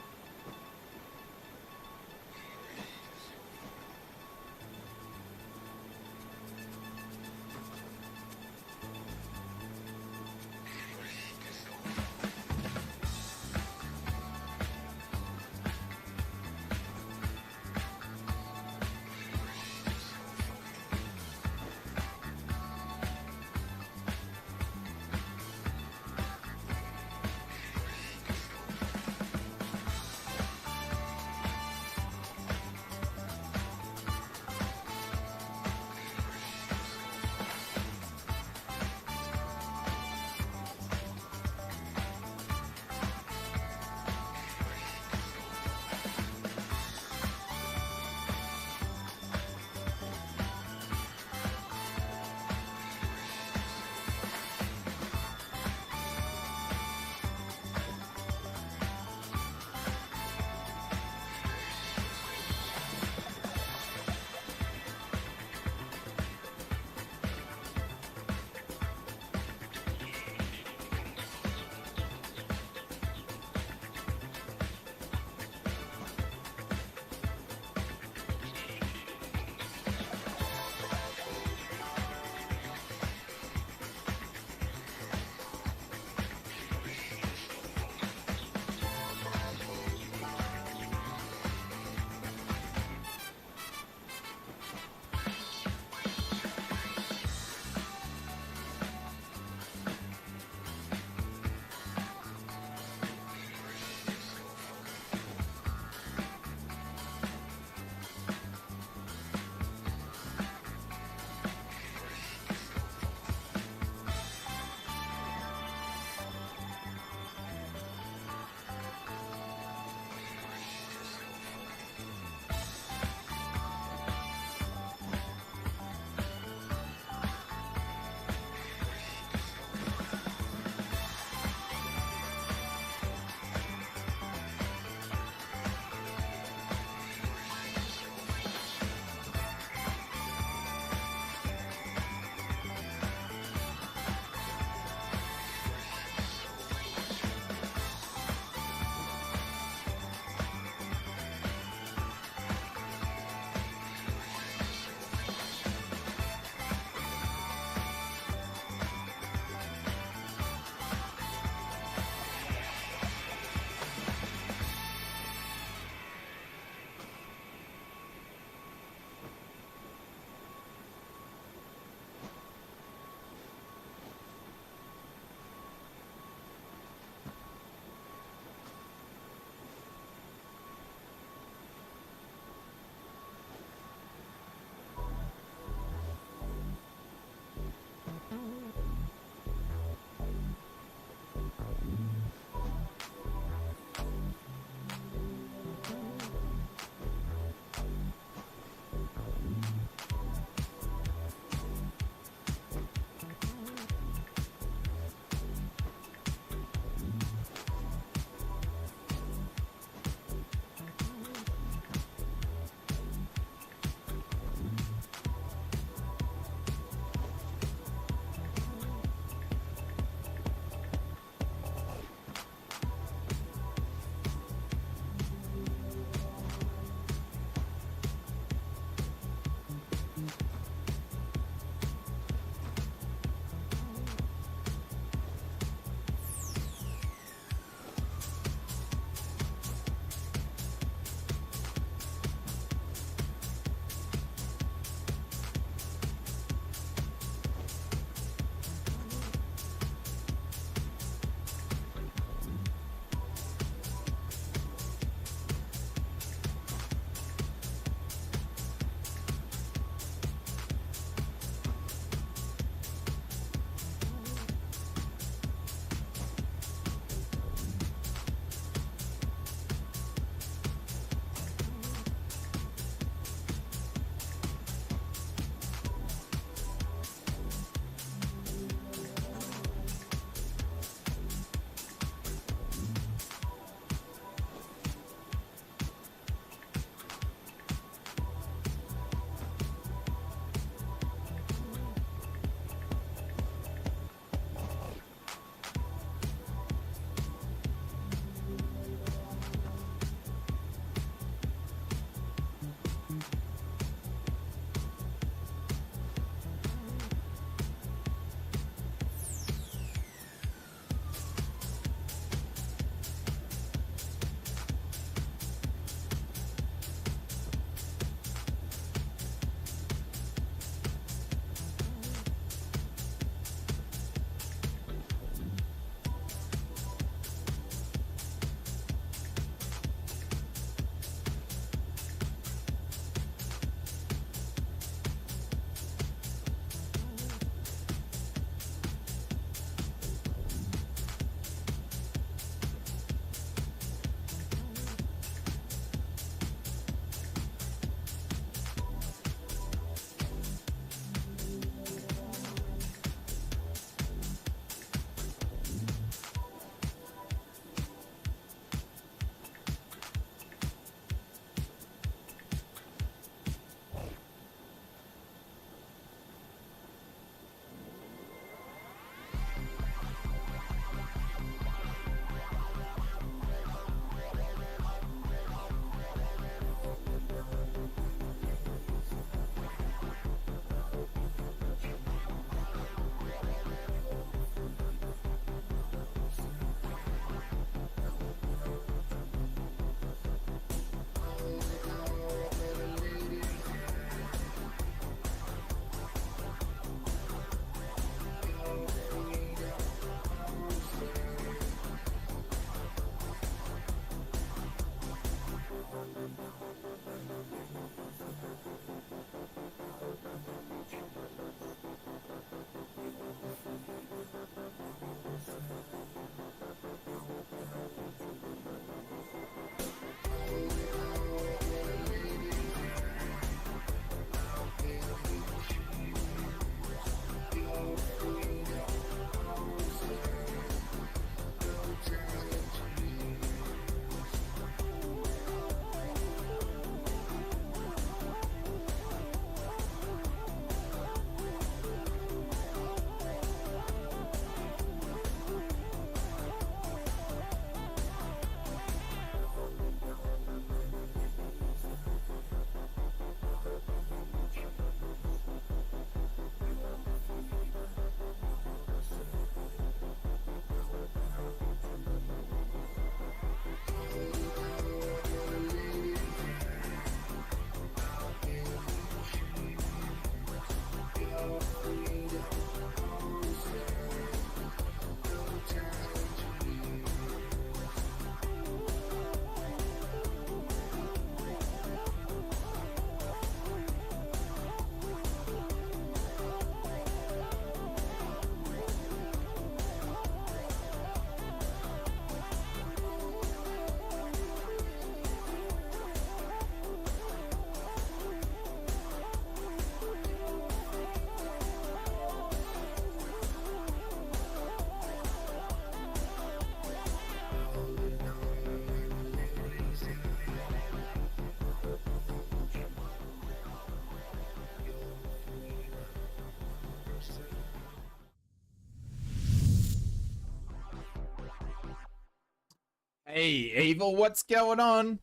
Speaker 1: Hey, Evil, what's going on?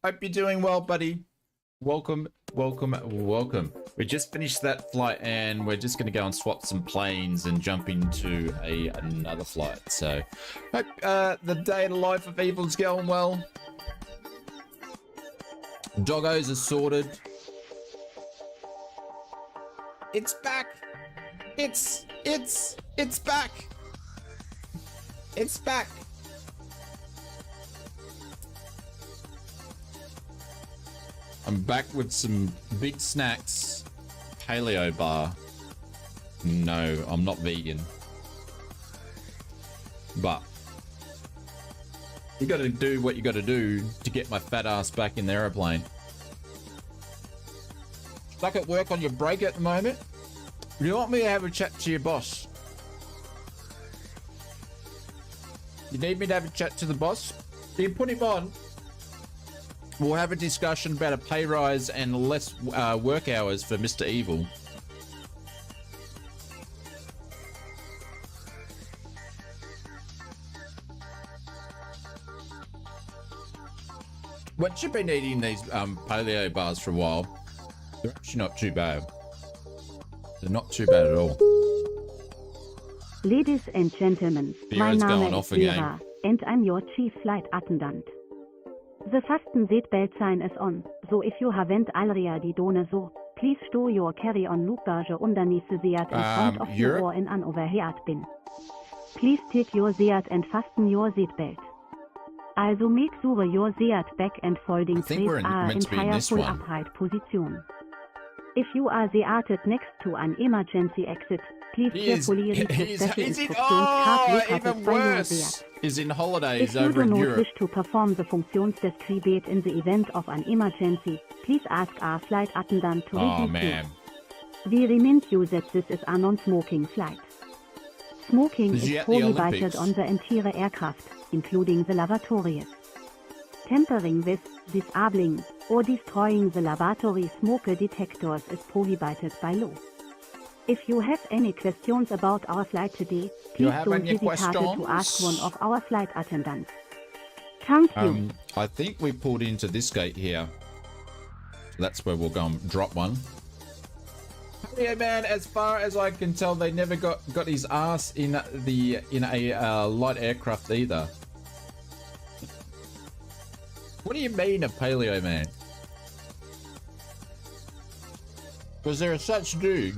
Speaker 1: Hope you're doing well, buddy. Welcome, welcome, welcome. We just finished that flight and we're just going to go and swap some planes and jump into another flight. So, hope the day in the life of Evil's going well. Doggos are sorted. It's back. It's back. It's back. I'm back with some big snacks. Paleo bar. No, I'm not vegan. But you gotta do what you gotta do to get my fat ass back in the aeroplane. Stuck at work on your break at the moment? Do you want me to have a chat to your boss? You need me to have a chat to the boss? You put him on. We'll have a discussion about a pay rise and less work hours for Mr. Evil. Once you've been eating these paleo bars for a while, they're actually not too bad. They're not too bad at all.
Speaker 4: Ladies and gentlemen, my name is Vera, and I'm your chief flight attendant. The fasten seatbelt sign is on, so if you haven't already done so, please stow your carry-on luggage underneath the seat in front of you or in an overhead bin. Please take your seat and fasten your seatbelt. Also make sure your seat back and folding trays are entire full upright position. If you are seated next to an emergency exit, please carefully read the special instructions card located by your seat.
Speaker 1: Is in holidays
Speaker 4: over in Europe. If you do not wish to perform the functions described in the event of an emergency, please ask our flight attendant to release you. We remind you that this is a non-smoking flight. Smoking is prohibited on the entire aircraft, including the lavatories. Tampering with, disabling, or destroying the lavatory smoke detectors is prohibited by law. If you have any questions about our flight today, please don't hesitate to ask one of our flight attendants. Thank you.
Speaker 1: I think we pulled into this gate here. That's where we'll go and drop one. Yeah, man. As far as I can tell, they never got his ass in a light aircraft either. What do you mean, a paleo man? Was there a such dude?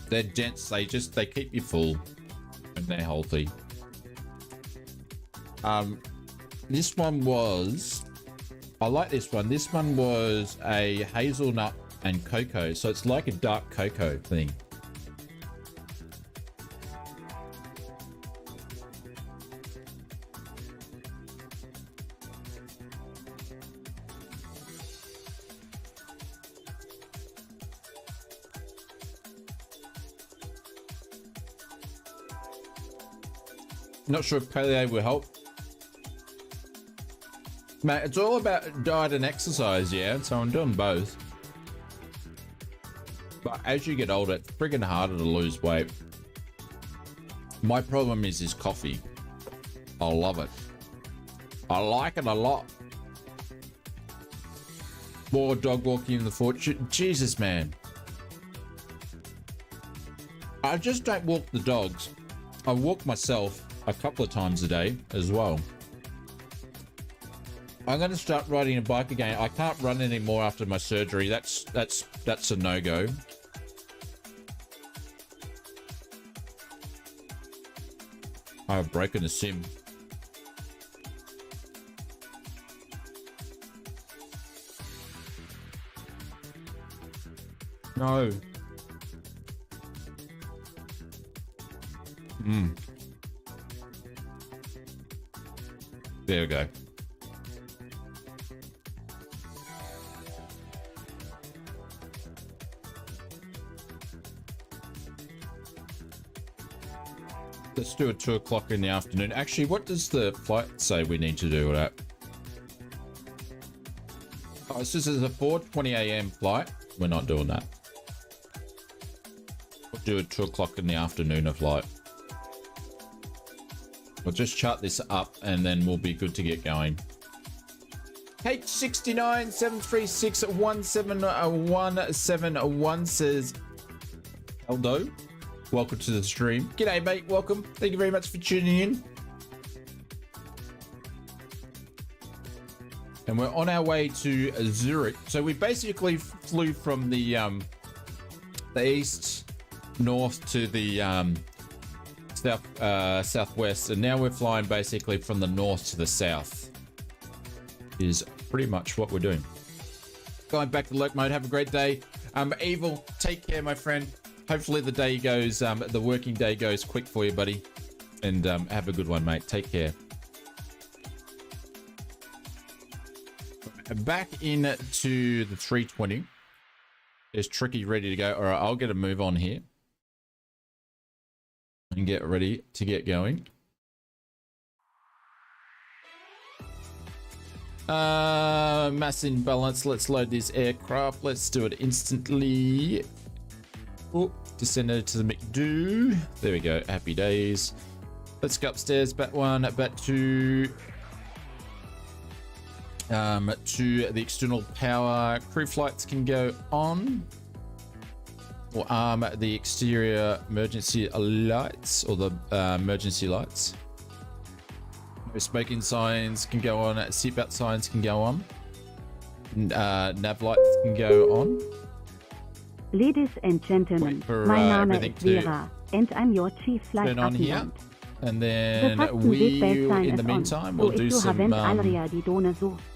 Speaker 1: They're dense. They keep you full, and they're healthy. This one was, I like this one. This one was a hazelnut and cocoa, so it's like a dark cocoa thing. Not sure if paleo will help. Mate, it's all about diet and exercise, yeah? So I'm doing both. But as you get older, it's friggin' harder to lose weight. My problem is coffee. I love it. I like it a lot. More dog walking in the fortune. Jesus, man. I just don't walk the dogs. I walk myself a couple of times a day as well. I'm going to start riding a bike again. I can't run anymore after my surgery. That's a no-go. I've broken a sim. No. There we go. Let's do it 2 o'clock in the afternoon. Actually, what does the flight say we need to do at? Oh, so this is a 4:20 a.m. flight. We're not doing that. We'll do it 2 o'clock in the afternoon of flight. We'll just chart this up and then we'll be good to get going. H69 736 17171 says, Hello. Welcome to the stream. G'day, mate. Welcome. Thank you very much for tuning in. And we're on our way to Zurich. So we basically flew from the east north to the southwest, and now we're flying basically from the north to the south. Is pretty much what we're doing. Going back to lurk mode. Have a great day. Evil, take care, my friend. Hopefully the day goes, the working day goes quick for you, buddy. And have a good one, mate. Take care. Back into the 320. Is Tricky ready to go? All right, I'll get a move on here and get ready to get going. Mass imbalance. Let's load this aircraft. Let's do it instantly. Oh, descended to the McDo. There we go. Happy days. Let's go upstairs. Bat 1, Bat 2. To the external power. Crew flights can go on. Or arm the exterior emergency lights, or the emergency lights. Smoking signs can go on. Seatbelt signs can go on. Nav lights can go on.
Speaker 4: Ladies and gentlemen, my name is Vera, and I'm your chief flight attendant.
Speaker 1: And then we, in the meantime, will do some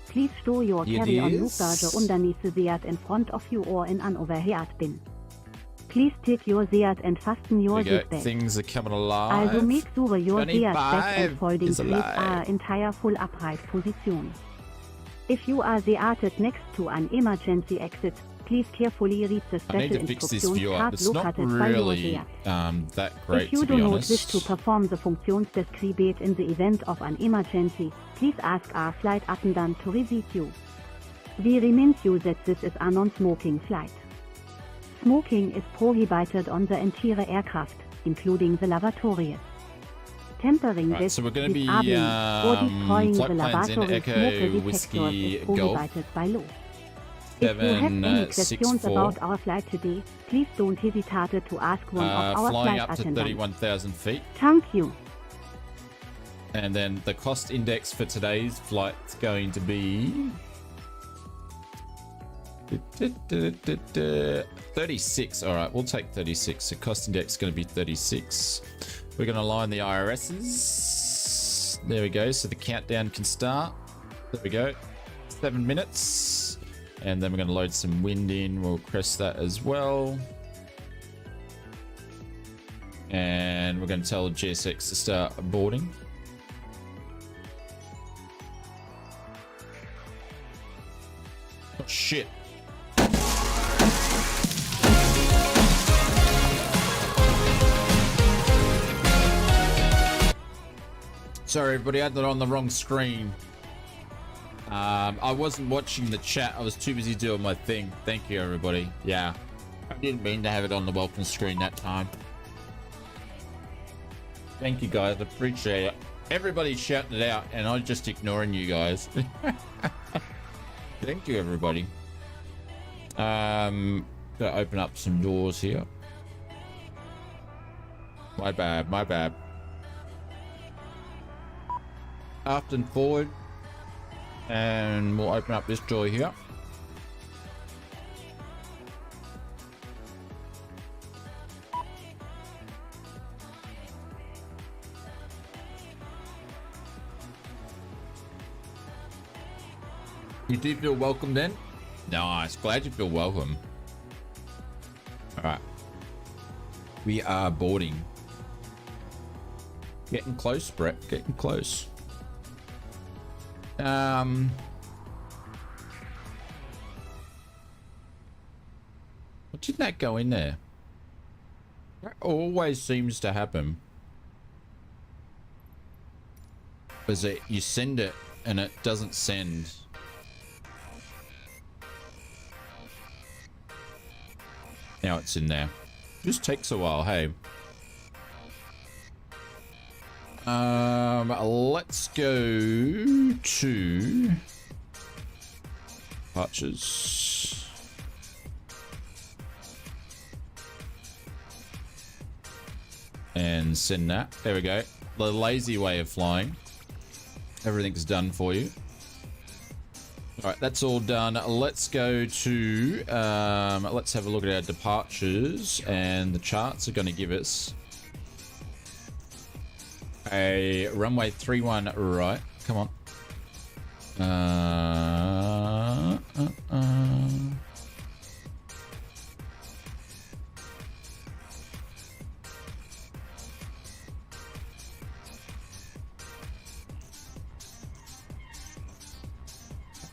Speaker 4: please store your carry-on loop badge underneath the seat in front of you or in an overhead bin. Please take your seat and fasten your seatbelt.
Speaker 1: Things are coming alive.
Speaker 4: Also make sure your seat back and folding plates are entire full upright position. If you are seated next to an emergency exit, please carefully read the special instructions card located by your seat.
Speaker 1: That great,
Speaker 4: if you do not wish to perform the functions described in the event of an emergency, please ask our flight attendant to visit you. We remind you that this is a non-smoking flight. Smoking is prohibited on the entire aircraft, including the lavatories. Tampering with,
Speaker 1: so we're going to be
Speaker 4: or destroying the lavatory smoke detectors
Speaker 1: Whiskey
Speaker 4: is prohibited by law. If you have any questions about our flight today, please don't hesitate to ask one of our
Speaker 1: flying
Speaker 4: flight
Speaker 1: up to
Speaker 4: attendants.
Speaker 1: 31,000 feet.
Speaker 4: Thank you.
Speaker 1: And then the cost index for today's flight is going to be 36. All right, we'll take 36. The cost index is going to be 36. We're going to line the IRSs. There we go. So the countdown can start. There we go. 7 minutes. And then we're going to load some wind in. We'll crest that as well. And we're going to tell GSX to start boarding. Oh, shit. Sorry, everybody, I had that on the wrong screen. I wasn't watching the chat. I was too busy doing my thing. Thank you, everybody. Yeah, I didn't mean to have it on the welcome screen that time. Thank you, guys. Appreciate it. Everybody's shouting it out, and I'm just ignoring you guys. Thank you, everybody. Gotta open up some doors here. My bad, my bad. Aft and forward. And we'll open up this door here. You do feel welcome then? Nice. Glad you feel welcome. Alright. We are boarding. Getting close, Brett. Getting close. What did that go in there? That always seems to happen. is it you send it and it doesn't send. Now it's in there. Just takes a while, hey. Let's go to departures. And send that. There we go. The lazy way of flying. Everything's done for you. All right, that's all done. Let's go to, let's have a look at our departures, and the charts are going to give us a runway 31 right. Come on.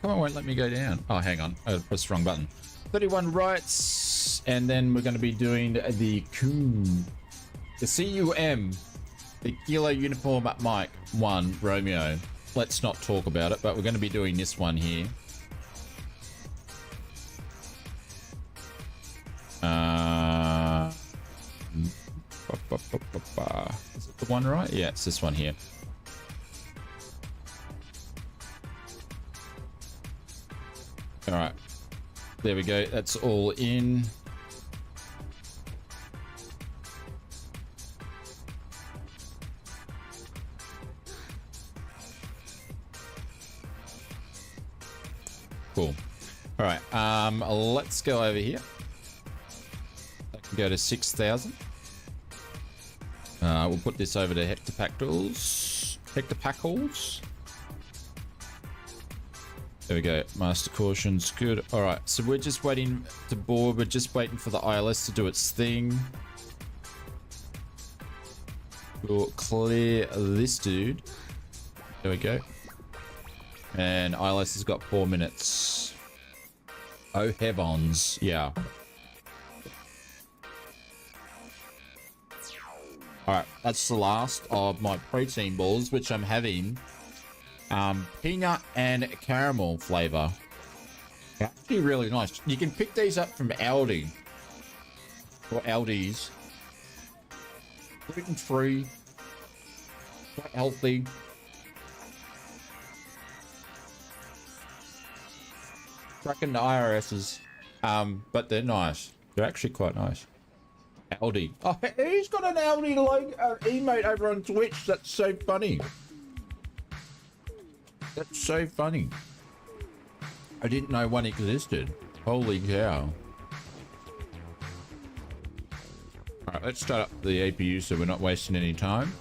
Speaker 1: Come on, won't let me go down. Oh, hang on. I pressed the wrong button. 31 rights, and then we're going to be doing the CUM. The CUM. The Kilo Uniform Mike 1 Romeo. Let's not talk about it, but we're going to be doing this one here. Is it the one right? Yeah, it's this one here. All right, there we go. That's all in. Cool. All right, let's go over here. I can go to 6,000. We'll put this over to hectopactals. There we go. Master cautions, good. All right, so we're just waiting to board. We're just waiting for the ILS to do its thing. We'll clear this dude. There we go. And ILS has got 4 minutes. Oh heavens, yeah. Alright, that's the last of my protein balls, which I'm having peanut and caramel flavor. Actually really nice. You can pick these up from Aldi. Or Aldi's. Gluten free. Quite healthy. Cracking the IRSs. But they're nice. They're actually quite nice. Aldi. Oh, he's got an Aldi emote over on Twitch. That's so funny. That's so funny. I didn't know one existed. Holy cow. Alright, let's start up the APU so we're not wasting any time.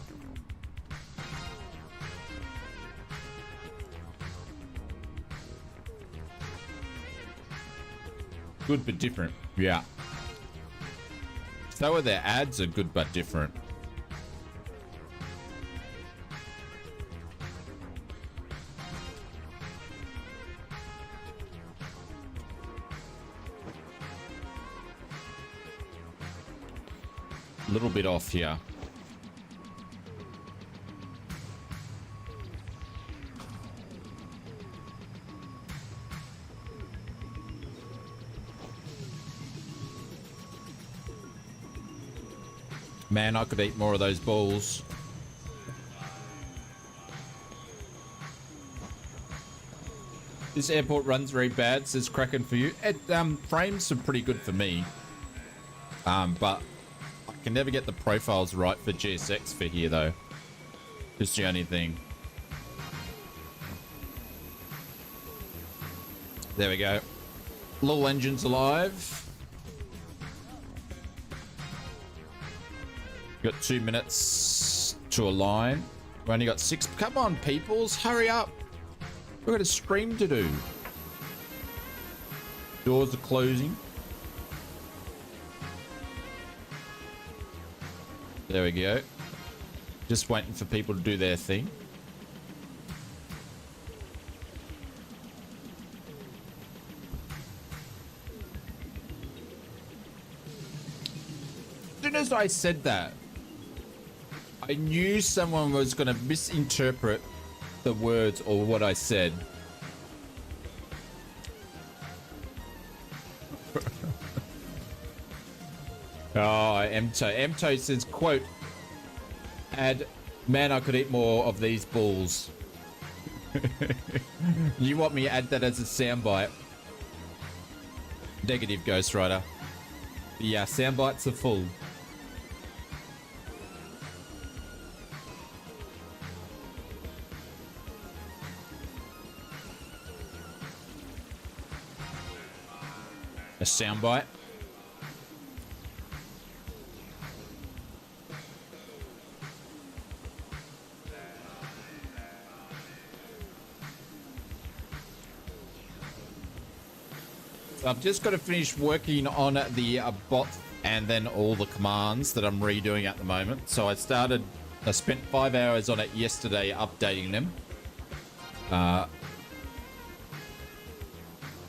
Speaker 1: Good but different. Yeah. So are their ads are good but different. A little bit off here. Man, I could eat more of those balls. This airport runs very bad, says Kraken for you. It, frames are pretty good for me. But I can never get the profiles right for GSX for here though. Just the only thing. There we go. Little engine's alive. Got 2 minutes to align. We only got 6. Come on, peoples, hurry up. We've got a stream to do. Doors are closing. There we go. Just waiting for people to do their thing. As soon as I said that, I knew someone was going to misinterpret the words or what I said. Oh, Mto says, quote, man, I could eat more of these balls. You want me to add that as a soundbite? Negative, Ghost Rider. Yeah, soundbites are full. A soundbite. I've just got to finish working on the bot and then all the commands that I'm redoing at the moment. So I spent 5 hours on it yesterday updating them.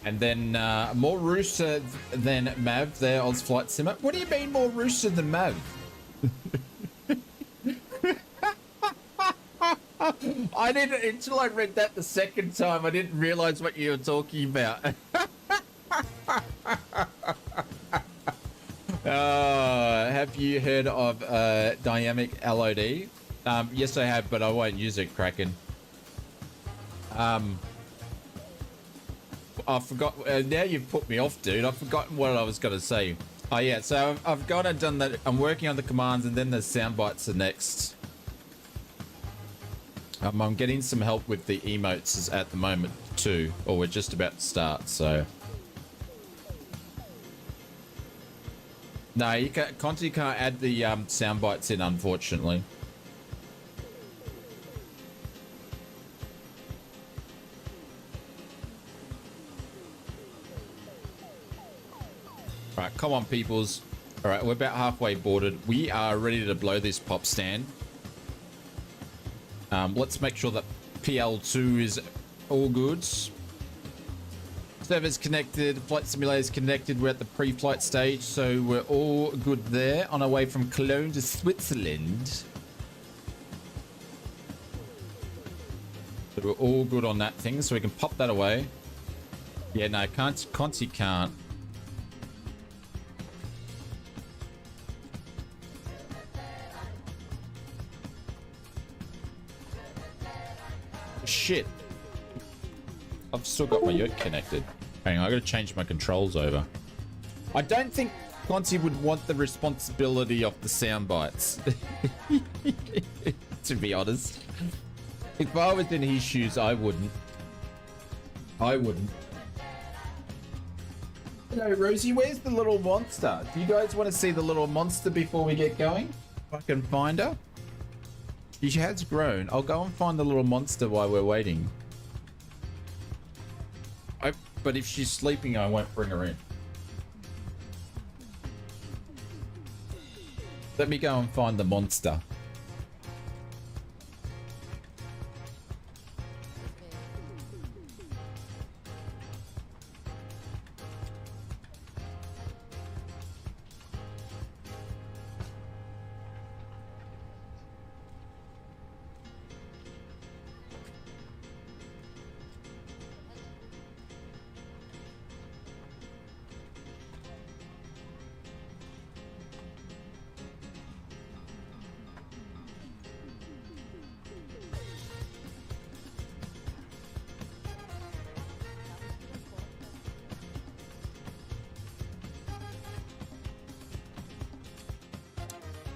Speaker 1: And then more rooster than Mav there, ausflightsimmer. What do you mean more rooster than Mav? I didn't, until I read that the second time, I didn't realize what you were talking about. Have you heard of dynamic LOD? Yes, I have, but I won't use it, Kraken. I forgot. Now you've put me off, dude. I've forgotten what I was going to say. Oh, yeah. So I've gone and done that. I'm working on the commands, and then the sound bites are next. I'm getting some help with the emotes at the moment, too. Or we're just about to start, so... No, you can't, Conti can't add the sound bites in, unfortunately. Alright, come on, peoples. Alright, we're about halfway boarded. We are ready to blow this pop stand. Let's make sure that PL2 is all good. Server's connected, flight simulator's connected. We're at the pre-flight stage, so we're all good there. On our way from Cologne to Switzerland. So we're all good on that thing, so we can pop that away. Yeah, no, Conti can't. Shit. I've still got my yoke connected. Hang on, I gotta change my controls over. I don't think Conti would want the responsibility of the sound bites. To be honest. If I was in his shoes, I wouldn't. I wouldn't. Hello, Rosie, where's the little monster? Do you guys want to see the little monster before we get going? If I can find her. She has grown. I'll go and find the little monster while we're waiting. But if she's sleeping, I won't bring her in. Let me go and find the monster.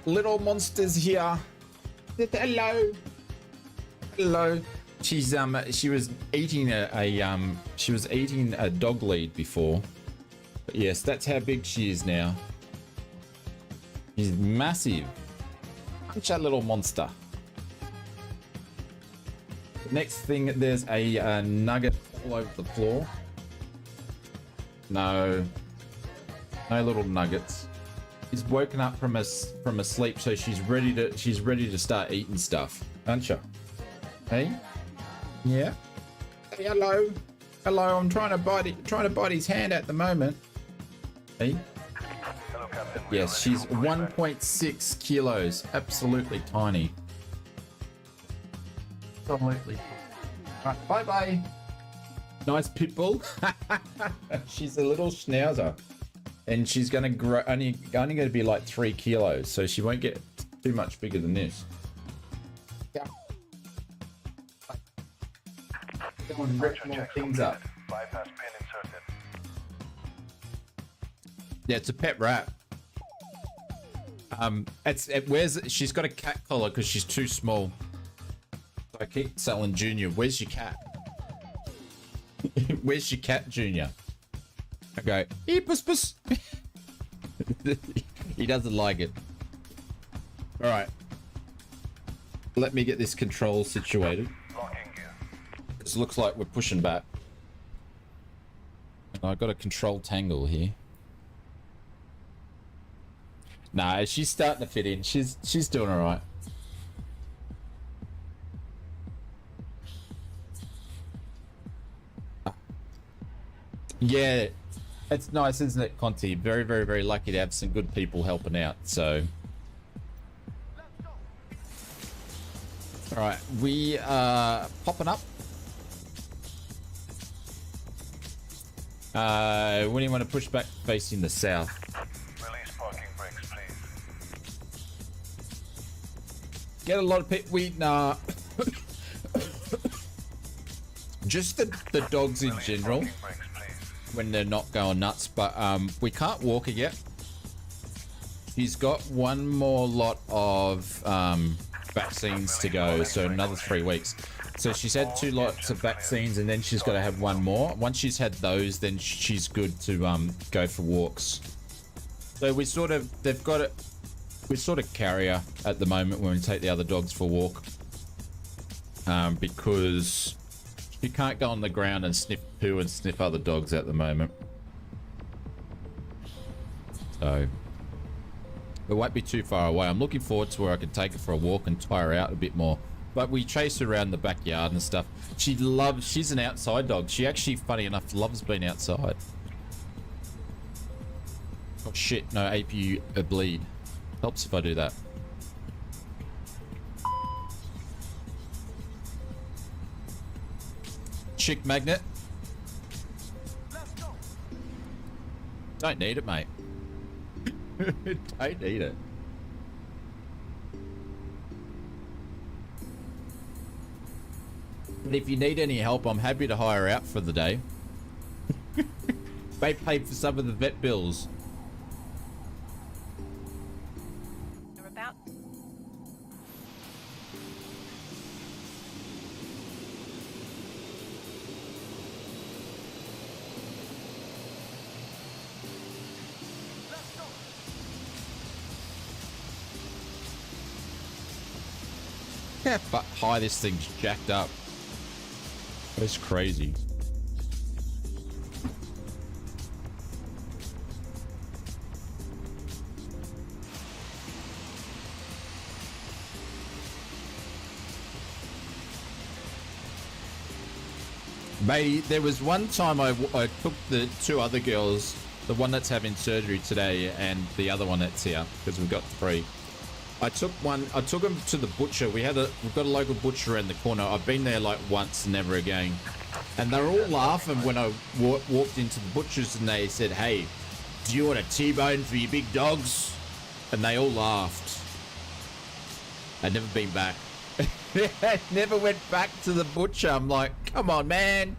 Speaker 1: Little monster's here. Hello. Hello. She was eating a dog lead before. But yes, that's how big she is now. She's massive. Punch that little monster. Next thing, there's a nugget all over the floor. No little nuggets. She's woken up from a sleep, so she's ready to start eating stuff, aren't you? Hey, yeah. Hey, hello. I'm trying to bite his hand at the moment. Hey.
Speaker 6: Hello, Captain.
Speaker 1: Yes, she's 1.6 kilos. Absolutely tiny. Absolutely. Right, bye-bye. Nice pit bull. She's a little schnauzer. And she's going to grow, only going to be like 3 kilos. So she won't get too much bigger than this. Yeah. Go and rip more things up.
Speaker 6: Bypass pin inserted.
Speaker 1: Yeah, it's a pet rat. She's got a cat collar because she's too small. So I keep selling Junior. Where's your cat? Where's your cat, Junior? I go, hey, puss, puss. He doesn't like it. All right. Let me get this control situated. This looks like we're pushing back. I've got a control tangle here. Nah, she's starting to fit in. She's doing all right. Yeah, it's nice, isn't it, Conti? Very, very, very lucky to have some good people helping out. So, all right, we are popping up. When do you want to push back facing the south?
Speaker 6: Release parking brakes, please.
Speaker 1: Get a lot of people. Nah. Just the dogs in general. When they're not going nuts, but we can't walk her yet. She's got one more lot of vaccines to go, so another 3 weeks. So she's had 2 lots of vaccines, and then she's got to have one more. Once she's had those, then she's good to go for walks. So we sort of carry her at the moment when we take the other dogs for a walk, because you can't go on the ground and sniff poo and sniff other dogs at the moment. So it won't be too far away. I'm looking forward to where I can take her for a walk and tire her out a bit more. But we chase her around the backyard and stuff. She's an outside dog. She actually, funny enough, loves being outside. Oh shit, no, APU bleed. Helps if I do that. Chick magnet. Don't need it, mate. Don't need it. But if you need any help, I'm happy to hire out for the day. They pay for some of the vet bills.
Speaker 10: They're about.
Speaker 1: How high this thing's jacked up. That's crazy. Mate, there was one time I took the 2 other girls, the one that's having surgery today and the other one that's here, because we've got 3. I took them to the butcher. We've got a local butcher around the corner. I've been there like once, never again. And they were all laughing when I walked into the butcher's, and they said, hey, do you want a T-bone for your big dogs? And they all laughed. I'd never been back. I never went back to the butcher. I'm like, come on, man.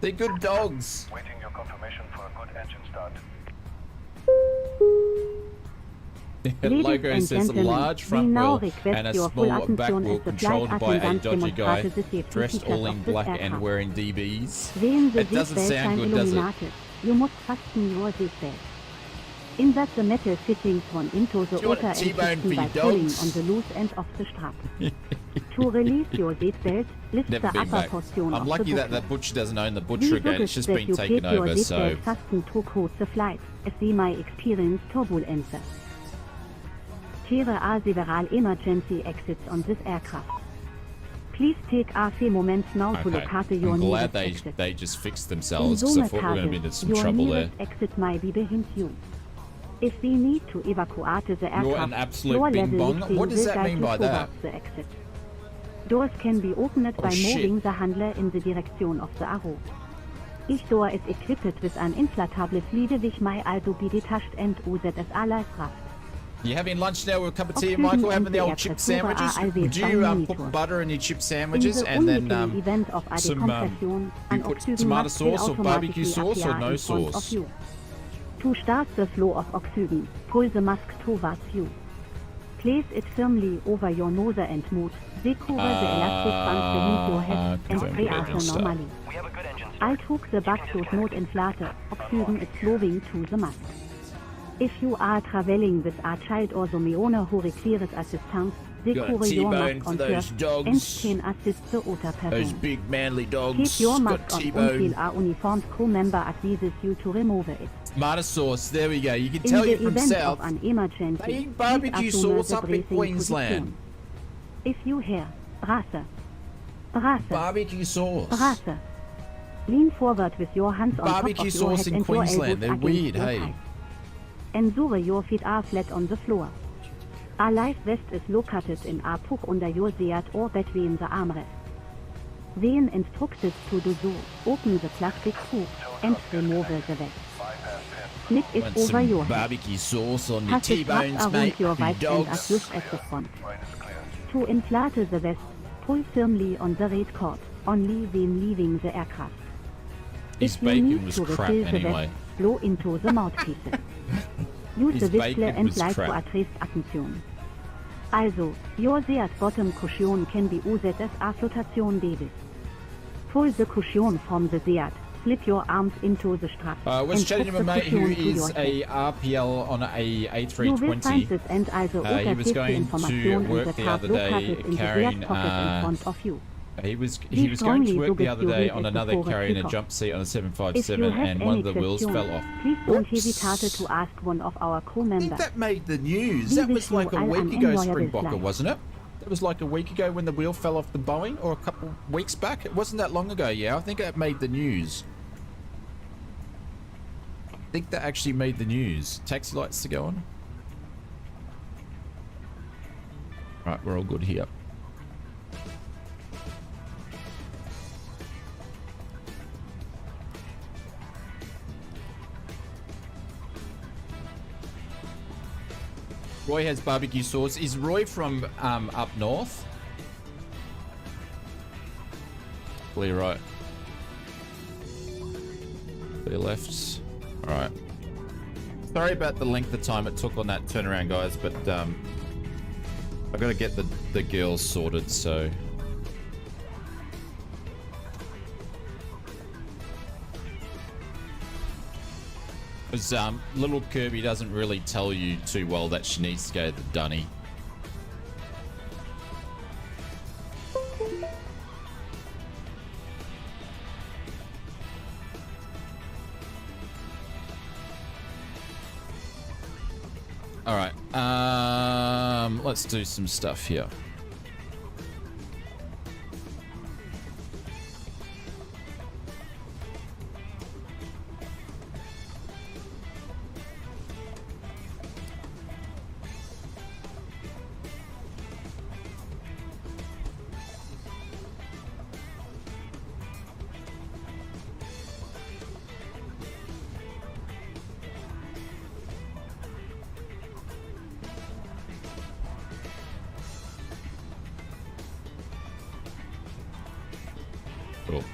Speaker 1: They're good dogs.
Speaker 6: Waiting your confirmation for a good engine start.
Speaker 1: Logo says a large front wheel and a small back wheel controlled by a dodgy guy dressed all in black and wearing DBs. It doesn't sound good, does it?
Speaker 4: You must fasten your seatbelt. Insert the metal fittings one into the outer end system by pulling on the loose end of the strap. To release your seatbelt, lift the upper portion
Speaker 1: I'm
Speaker 4: of
Speaker 1: lucky
Speaker 4: the
Speaker 1: that butcher doesn't own the butcher again. It's just been taken
Speaker 4: your
Speaker 1: over, so...
Speaker 4: fasten to quote the flight, as we might experience turbulences. There are several emergency exits on this aircraft. Please take a few moments now to locate your
Speaker 1: I'm glad
Speaker 4: nearest exit.
Speaker 1: they just fixed themselves, because I thought we were going to be in some trouble there.
Speaker 4: Your nearest exit might be behind you. If we need to evacuate the aircraft,
Speaker 1: You're an absolute bing bong? What does that mean by that?
Speaker 4: The exit. Doors can be opened by
Speaker 1: shit.
Speaker 4: moving the handle in the direction of the arrow. Each door is equipped with an inflatable sleeve which may also be detached and used as a life raft.
Speaker 1: You having lunch now with a cup of tea, Michael? Having the old chip sandwiches? Would you put butter in your chip sandwiches and then some you put tomato sauce or barbecue sauce or no sauce?
Speaker 4: To start the flow of oxygen, pull the mask towards you. Place it firmly over your nose and mouth. Secure the elastic bands beneath your head and react normally. I took the backstop mode inflator. Oxygen is flowing to the mask. If you are traveling with a child or someone who requires assistance, secure your mask on first and can assist the other person.
Speaker 1: Those big manly dogs.
Speaker 4: Keep your mask on until a uniformed crew member advises you to remove it.
Speaker 1: Tomato sauce, there we go. You can tell you from south. They eat barbecue sauce up in Queensland.
Speaker 4: If you hear brasse,
Speaker 1: barbecue sauce.
Speaker 4: brasse, lean forward with your hands on top of your
Speaker 1: sauce
Speaker 4: head
Speaker 1: in
Speaker 4: and your
Speaker 1: Queensland,
Speaker 4: elbows
Speaker 1: they're
Speaker 4: against
Speaker 1: weird,
Speaker 4: your
Speaker 1: hey.
Speaker 4: thighs. Ensure your feet are flat on the floor. A life vest is located in a puck under your seat or between the armrests. When instructed to do so, open the plastic hook and remove the vest. Snip it
Speaker 1: Want
Speaker 4: over
Speaker 1: some
Speaker 4: your head.
Speaker 1: barbecue sauce on your
Speaker 4: Pass it wrapped
Speaker 1: T-bones,
Speaker 4: around
Speaker 1: mate.
Speaker 4: your
Speaker 1: You
Speaker 4: waist and
Speaker 1: dogs.
Speaker 4: adjust at the front. To inflate the vest, pull firmly on the red cord, only when leaving the aircraft.
Speaker 1: His
Speaker 4: If you
Speaker 1: bacon
Speaker 4: need
Speaker 1: was
Speaker 4: to
Speaker 1: crap
Speaker 4: refill the
Speaker 1: anyway.
Speaker 4: vest, blow into the mouthpieces. Use
Speaker 1: His
Speaker 4: the whistle
Speaker 1: bacon
Speaker 4: and
Speaker 1: was
Speaker 4: light to
Speaker 1: crap.
Speaker 4: address attention. Also, your seat bottom cushion can be used as a flotation device. Pull the cushion from the seat, slip your arms into the strap,
Speaker 1: Was
Speaker 4: and
Speaker 1: chatting
Speaker 4: hook
Speaker 1: to a
Speaker 4: the
Speaker 1: mate who
Speaker 4: cushion to
Speaker 1: is
Speaker 4: your head.
Speaker 1: a RPL on a
Speaker 4: You will find
Speaker 1: A320.
Speaker 4: this and also
Speaker 1: He
Speaker 4: other
Speaker 1: was
Speaker 4: safety
Speaker 1: going to
Speaker 4: information in
Speaker 1: work
Speaker 4: the
Speaker 1: the
Speaker 4: card
Speaker 1: other day
Speaker 4: located in the
Speaker 1: carrying,
Speaker 4: black pocket in front of you.
Speaker 1: He was
Speaker 4: We
Speaker 1: going to
Speaker 4: strongly
Speaker 1: work the other day
Speaker 4: suggest you
Speaker 1: on
Speaker 4: read it
Speaker 1: another
Speaker 4: before
Speaker 1: carrying a
Speaker 4: takeoff.
Speaker 1: jump seat on a
Speaker 4: If you
Speaker 1: 757
Speaker 4: have
Speaker 1: and one of
Speaker 4: any
Speaker 1: the wheels
Speaker 4: questions,
Speaker 1: fell off.
Speaker 4: please don't
Speaker 1: Oops.
Speaker 4: hesitate to ask one of our crew
Speaker 1: I think
Speaker 4: members.
Speaker 1: that made the news.
Speaker 4: We
Speaker 1: That
Speaker 4: wish
Speaker 1: was like
Speaker 4: you
Speaker 1: a
Speaker 4: all
Speaker 1: week
Speaker 4: an
Speaker 1: ago,
Speaker 4: enjoyable
Speaker 1: Springbokker,
Speaker 4: flight.
Speaker 1: wasn't it? That was like a week ago when the wheel fell off the Boeing, or a couple weeks back. It wasn't that long ago, yeah. I think that made the news. I think that actually made the news. Taxi lights to go on. Right, we're all good here. Roy has barbecue sauce. Is Roy from up north? Clear right. Clear left. Alright. Sorry about the length of time it took on that turnaround, guys, but I gotta get the girls sorted, so. Because little Kirby doesn't really tell you too well that she needs to go to the dunny. All right, let's do some stuff here. Cool.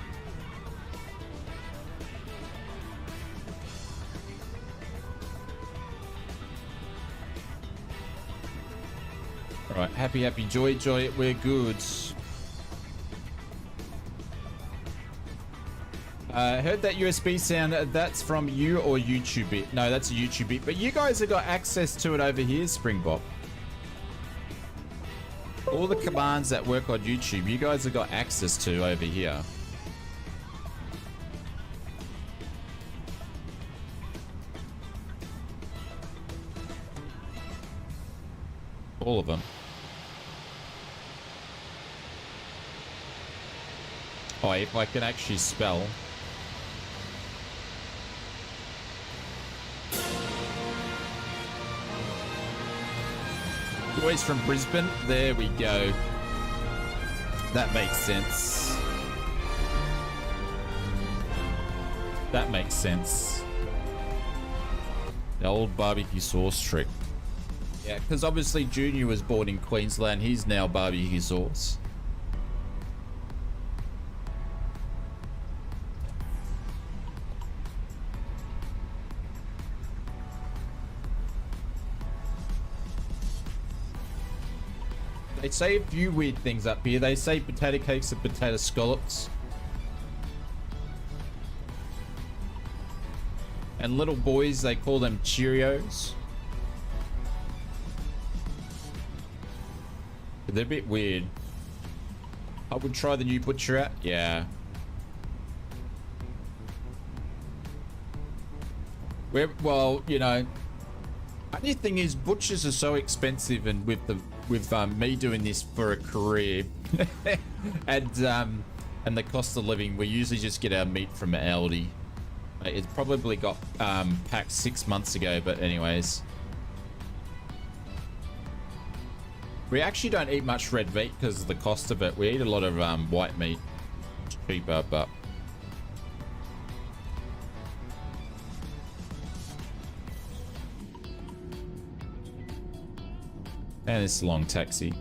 Speaker 1: All right, happy, joy, we're good. Heard that USB sound. That's from you or YouTube it? No, that's a YouTube it. But you guys have got access to it over here, Springbok. All the commands that work on YouTube, you guys have got access to over here. All of them. Oh, if I can actually spell. Boys from Brisbane. There we go. That makes sense. That makes sense. The old barbecue sauce trick. Yeah, because obviously Junior was born in Queensland. He's now barbecue sauce. They say a few weird things up here. They say potato cakes and potato scallops. And little boys, they call them Cheerios. They're a bit weird. I would try the new butcher out. Yeah. Well, you know, only thing is butchers are so expensive, and with me doing this for a career and the cost of living, we usually just get our meat from Aldi. It probably got packed 6 months ago, but anyways. We actually don't eat much red meat because of the cost of it. We eat a lot of white meat. It's cheaper, but... And it's a long taxi.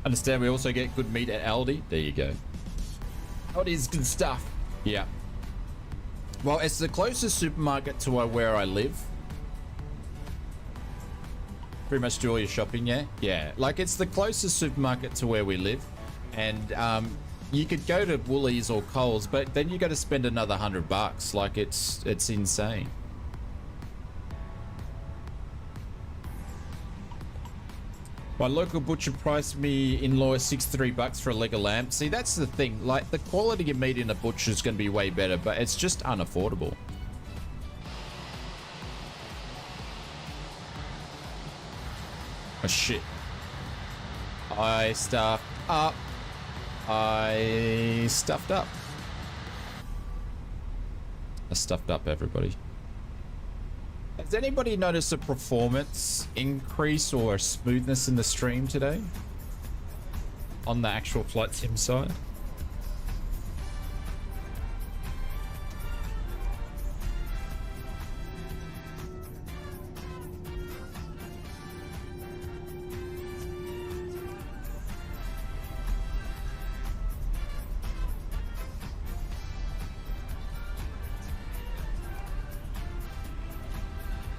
Speaker 1: Understand we also get good meat at Aldi. There you go. Aldi's good stuff. Yeah. Well, it's the closest supermarket to where I live. Pretty much do all your shopping, yeah? Yeah. Like, it's the closest supermarket to where we live. And you could go to Woolies or Coles, but then you got to spend another $100. Like, it's insane. My local butcher priced me in-law $63 for a leg of lamb. See, that's the thing. Like, the quality of meat in a butcher is going to be way better, but it's just unaffordable. Oh, shit. I stuffed up. I stuffed up, everybody. Has anybody noticed a performance increase or a smoothness in the stream today? On the actual flight sim side?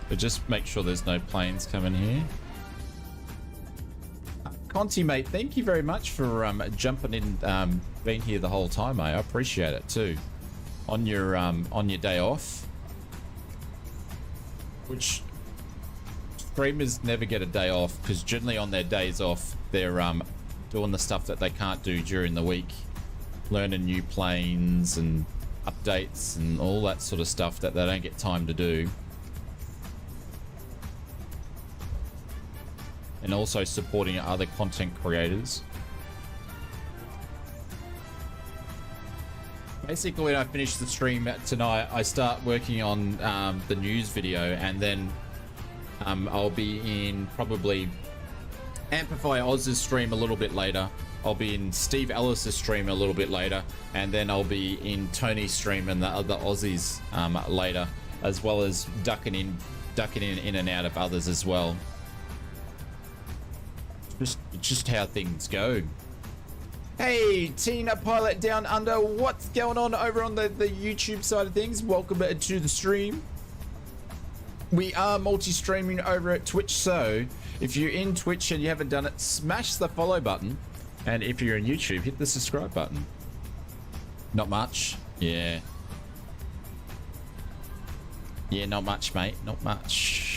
Speaker 1: But just make sure there's no planes coming here. Conti, mate, thank you very much for jumping in, being here the whole time, mate. I appreciate it too. On your day off, which streamers never get a day off because generally on their days off they're doing the stuff that they can't do during the week, learning new planes and updates and all that sort of stuff that they don't get time to do. And also supporting other content creators. Basically, when I finish the stream tonight, I start working on the news video, and then I'll be in probably Amplify Oz's stream a little bit later. I'll be in Steve Ellis's stream a little bit later, and then I'll be in Tony's stream and the other Aussies later, as well as ducking in and out of others as well. Just how things go. Hey, Tina Pilot Down Under, what's going on over on the YouTube side of things? Welcome to the stream. We are multi-streaming over at Twitch, so if you're in Twitch and you haven't done it, smash the follow button. And if you're in YouTube, hit the subscribe button. Not much. Yeah. Yeah, not much, mate. Not much.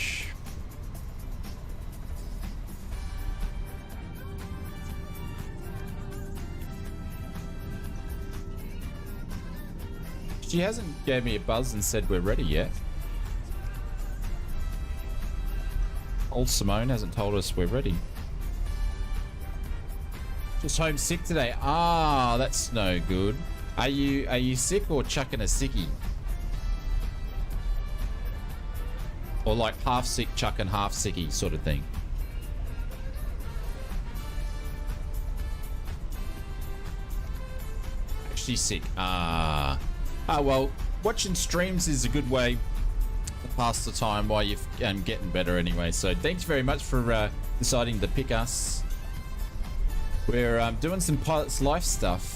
Speaker 1: She hasn't gave me a buzz and said we're ready yet. Old Simone hasn't told us we're ready. Just homesick today. Ah, that's no good. Are you sick or chucking a sickie? Or like half sick, chucking half sicky sort of thing. Actually sick. Well, watching streams is a good way to pass the time while you're getting better anyway. So thanks very much for deciding to pick us. We're doing some Pilot's Life stuff.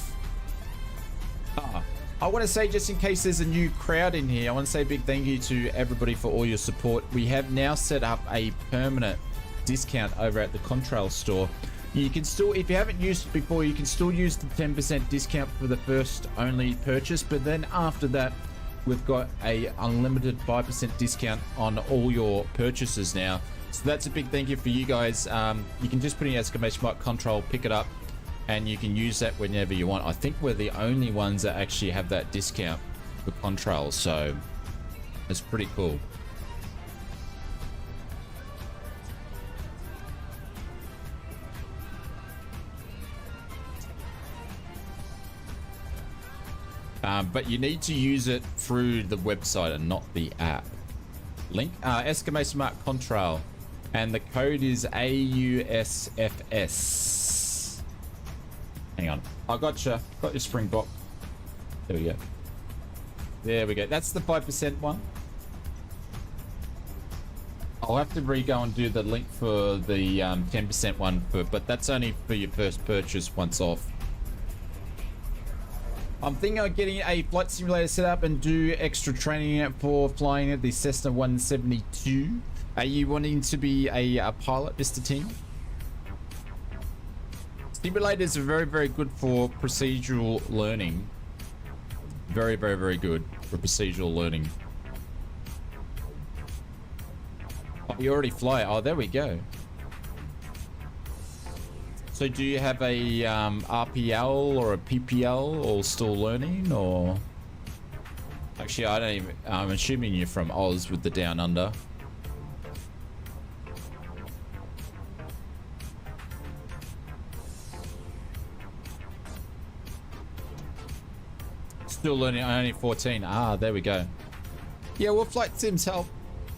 Speaker 1: I want to say, just in case there's a new crowd in here, I want to say a big thank you to everybody for all your support. We have now set up a permanent discount over at the Contrail store. You can still, if you haven't used it before, you can still use the 10% discount for the first only purchase, but then after that, we've got a unlimited 5% discount on all your purchases now. So that's a big thank you for you guys. You can just put in exclamation mark Contrail, pick it up, and you can use that whenever you want. I think we're the only ones that actually have that discount for Contrail, so it's pretty cool. But you need to use it through the website and not the app. Link, exclamation mark Contrail, and the code is AUSFS. Hang on, I gotcha. Got your Springbok. There we go. There we go. That's the 5% one. I'll have to re-go and do the link for the 10% one, but that's only for your first purchase once off. I'm thinking of getting a flight simulator set up and do extra training for flying the Cessna 172. Are you wanting to be a pilot, Mr. Ting? Simulators are very, very good for procedural learning. Very, very, very good for procedural learning. Oh, you already fly. Oh, there we go. So do you have a RPL or a PPL or still learning, or? Actually, I don't even, I'm assuming you're from Oz with the Down Under. Still learning, only 14. Ah, there we go. Yeah, well, flight sims help.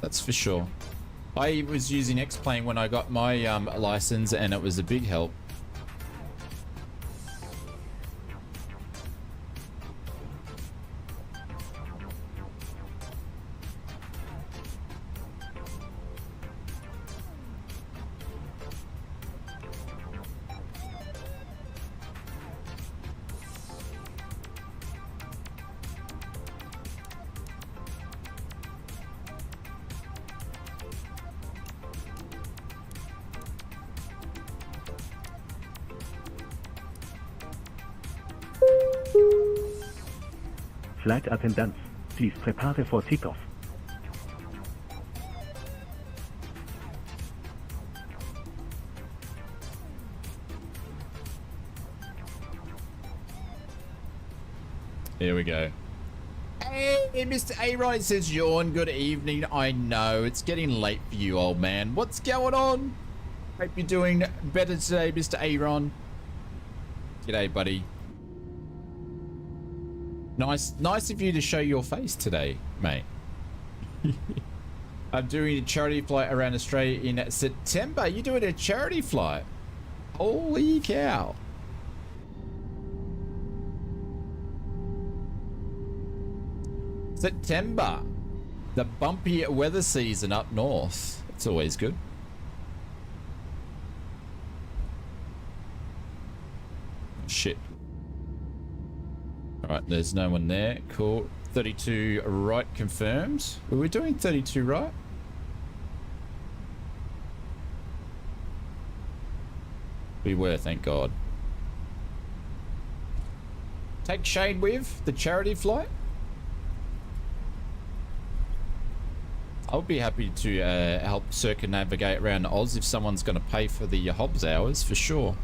Speaker 1: That's for sure. I was using X-Plane when I got my license, and it was a big help.
Speaker 5: Flight attendants, please prepare for takeoff.
Speaker 1: Here we go. Hey, Mr. Aaron says, yawn, good evening. I know, it's getting late for you, old man. What's going on? Hope you're doing better today, Mr. Aaron. G'day, buddy. Nice of you to show your face today, mate. I'm doing a charity flight around Australia in September. You're doing a charity flight? Holy cow. September. The bumpy weather season up north. It's always good. Shit. All right, there's no one there. Cool. 32 right confirmed. Were we doing 32 right? We were, thank God. Take Shane with the charity flight. I would be happy to help circumnavigate around Oz if someone's going to pay for the Hobbs hours, for sure.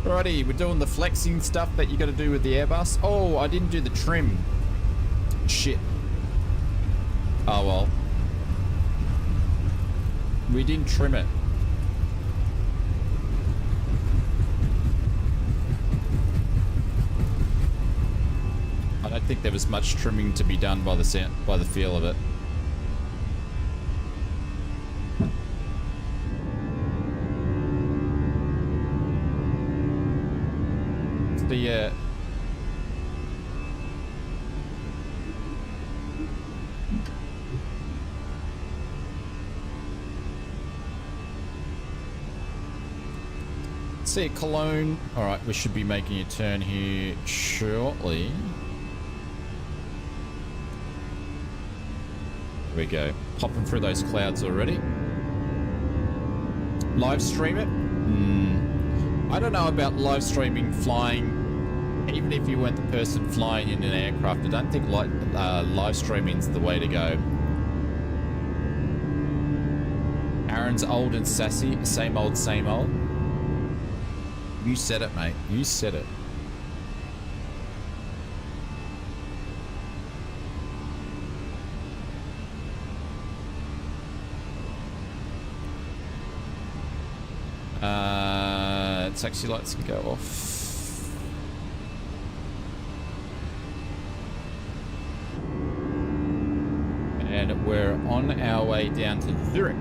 Speaker 1: Alrighty, we're doing the flexing stuff that you got to do with the Airbus. Oh, I didn't do the trim. Shit. Oh well. We didn't trim it. I don't think there was much trimming to be done by the feel of it. So yeah. See Cologne. All right, we should be making a turn here shortly. There we go. Popping through those clouds already. Live stream it? I don't know about live streaming flying. Even if you weren't the person flying in an aircraft, I don't think live streaming's the way to go. Aaron's old and sassy. Same old, same old. You said it, mate. You said it. Taxi lights can go off. And we're on our way down to Zurich.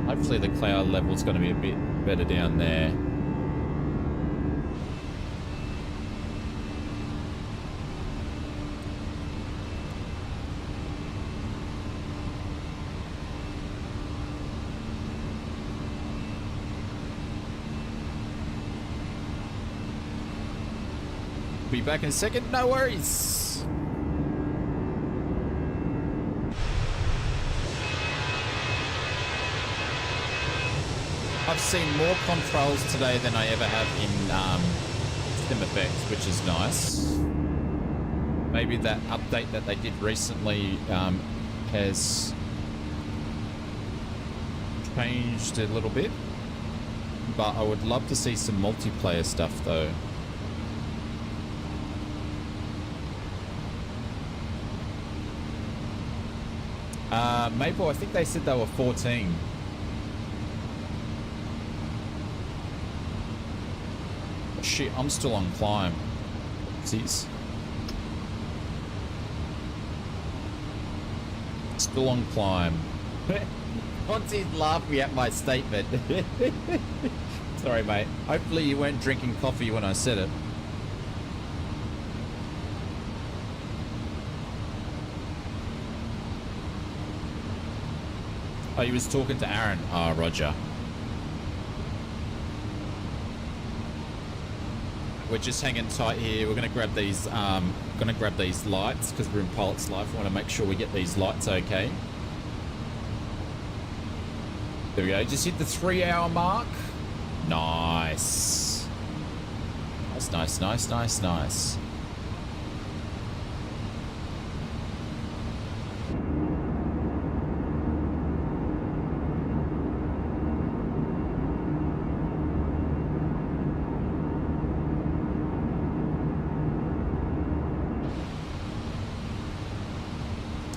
Speaker 1: Hopefully the cloud level is going to be a bit better down there. Be back in a second, no worries. I've seen more controls today than I ever have in SimFX, which is nice. Maybe that update that they did recently has changed a little bit, but I would love to see some multiplayer stuff though. Maple, I think they said they were 14. Shit, I'm still on climb. Oopsies. Still on climb. Ponzi's laughing at my statement. Sorry, mate. Hopefully you weren't drinking coffee when I said it. Oh, he was talking to Aaron. Ah, Roger. We're just hanging tight here. We're gonna grab these lights because we're in Pilot's Life. We want to make sure we get these lights okay. There we go. Just hit the 3-hour mark. Nice. That's nice, nice, nice, nice.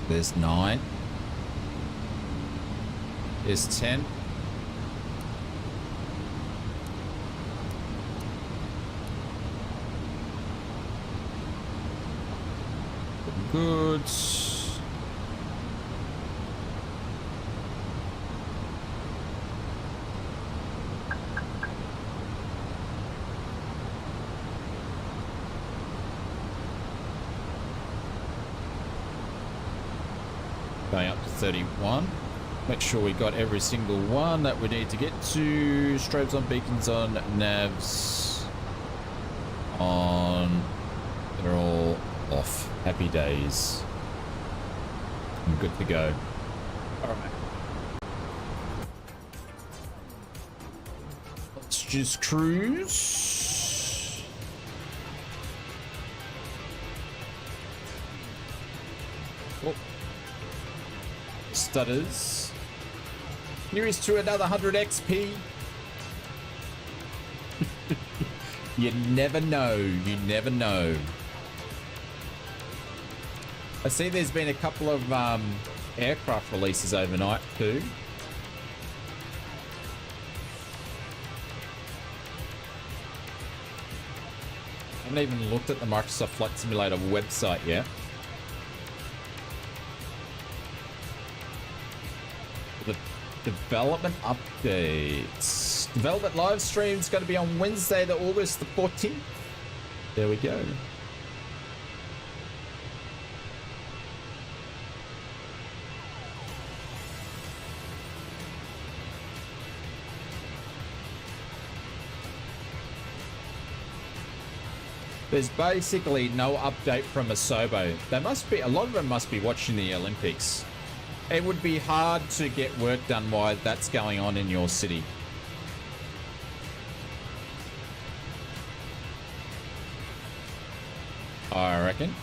Speaker 1: There's 9. There's 10. Good. Going up to 31. Make sure we got every single one that we need to get to. Strobes on, beacons on, navs on. They're all off. Happy days. I'm good to go. All right. Let's just cruise. Oh. Stutters. Here is to another 100 XP. You never know. You never know. I see there's been a couple of aircraft releases overnight too. I haven't even looked at the Microsoft Flight Simulator website yet. The development updates. Development live stream is going to be on Wednesday, August the 14th. There we go. There's basically no update from Asobo. They must be, a lot of them must be watching the Olympics. It would be hard to get work done while that's going on in your city. I reckon.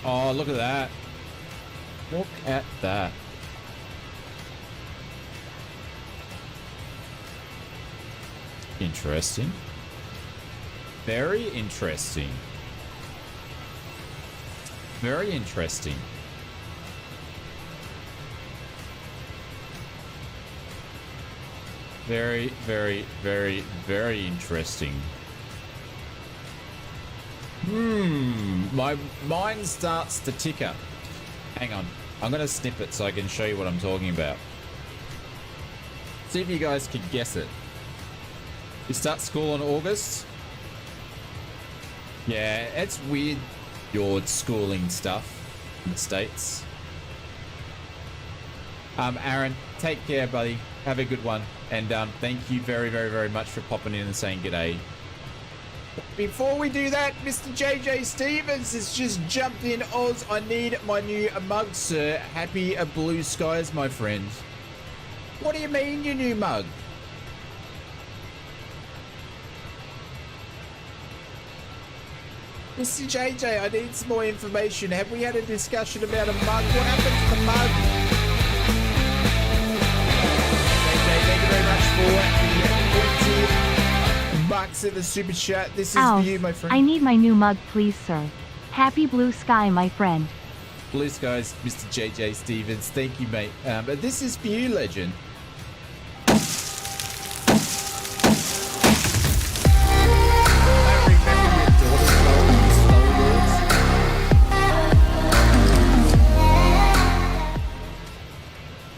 Speaker 1: Oh, look at that. Look at that. Interesting. Very interesting. Very interesting. Very, very, very, very interesting. My mind starts to ticker. Hang on. I'm going to snip it so I can show you what I'm talking about. See if you guys can guess it. You start school in August? Yeah, it's weird, your schooling stuff in the States. Aaron, take care, buddy. Have a good one. And thank you very, very, very much for popping in and saying g'day. Before we do that, Mr. JJ Stevens has just jumped in. Oz, I need my new mug, sir. Happy blue skies, my friend. What do you mean, your new mug? Mr. JJ, I need some more information. Have we had a discussion about a mug? What happened to the mug? JJ, thank you very much for the 20 bucks in the super chat. This is for you, my friend.
Speaker 3: I need my new mug, please, sir. Happy blue sky, my friend.
Speaker 1: Blue skies, Mr. JJ Stevens. Thank you, mate. But this is for you, legend.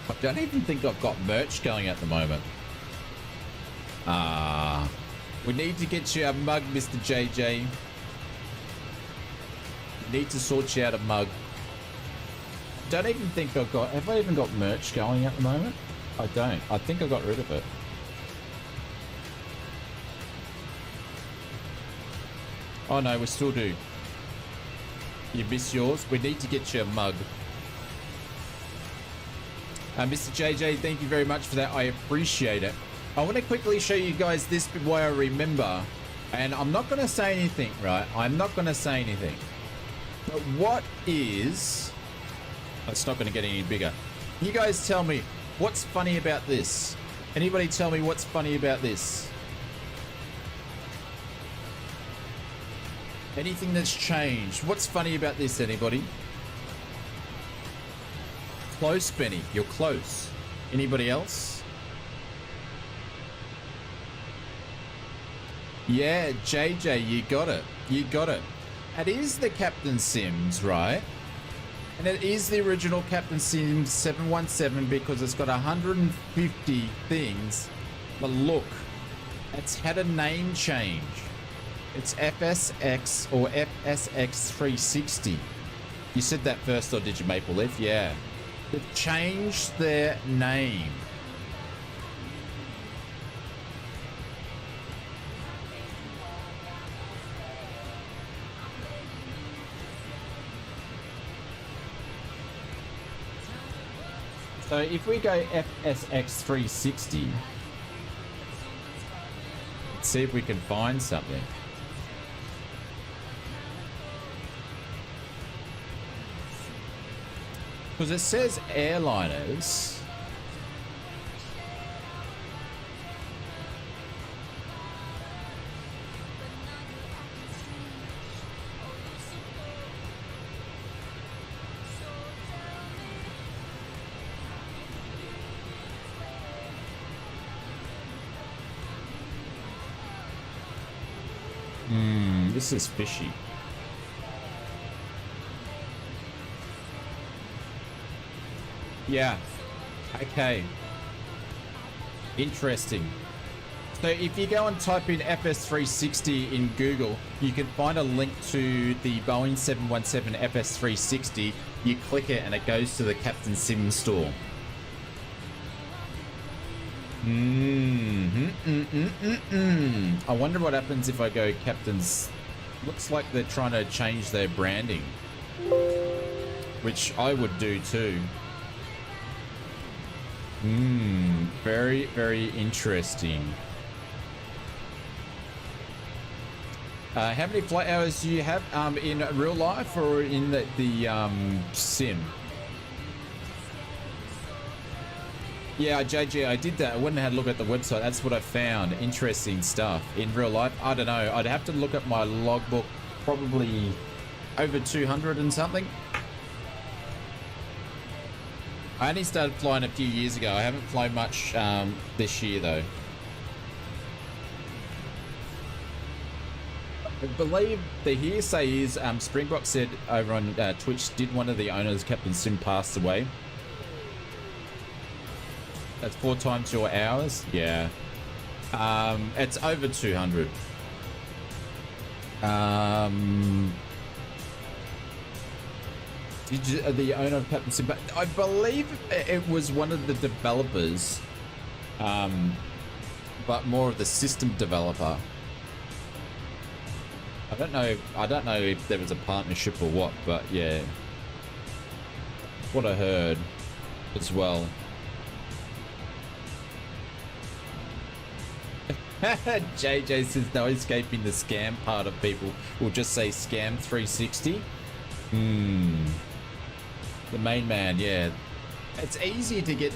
Speaker 1: I don't even think I've got merch going at the moment. We need to get you a mug, Mr. JJ. We need to sort you out a mug. Don't even think I've got... Have I even got merch going at the moment? I don't. I think I got rid of it. Oh no, we still do. You miss yours? We need to get you a mug. Mr. JJ, thank you very much for that. I appreciate it. I want to quickly show you guys this before I remember. And I'm not going to say anything, right? I'm not going to say anything. But what is... It's not going to get any bigger. You guys tell me, what's funny about this? Anybody tell me what's funny about this? Anything that's changed? What's funny about this, anybody? Close, Benny. You're close. Anybody else? Yeah, JJ, you got it. You got it. It is the Captain Sims, right? And it is the original Captain Sims 717 because it's got 150 things. But look, it's had a name change. It's FSX or FSX 360. You said that first, or did you, Maple Leaf? Yeah. They've changed their name. So if we go FSX 360, let's see if we can find something. Because it says airliners. This is fishy. Yeah. Okay. Interesting. So if you go and type in FS360 in Google, you can find a link to the Boeing 717 FS360. You click it and it goes to the Captain Sim store. I wonder what happens if I go Captain's. Looks like they're trying to change their branding, which I would do too. Very, very interesting. How many flight hours do you have in real life or in the sim? Yeah, JJ, I did that. I went and had a look at the website. That's what I found. Interesting stuff. In real life, I don't know. I'd have to look at my logbook. Probably over 200 and something. I only started flying a few years ago. I haven't flown much this year, though. I believe the hearsay is Springbok said over on Twitch, did one of the owners, Captain Sim, passed away. That's 4 times your hours. Yeah. It's over 200. Did you, the owner of Captain Sim? I believe it was one of the developers, but more of the system developer. I don't know if there was a partnership or what, but yeah, what I heard as well. JJ says no escaping the scam part of people. We'll just say scam 360. The main man, yeah. It's easy to get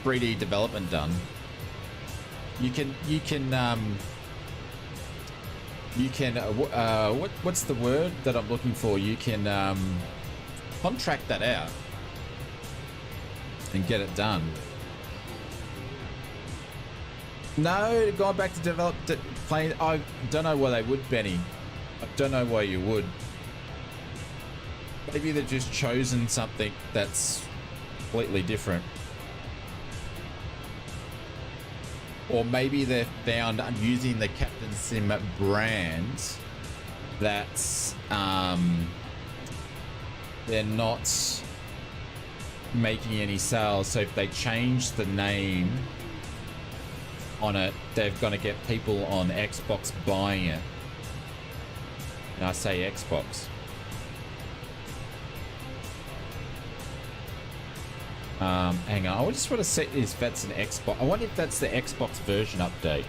Speaker 1: 3D development done. What's the word that I'm looking for? You can contract that out and get it done. No, going back to develop plane. I don't know why they would, Benny. I don't know why you would. Maybe they've just chosen something that's completely different. Or maybe they've found using the Captain Sim brand that's they're not making any sales. So if they change the name on it, they're going to get people on Xbox buying it. And I say Xbox. Hang on, I just want to see if that's an Xbox. I wonder if that's the Xbox version update.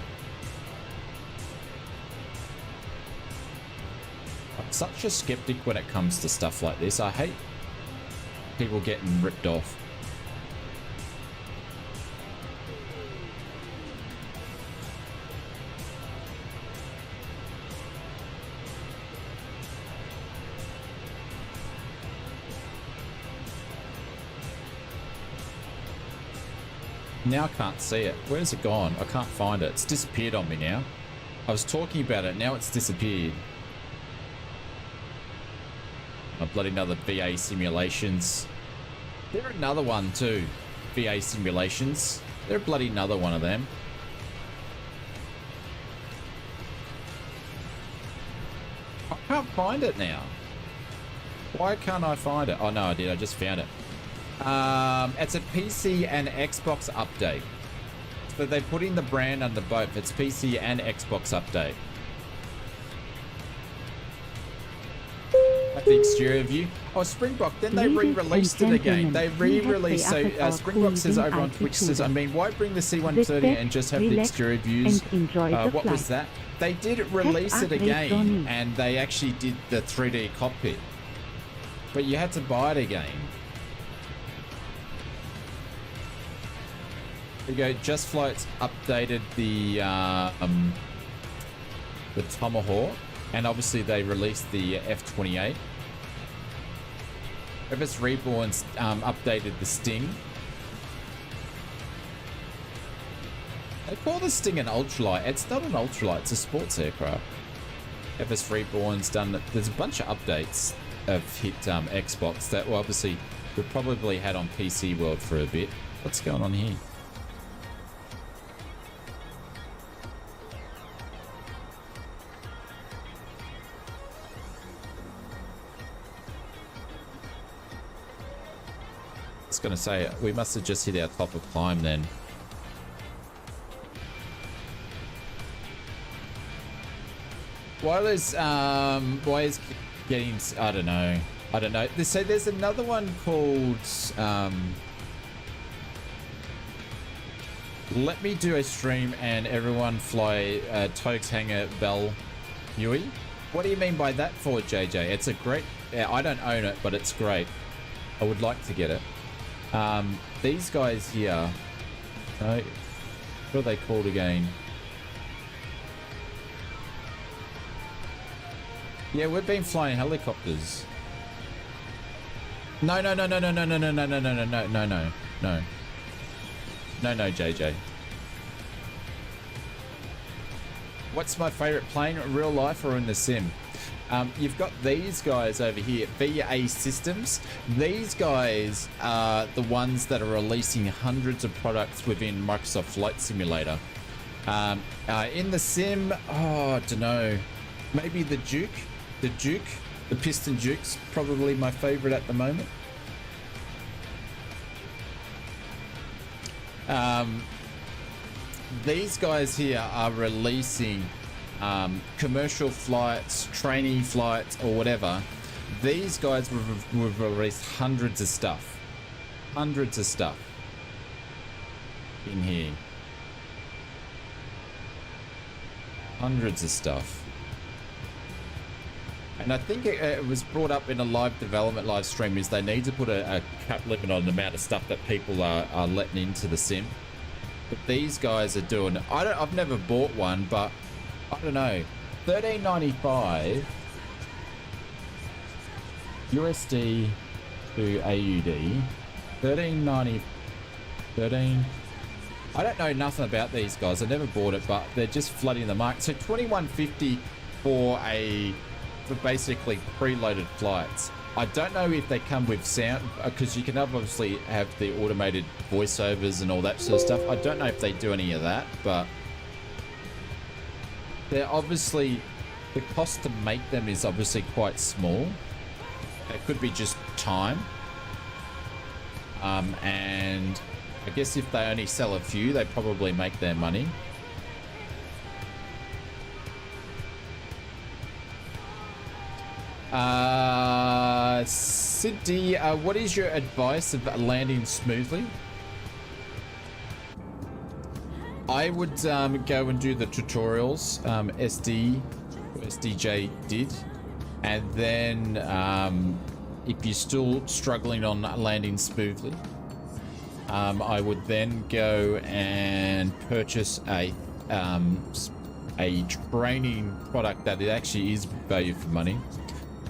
Speaker 1: I'm such a skeptic when it comes to stuff like this. I hate people getting ripped off. Now I can't see it. Where's it gone? I can't find it. It's disappeared on me now. I was talking about it. Now it's disappeared. Oh, bloody another VA simulations. They're another one too. VA simulations. They're bloody another one of them. I can't find it now. Why can't I find it? Oh no, I did. I just found it. It's a PC and Xbox update. So they put in the brand under both. It's PC and Xbox update. At the exterior view. Oh, Springbok. Then they re-released it again. They re-released. So Springbok says over on Twitch says, I mean, why bring the C-130 and just have the exterior views? What was that? They did release it again, and they actually did the 3D cockpit. But you had to buy it again. There you go. Just Flight's updated the Tomahawk, and obviously they released the F-28. FS Reborn's updated the Sting. They call the Sting an ultralight. It's not an ultralight, it's a sports aircraft. FS Reborn's done, there's a bunch of updates have hit Xbox that, well, obviously we probably had on PC World for a bit. What's going on here? I was going to say, we must have just hit our top of climb then. Why is getting, I don't know. So there's another one called, let me do a stream and everyone fly Togs Hangar Bell Huey. What do you mean by that for, JJ? It's a great, I don't own it, but it's great. I would like to get it. These guys here, what are they called again? Yeah, we've been flying helicopters. No, JJ. What's my favorite plane, real life or in the sim? You've got these guys over here, VA Systems. These guys are the ones that are releasing hundreds of products within Microsoft Flight Simulator. In the sim, oh, I don't know. Maybe the Duke. The Piston Duke's probably my favorite at the moment. These guys here are releasing commercial flights, trainee flights, or whatever. These guys will release hundreds of stuff in here. Hundreds of stuff. And I think it was brought up in a live development live stream is they need to put a cap limit on the amount of stuff that people are letting into the sim. But these guys are doing, I've never bought one, but I don't know, $13.95 USD to AUD, 13. I don't know nothing about these guys. I never bought it, but they're just flooding the market. So $21.50 for basically preloaded flights. I don't know if they come with sound, because you can obviously have the automated voiceovers and all that sort of stuff. I don't know if they do any of that, but they're obviously, the cost to make them is obviously quite small. It could be just time. And I guess if they only sell a few, they probably make their money. Cindy, what is your advice of landing smoothly? I would go and do the tutorials SDJ did, and then if you're still struggling on landing smoothly, I would then go and purchase a training product that it actually is value for money,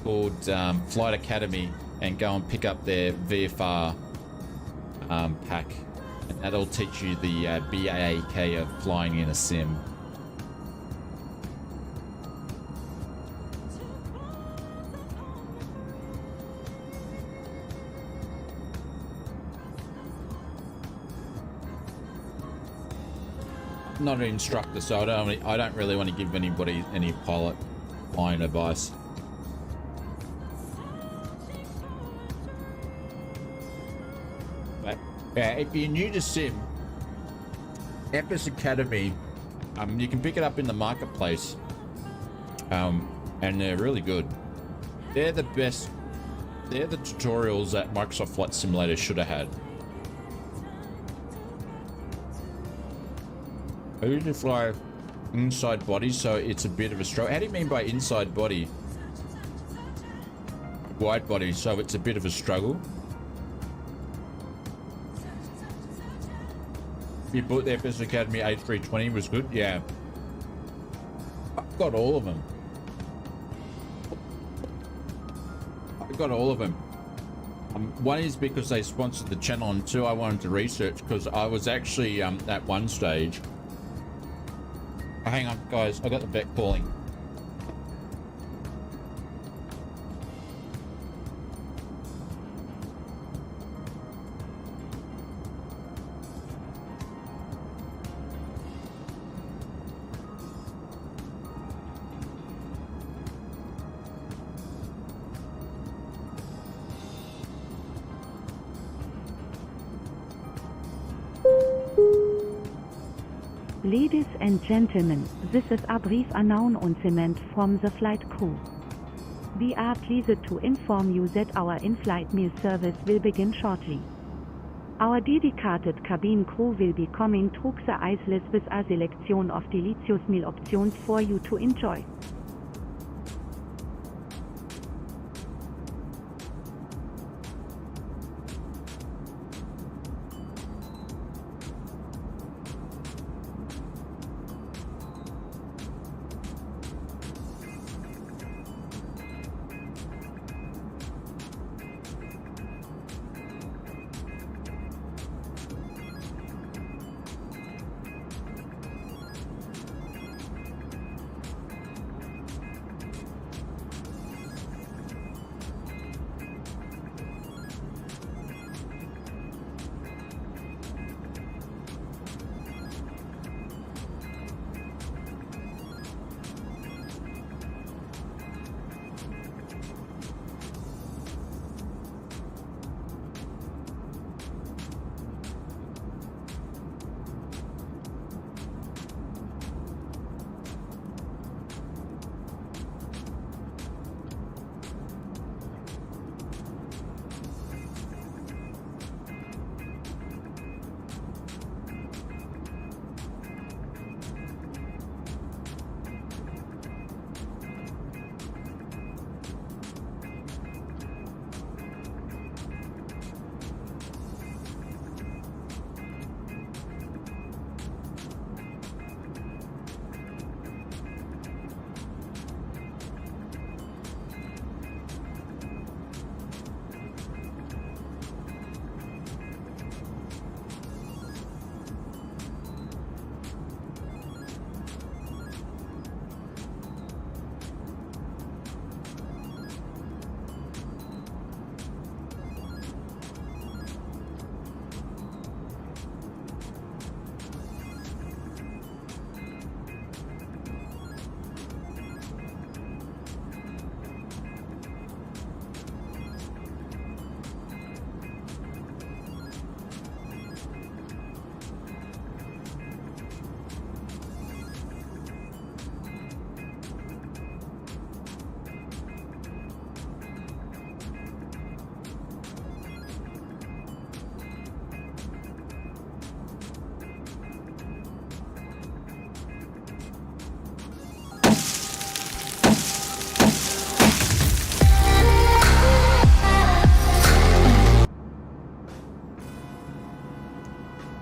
Speaker 1: called Flight Academy, and go and pick up their VFR pack, and that'll teach you the BAAK of flying in a sim. I'm not an instructor, so I don't really want to give anybody any pilot flying advice. If you're new to sim, FS Academy, you can pick it up in the marketplace, and they're really good. They're the best. They're the tutorials that Microsoft Flight Simulator should have had. I usually fly inside body, so it's a bit of a struggle. How do you mean by inside body? Wide body, so it's a bit of a struggle. You bought the FS Academy A320 was good? Yeah. I've got all of them. I got all of them. One is because they sponsored the channel, and two, I wanted to research because I was actually at one stage. Oh, hang on, guys, I got the vet calling.
Speaker 4: Ladies and gentlemen, this is a brief announcement from the flight crew. We are pleased to inform you that our in-flight meal service will begin shortly. Our dedicated cabin crew will be coming to the islet with a selection of delicious meal options for you to enjoy.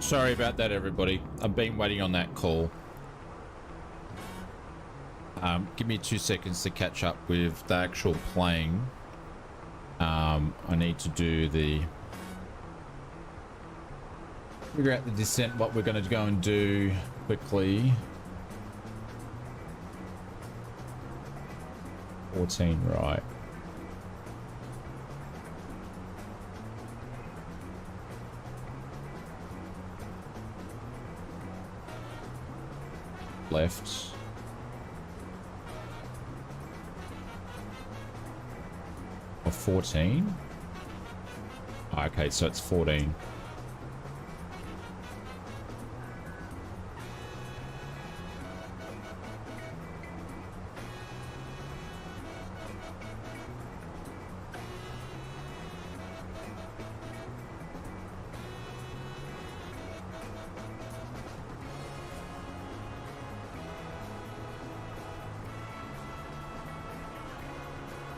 Speaker 1: Sorry about that, everybody. I've been waiting on that call. Give me 2 seconds to catch up with the actual plane. I need to do the... figure out the descent, what we're going to go and do quickly. 14, right. Left. Or 14? Oh, okay, so it's 14.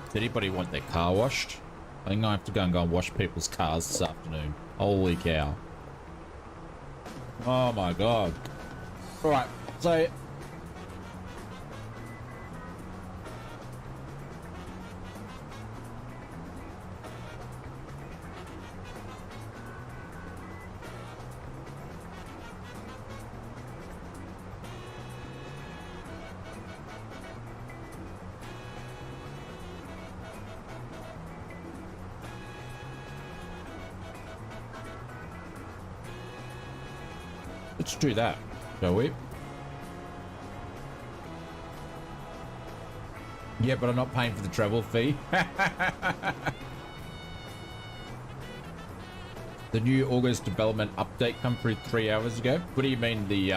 Speaker 1: Does anybody want their car washed? I think I have to go and wash people's cars this afternoon. Holy cow. Oh my god. All right, so let's do that, shall we? Yeah, but I'm not paying for the travel fee. The new August development update come through 3 hours ago. What do you mean the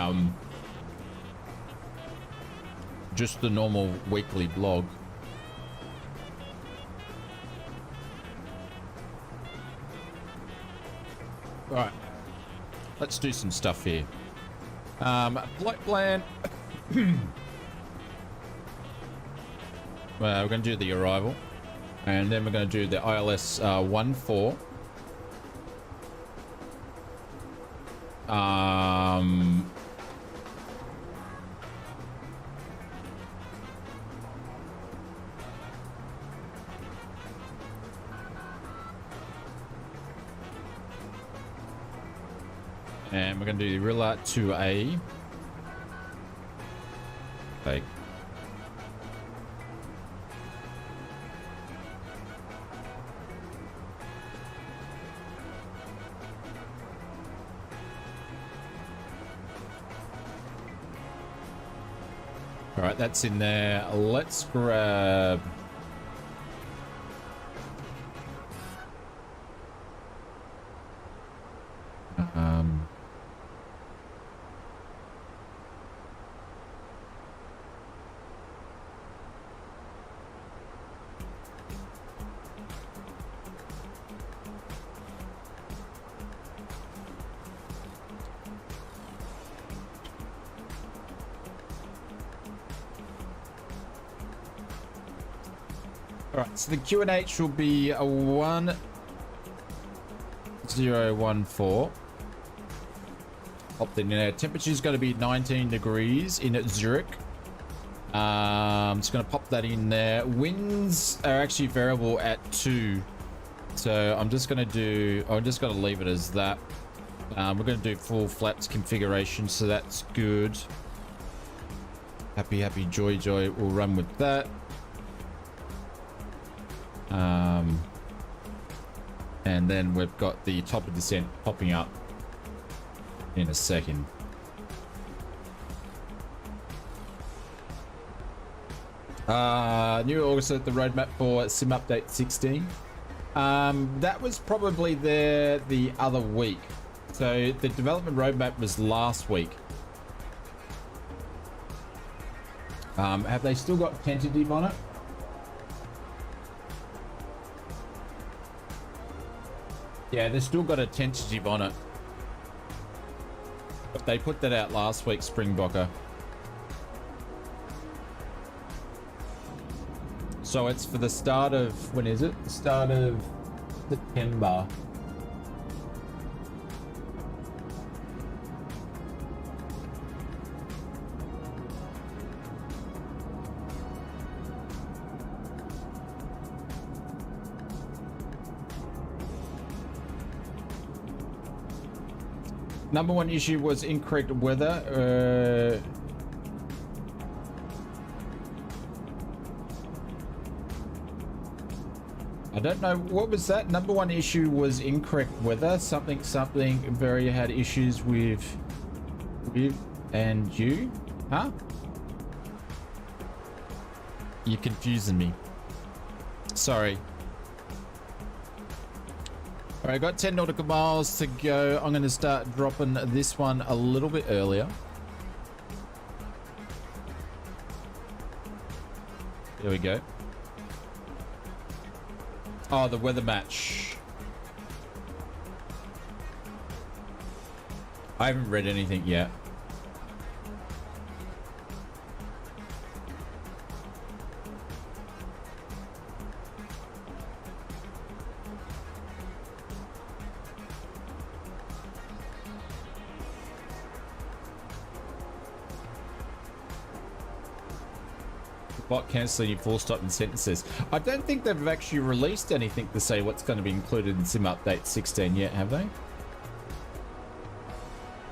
Speaker 1: just the normal weekly blog? All right, let's do some stuff here. Flight plan. Well, we're going to do the arrival, and then we're going to do the ILS 14. And we're going to do the Rilla 2A. Okay. All right, that's in there. Let's grab... Alright, so the QNH will be a 1014. Popped in there. Temperature is going to be 19 degrees in Zurich. Just going to pop that in there. Winds are actually variable at 2. So I'm just going to leave it as that. We're going to do full flaps configuration, so that's good. Happy joy will run with that. And then we've got the top of descent popping up in a second. New August at the roadmap for Sim Update 16. That was probably there the other week. So the development roadmap was last week. Have they still got tentative on it? Yeah, they've still got a tentative on it. But they put that out last week, Springbokker. So it's for the start of, when is it? The start of September. Number one issue was incorrect weather. I don't know. What was that? Number one issue was incorrect weather. Something. Very had issues with and you. Huh? You're confusing me. Sorry. All right, I got 10 nautical miles to go. I'm going to start dropping this one a little bit earlier. There we go. Oh, the weather match. I haven't read anything yet. Bot cancelling your full stop in sentences. I don't think they've actually released anything to say what's going to be included in Sim Update 16 yet, have they?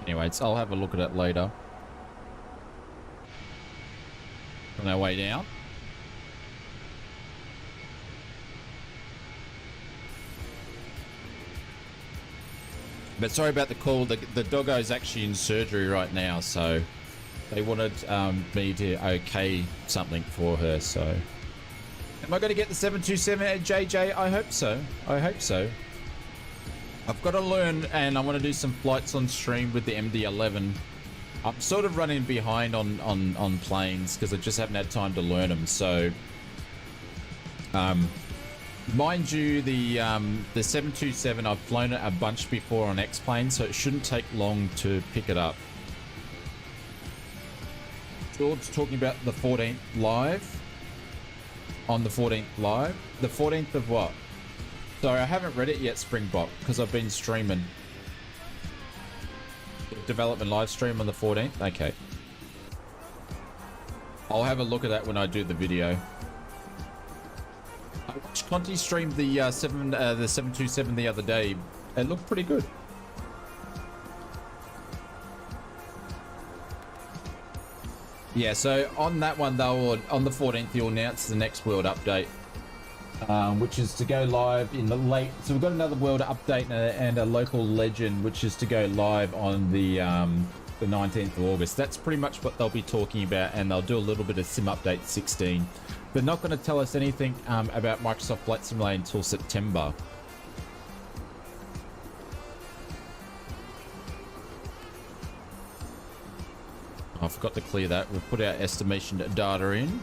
Speaker 1: Anyways, I'll have a look at it later. On our way down. But sorry about the call. The doggo's actually in surgery right now, so they wanted me to okay something for her. So, am I going to get the 727 at JJ? I hope so. I hope so. I've got to learn, and I want to do some flights on stream with the MD-11. I'm sort of running behind on planes because I just haven't had time to learn them. So, mind you, the 727, I've flown it a bunch before on X-Plane, so it shouldn't take long to pick it up. George's talking about the 14th live. On the 14th live? The 14th of what? Sorry, I haven't read it yet, Springbok, because I've been streaming. Development live stream on the 14th? Okay. I'll have a look at that when I do the video. I watched Conti stream the 727 the other day. It looked pretty good. Yeah, so on that one, on the 14th, you'll announce the next world update, which is to go live in the late. So we've got another world update and a local legend, which is to go live on the 19th of August. That's pretty much what they'll be talking about, and they'll do a little bit of Sim Update 16. They're not going to tell us anything about Microsoft Flight Simulator until September. I forgot to clear that. We've put our estimation data in.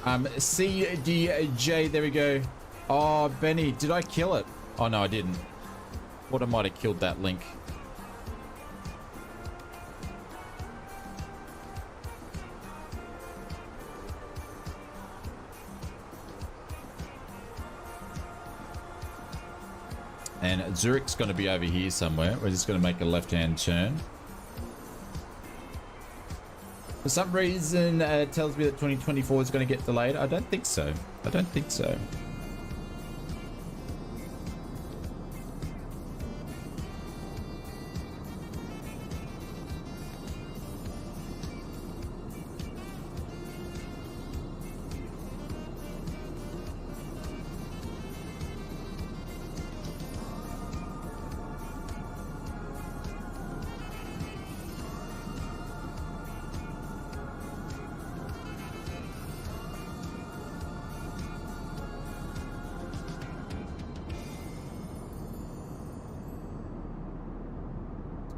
Speaker 1: CDJ, there we go. Oh, Benny, did I kill it? Oh, no, I didn't. Thought I might have killed that link. And Zurich's going to be over here somewhere. We're just going to make a left-hand turn. For some reason, it tells me that 2024 is going to get delayed. I don't think so. I don't think so.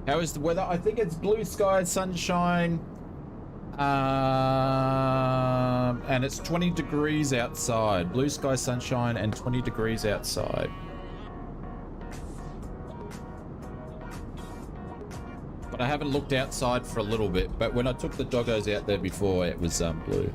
Speaker 1: How is the weather? I think it's blue sky, sunshine, and it's 20 degrees outside. Blue sky, sunshine, and 20 degrees outside. But I haven't looked outside for a little bit, but when I took the doggos out there before, it was blue.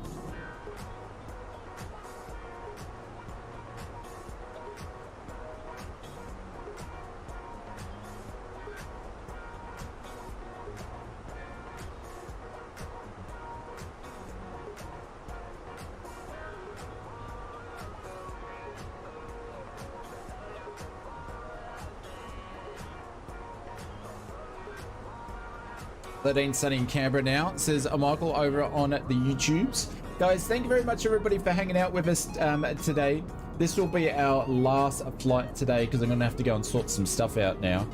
Speaker 1: Sunny in Canberra now, says Michael over on the YouTubes. Guys, thank you very much everybody for hanging out with us today. This will be our last flight today because I'm going to have to go and sort some stuff out now.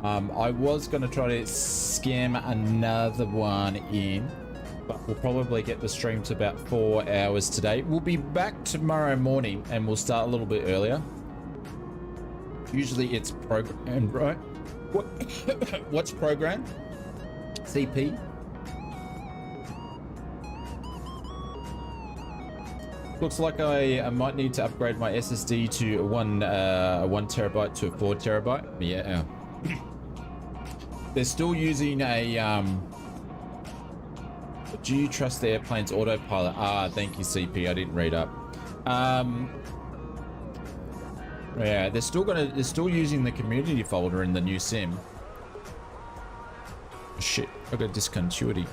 Speaker 1: I was going to try to scam another one in, but we'll probably get the stream to about 4 hours today. We'll be back tomorrow morning and we'll start a little bit earlier. Usually it's programmed, right? What's programmed? CP. Looks like I might need to upgrade my SSD to 1 terabyte to a 4 terabyte. Yeah. They're still using a do you trust the airplane's autopilot? Thank you, CP. I didn't read up. Yeah, they're still using the community folder in the new sim. Shit. I got discontinuity.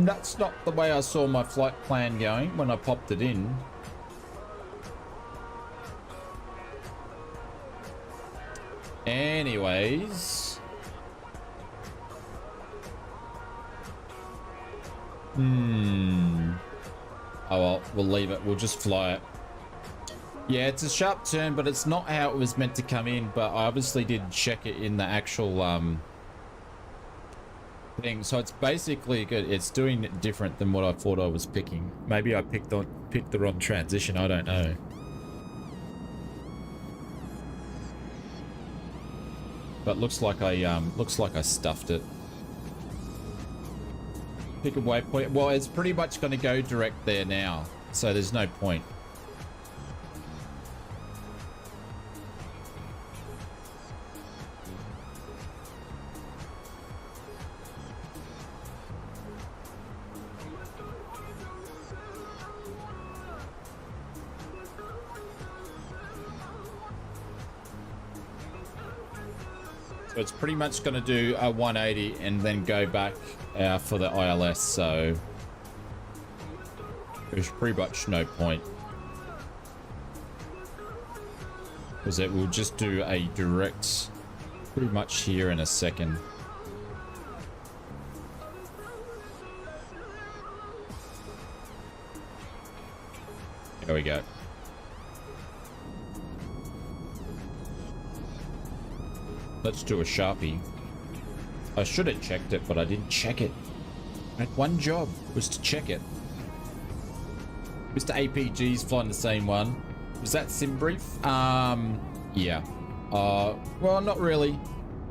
Speaker 1: That's not the way I saw my flight plan going when I popped it in. Anyways. Oh well, we'll leave it. We'll just fly it. Yeah, it's a sharp turn, but it's not how it was meant to come in, but I obviously did check it in the actual thing. So it's basically good. It's doing it different than what I thought I was picking. Maybe I picked the wrong transition. I don't know. But looks like I stuffed it. Pick a waypoint. Well, it's pretty much going to go direct there now, so there's no point. So it's pretty much going to do a 180 and then go back for the ILS, so there's pretty much no point. Because it will just do a direct pretty much here in a second. There we go. Let's do a Sharpie. I should have checked it, but I didn't check it. I had one job, was to check it. Mr. APG's flying the same one. Was that SimBrief? Yeah. Well, not really.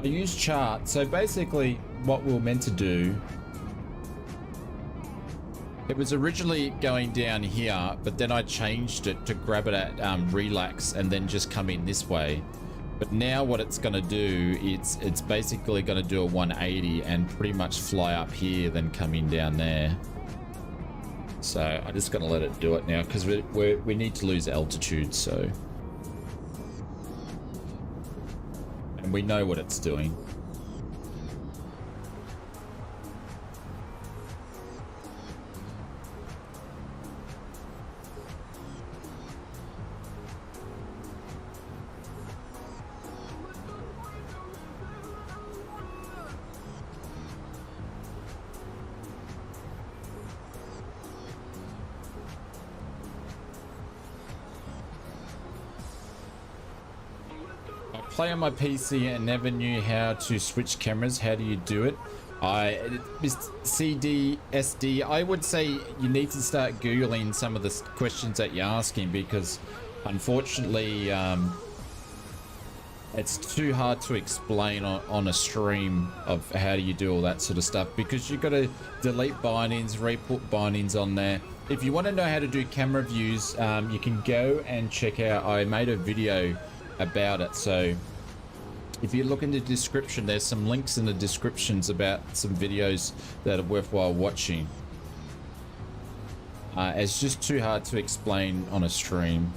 Speaker 1: I used chart. So basically what we were meant to do, it was originally going down here, but then I changed it to grab it at relax and then just come in this way. But now what it's going to do, it's basically going to do a 180 and pretty much fly up here, then come in down there. So I'm just going to let it do it now because we need to lose altitude. So, and we know what it's doing. Play on my PC and never knew how to switch cameras. How do you do it? CDSD, I would say you need to start Googling some of the questions that you're asking, because unfortunately it's too hard to explain on a stream of how do you do all that sort of stuff, because you've got to delete bindings, re-put bindings on there. If you want to know how to do camera views, you can go and check out, I made a video about it. So if you look in the description, there's some links in the descriptions about some videos that are worthwhile watching. It's just too hard to explain on a stream.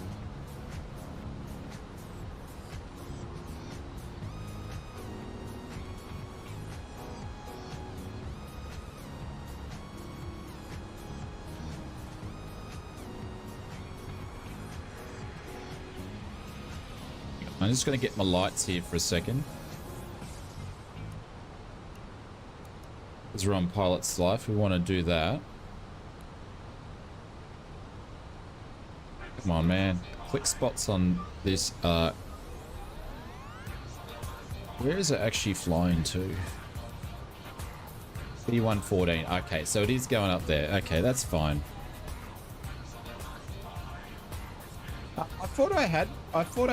Speaker 1: I'm just going to get my lights here for a second. Because we're on pilot's life, we want to do that. Come on, man. Click spots on this. Where is it actually flying to? B114. Okay, so it is going up there. Okay, that's fine. I thought I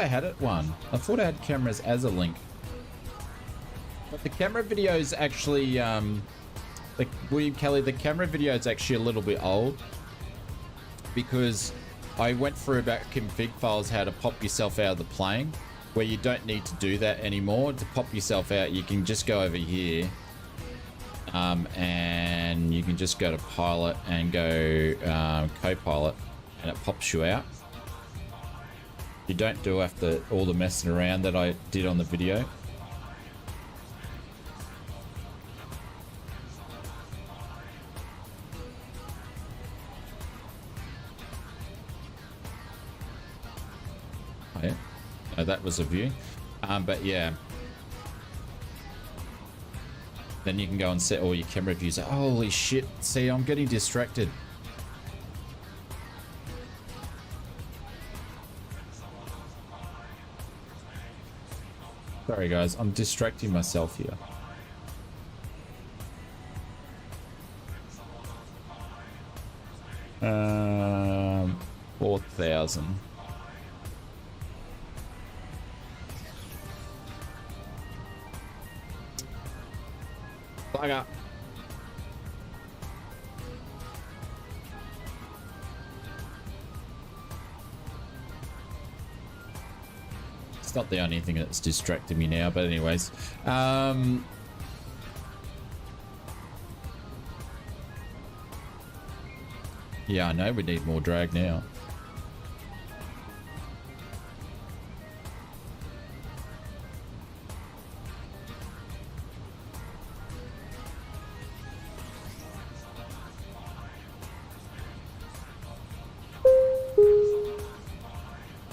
Speaker 1: had it one. I thought I had cameras as a link. But the camera video is actually William Kelly, the camera video is actually a little bit old because I went through about config files how to pop yourself out of the plane, where you don't need to do that anymore. To pop yourself out, you can just go over here and you can just go to pilot and go co-pilot, and it pops you out. You don't do after all the messing around that I did on the video. Oh, yeah. No, that was a view. But yeah. Then you can go and set all your camera views. Holy shit. See, I'm getting distracted. Sorry guys, I'm distracting myself here. 4,000. Bugger. It's not the only thing that's distracting me now, but anyways. Yeah, I know we need more drag now.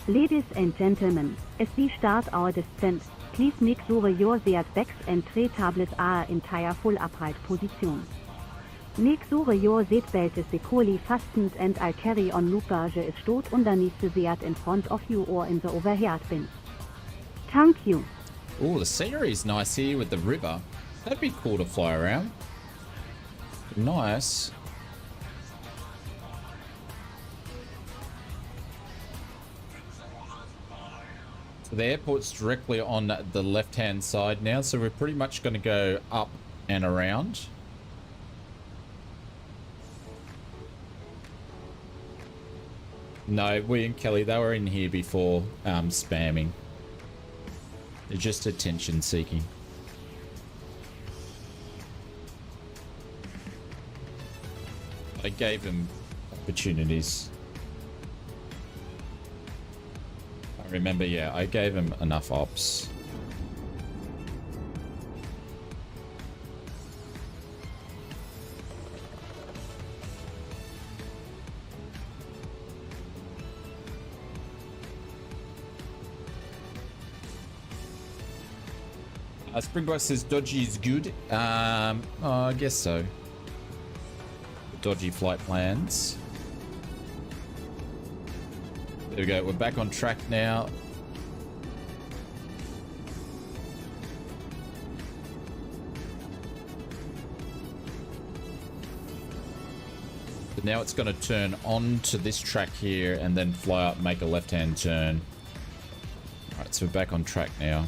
Speaker 4: Ladies and gentlemen, as we start our descent, please make sure your seat backs and tray tablets are in entire full upright position. Make sure your seatbelt is securely fastened and all carry-on loop barge is stored underneath the seat in front of you or in the overhead bin. Thank you.
Speaker 1: Oh, the scenery is nice here with the river. That'd be cool to fly around. Nice. So the airport's directly on the left-hand side now, so we're pretty much going to go up and around. No, William Kelly, they were in here before spamming. They're just attention seeking. I gave them opportunities. I remember, yeah, I gave them enough ops. Springboy says dodgy is good. Oh, I guess so. Dodgy flight plans. There we go. We're back on track now. But now it's going to turn onto this track here and then fly up, make a left-hand turn. All right, so we're back on track now.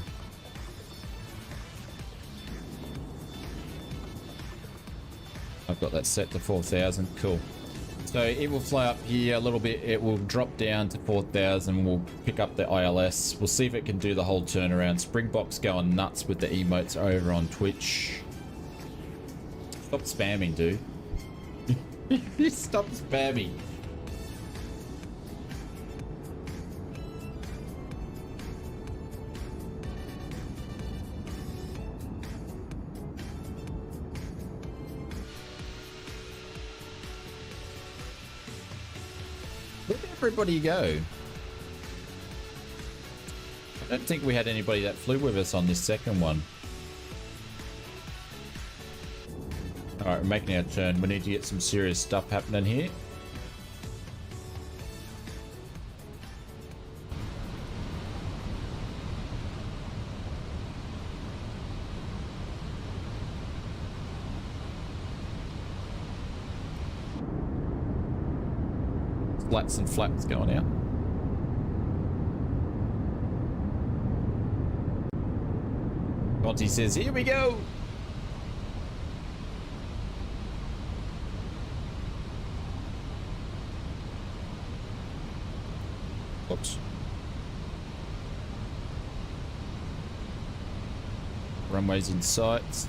Speaker 1: I've got that set to 4,000. Cool. So it will fly up here a little bit. It will drop down to 4,000. We'll pick up the ILS. We'll see if it can do the whole turnaround. Springbok's going nuts with the emotes over on Twitch. Stop spamming, dude. Stop spamming. Where'd everybody go? I don't think we had anybody that flew with us on this second one. Alright, we're making our turn. We need to get some serious stuff happening here. flats and flaps going out. Conti says, here we go. Oops. Runways in sight.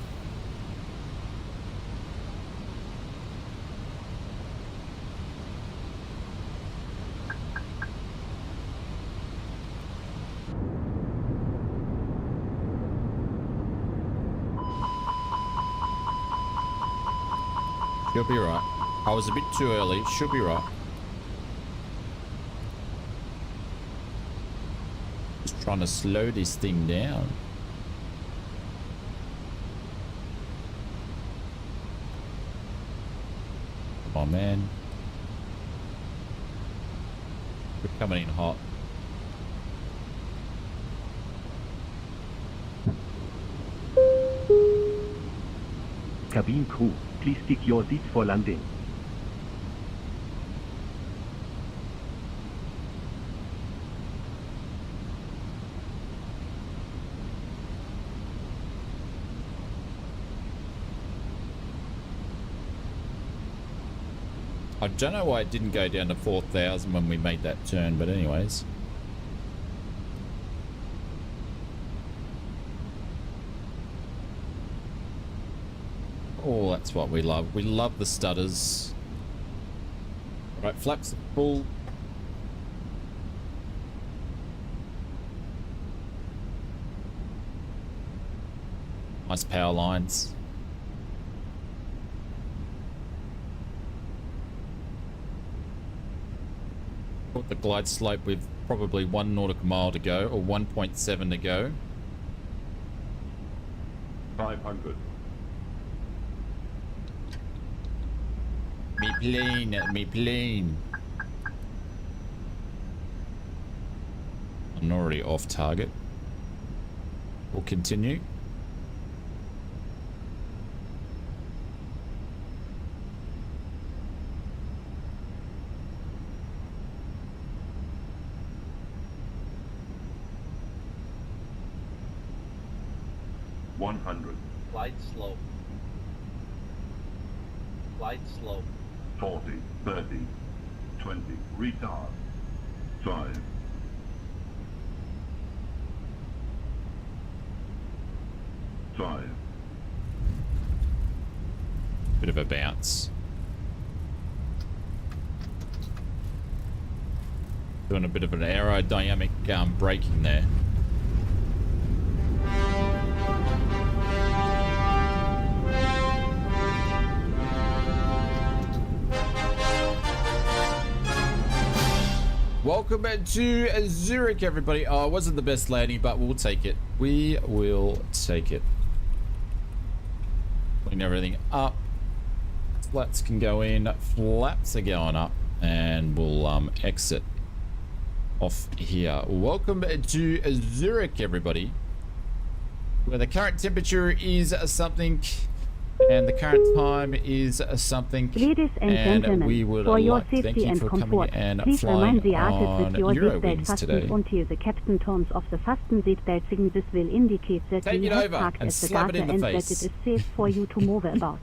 Speaker 1: She'll be right. I was a bit too early. She'll be right. Just trying to slow this thing down. Come on, man. We're coming in hot.
Speaker 5: Cabine crew, please stick your seats for landing.
Speaker 1: I don't know why it didn't go down to 4,000 when we made that turn, but anyways. Oh, that's what we love. We love the stutters. Right, flaps are full. Nice power lines. Put the glide slope with probably 1 nautical mile to go, or 1.7 to go.
Speaker 7: 500.
Speaker 1: Me plane. I'm already off target. We'll continue.
Speaker 11: Glide slope. Glide slope.
Speaker 12: 40, 30, 20, retard. 5.
Speaker 1: Bit of a bounce. Doing a bit of an aerodynamic braking there. Welcome back to Zurich, everybody. Oh, it wasn't the best landing, but we'll take it. We will take it. Putting everything up. Flats can go in. Flaps are going up. And we'll exit off here. Welcome to Zurich, everybody. Where the current temperature is something... And the current time is something,
Speaker 4: Ladies and gentlemen,
Speaker 1: we would
Speaker 4: for your
Speaker 1: like to thank
Speaker 4: safety
Speaker 1: you
Speaker 4: and
Speaker 1: for
Speaker 4: comfort,
Speaker 1: coming and
Speaker 4: please
Speaker 1: flying
Speaker 4: remind the artist
Speaker 1: on
Speaker 4: that your seatbelt
Speaker 1: EuroWings
Speaker 4: fastens
Speaker 1: today.
Speaker 4: until the captain turns off the fasten seatbelt signal. This will indicate that
Speaker 1: Take
Speaker 4: you
Speaker 1: it
Speaker 4: have
Speaker 1: over
Speaker 4: parked
Speaker 1: and
Speaker 4: at the
Speaker 1: slap it
Speaker 4: gutter
Speaker 1: in the
Speaker 4: and that it
Speaker 1: face.
Speaker 4: is safe for you to move about.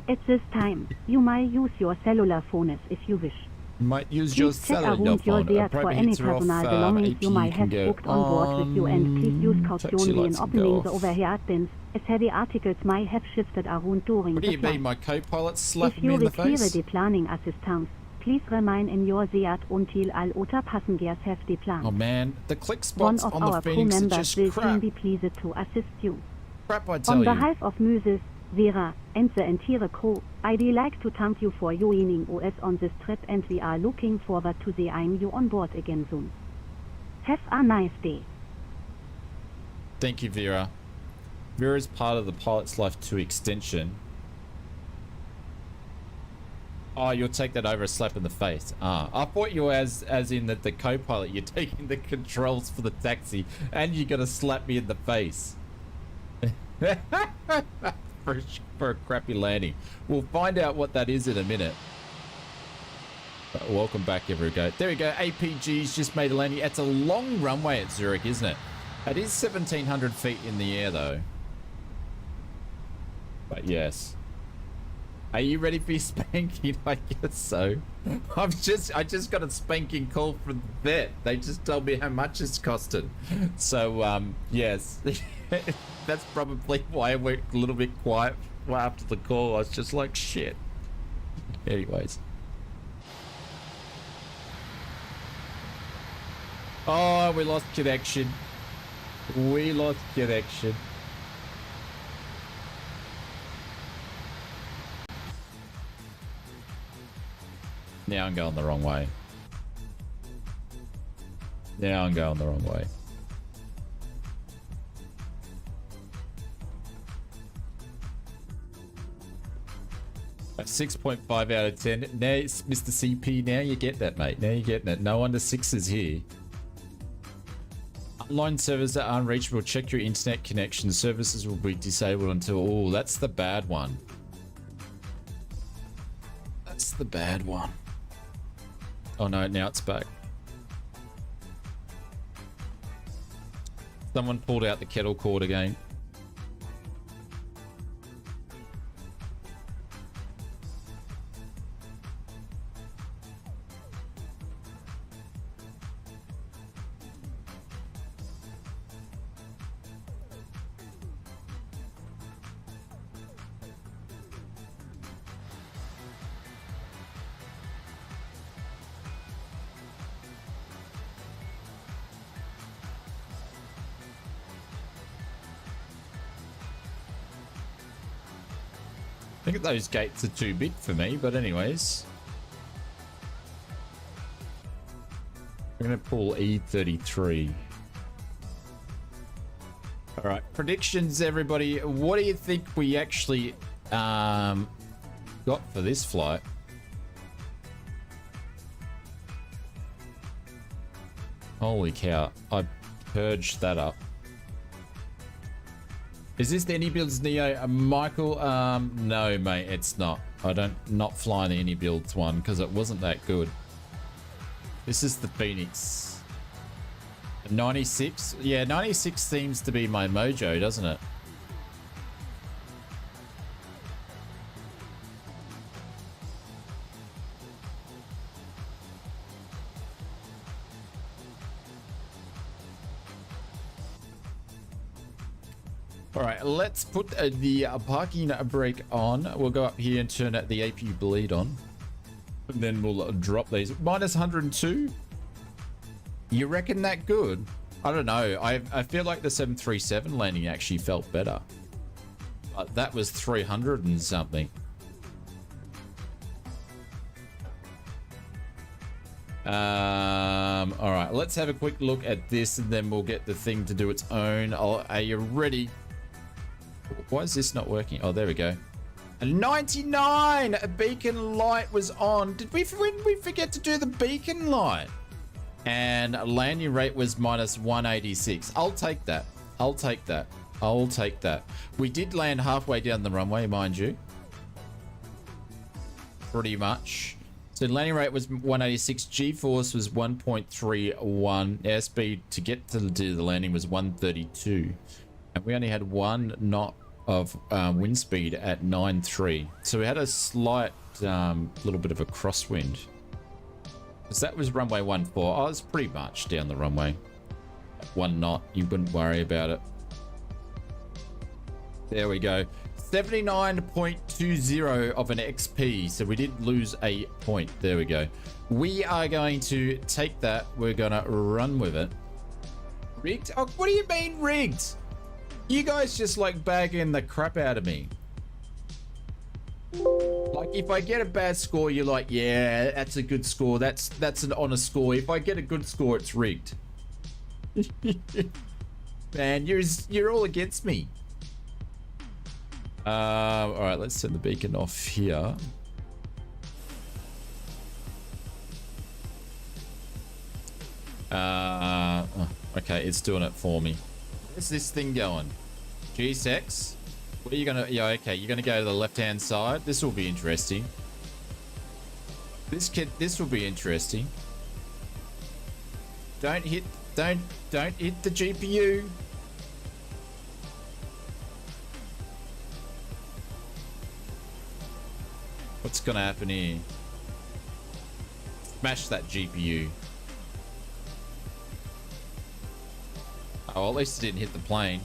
Speaker 4: At this time, you might use your cellular phone if you wish.
Speaker 1: You might use
Speaker 4: Please
Speaker 1: your
Speaker 4: check
Speaker 1: cellular
Speaker 4: around your
Speaker 1: phone.
Speaker 4: Seat for any personal belongings you might have booked on board with you, and please use caution when opening the overhead bins, as heavy articles might have shifted around during
Speaker 1: What
Speaker 4: the
Speaker 1: do you
Speaker 4: flight.
Speaker 1: mean, my co-pilot
Speaker 4: If
Speaker 1: slapped
Speaker 4: you
Speaker 1: me in the
Speaker 4: require
Speaker 1: face?
Speaker 4: the planning assistance, please remain in your seat until all other passengers have deplaned.
Speaker 1: Oh man, the click
Speaker 4: One
Speaker 1: spots
Speaker 4: of
Speaker 1: on
Speaker 4: our
Speaker 1: the
Speaker 4: crew
Speaker 1: Phoenix are
Speaker 4: members
Speaker 1: just
Speaker 4: will soon
Speaker 1: crap.
Speaker 4: be pleased to assist you.
Speaker 1: Crap, I tell
Speaker 4: On
Speaker 1: you.
Speaker 4: behalf of Mrs. Vera and the entire crew, I'd like to thank you for joining us on this trip, and we are looking forward to seeing you on board again soon. Have a nice day.
Speaker 1: Thank you, Vera. Vera is part of the Pilot's Life 2 extension. Oh, you'll take that over a slap in the face. Ah, I thought you were as in that the co-pilot, you're taking the controls for the taxi and you're gonna slap me in the face. for a crappy landing. We'll find out what that is in a minute. Welcome back, everyone. There we go. APG's just made a landing. It's a long runway at Zurich, isn't it? It is 1,700 feet in the air, though. But yes. Are you ready for your spanking? I guess so. I just got a spanking call from the vet. They just told me how much it's costed. So, yes. That's probably why I went a little bit quiet after the call. I was just like, shit. Anyways. Oh, we lost connection. We lost connection. Now I'm going the wrong way. Now I'm going the wrong way. A 6.5 out of 10. Now, it's Mr. CP, now you get that, mate. Now you're getting it. No under sixes here. Online servers that are unreachable. Check your internet connection. Services will be disabled until... Oh, that's the bad one. That's the bad one. Oh no, now it's back. Someone pulled out the kettle cord again. I think those gates are too big for me, but anyways. We're going to pull E33. All right, predictions, everybody. What do you think we actually got for this flight? Holy cow, I purged that up. Is this the AnyBuilds Neo? Michael, no, mate, it's not. Not flying the AnyBuilds one because it wasn't that good. This is the Phoenix. 96? Yeah, 96 seems to be my mojo, doesn't it? All right, let's put the parking brake on. We'll go up here and turn the APU bleed on. And then we'll drop these. Minus 102. You reckon that good? I don't know. I feel like the 737 landing actually felt better. But that was 300 and something. All right, let's have a quick look at this and then we'll get the thing to do its own. Are you ready? Why is this not working? Oh, there we go. A 99! A beacon light was on. Did we forget to do the beacon light? And landing rate was minus 186. I'll take that. I'll take that. I'll take that. We did land halfway down the runway, mind you. Pretty much. So landing rate was 186. G-force was 1.31. Airspeed to get to the landing was 132. And we only had 1 knot of wind speed at 9.3. So we had a slight little bit of a crosswind. Because that was runway 14. I was pretty much down the runway. 1 knot, you wouldn't worry about it. There we go. 79.20 of an XP. So we did lose a point. There we go. We are going to take that. We're going to run with it. Rigged? Oh, what do you mean rigged? You guys just like bagging the crap out of me. Like if I get a bad score, you're like, yeah, that's a good score. That's an honest score. If I get a good score, it's rigged. Man, you're all against me. All right, let's turn the beacon off here. Okay, it's doing it for me. Where's this thing going? G6? What are you gonna... Yeah, okay, you're gonna go to the left-hand side. This will be interesting. This will be interesting. Don't hit the GPU. What's gonna happen here? Smash that GPU. Oh, well, at least it didn't hit the plane.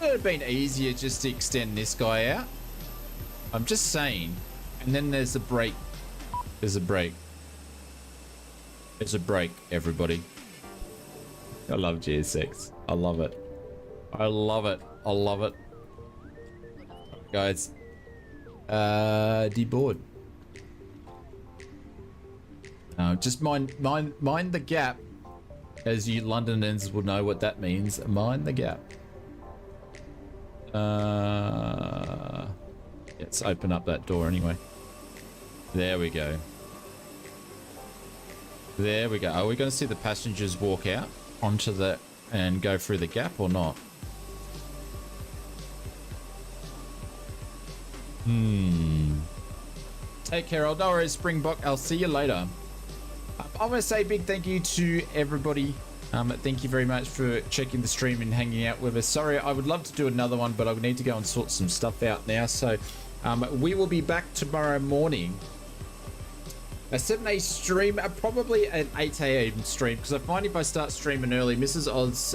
Speaker 1: Would it have been easier just to extend this guy out? I'm just saying. And then there's a break. There's a break. There's a break, everybody. I love GS6. I love it. I love it. I love it. Guys. Deboard. Just mind the gap. As you Londoners will know what that means. Mind the gap. Let's open up that door anyway. There we go. There we go. Are we going to see the passengers walk out onto the and go through the gap or not? Take care, old. No worries, Springbok. I'll see you later. I want to say a big thank you to everybody. Thank you very much for checking the stream and hanging out with us. Sorry, I would love to do another one, but I would need to go and sort some stuff out now. So we will be back tomorrow morning. A 7 a.m. stream, probably an 8 a.m. stream, because I find if I start streaming early, Mrs. Oz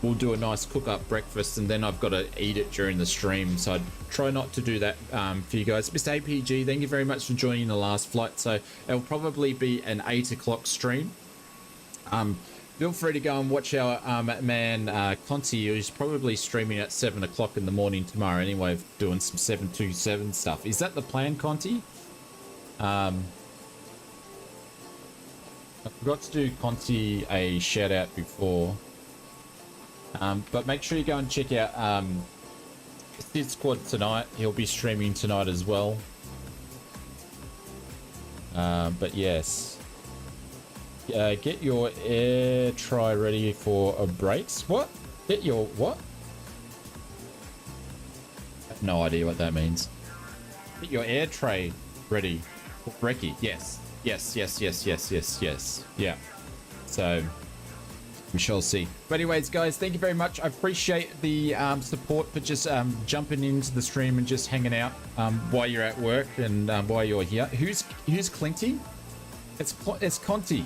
Speaker 1: will do a nice cook-up breakfast, and then I've got to eat it during the stream. So I'd try not to do that for you guys. Mr. APG, thank you very much for joining the last flight. So it'll probably be an 8 o'clock stream. Feel free to go and watch our man Conti, who's probably streaming at 7 o'clock in the morning tomorrow anyway, doing some 727 stuff. Is that the plan, Conti? I forgot to do Conti a shout out before. But make sure you go and check out Sid Squad tonight. He'll be streaming tonight as well. But yes. Get your air tray ready for a brakes. What? Get your what? I have no idea what that means. Get your air tray ready for brekkie. Yes. Yes. Yeah. So we shall see. But anyways, guys, thank you very much. I appreciate the support for just jumping into the stream and just hanging out while you're at work and while you're here. Who's Clinty? It's Conti.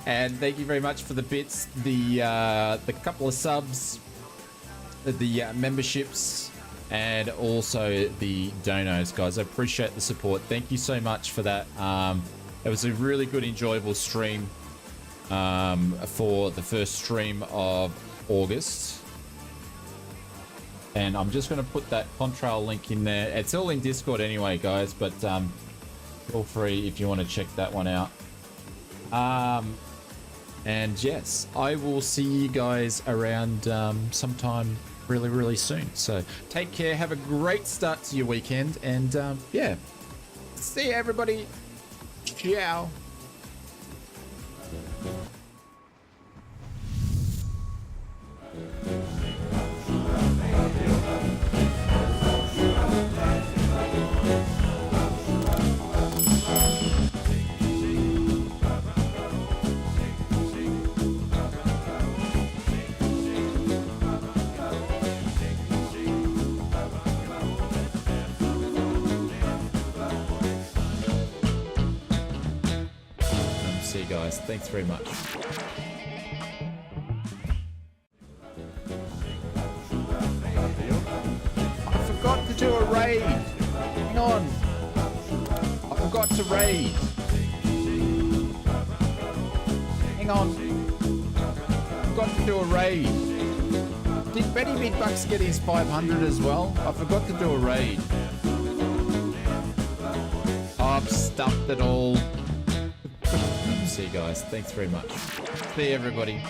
Speaker 1: And thank you very much for the bits, the couple of subs, the memberships, and also the donos, guys. I appreciate the support. Thank you so much for that. It was a really good, enjoyable stream for the first stream of August. And I'm just going to put that contrail link in there. It's all in Discord anyway, guys, but feel free if you want to check that one out. And yes, I will see you guys around sometime really soon. So take care, have a great start to your weekend, and yeah, see you, everybody. Ciao. See you guys. Thanks very much. I forgot to do a raid. Hang on. I forgot to raid. Hang on. I forgot to do a raid. Did Betty Bigbucks get his 500 as well? I forgot to do a raid. I've stuffed it all. See you guys. Thanks very much. See you, everybody.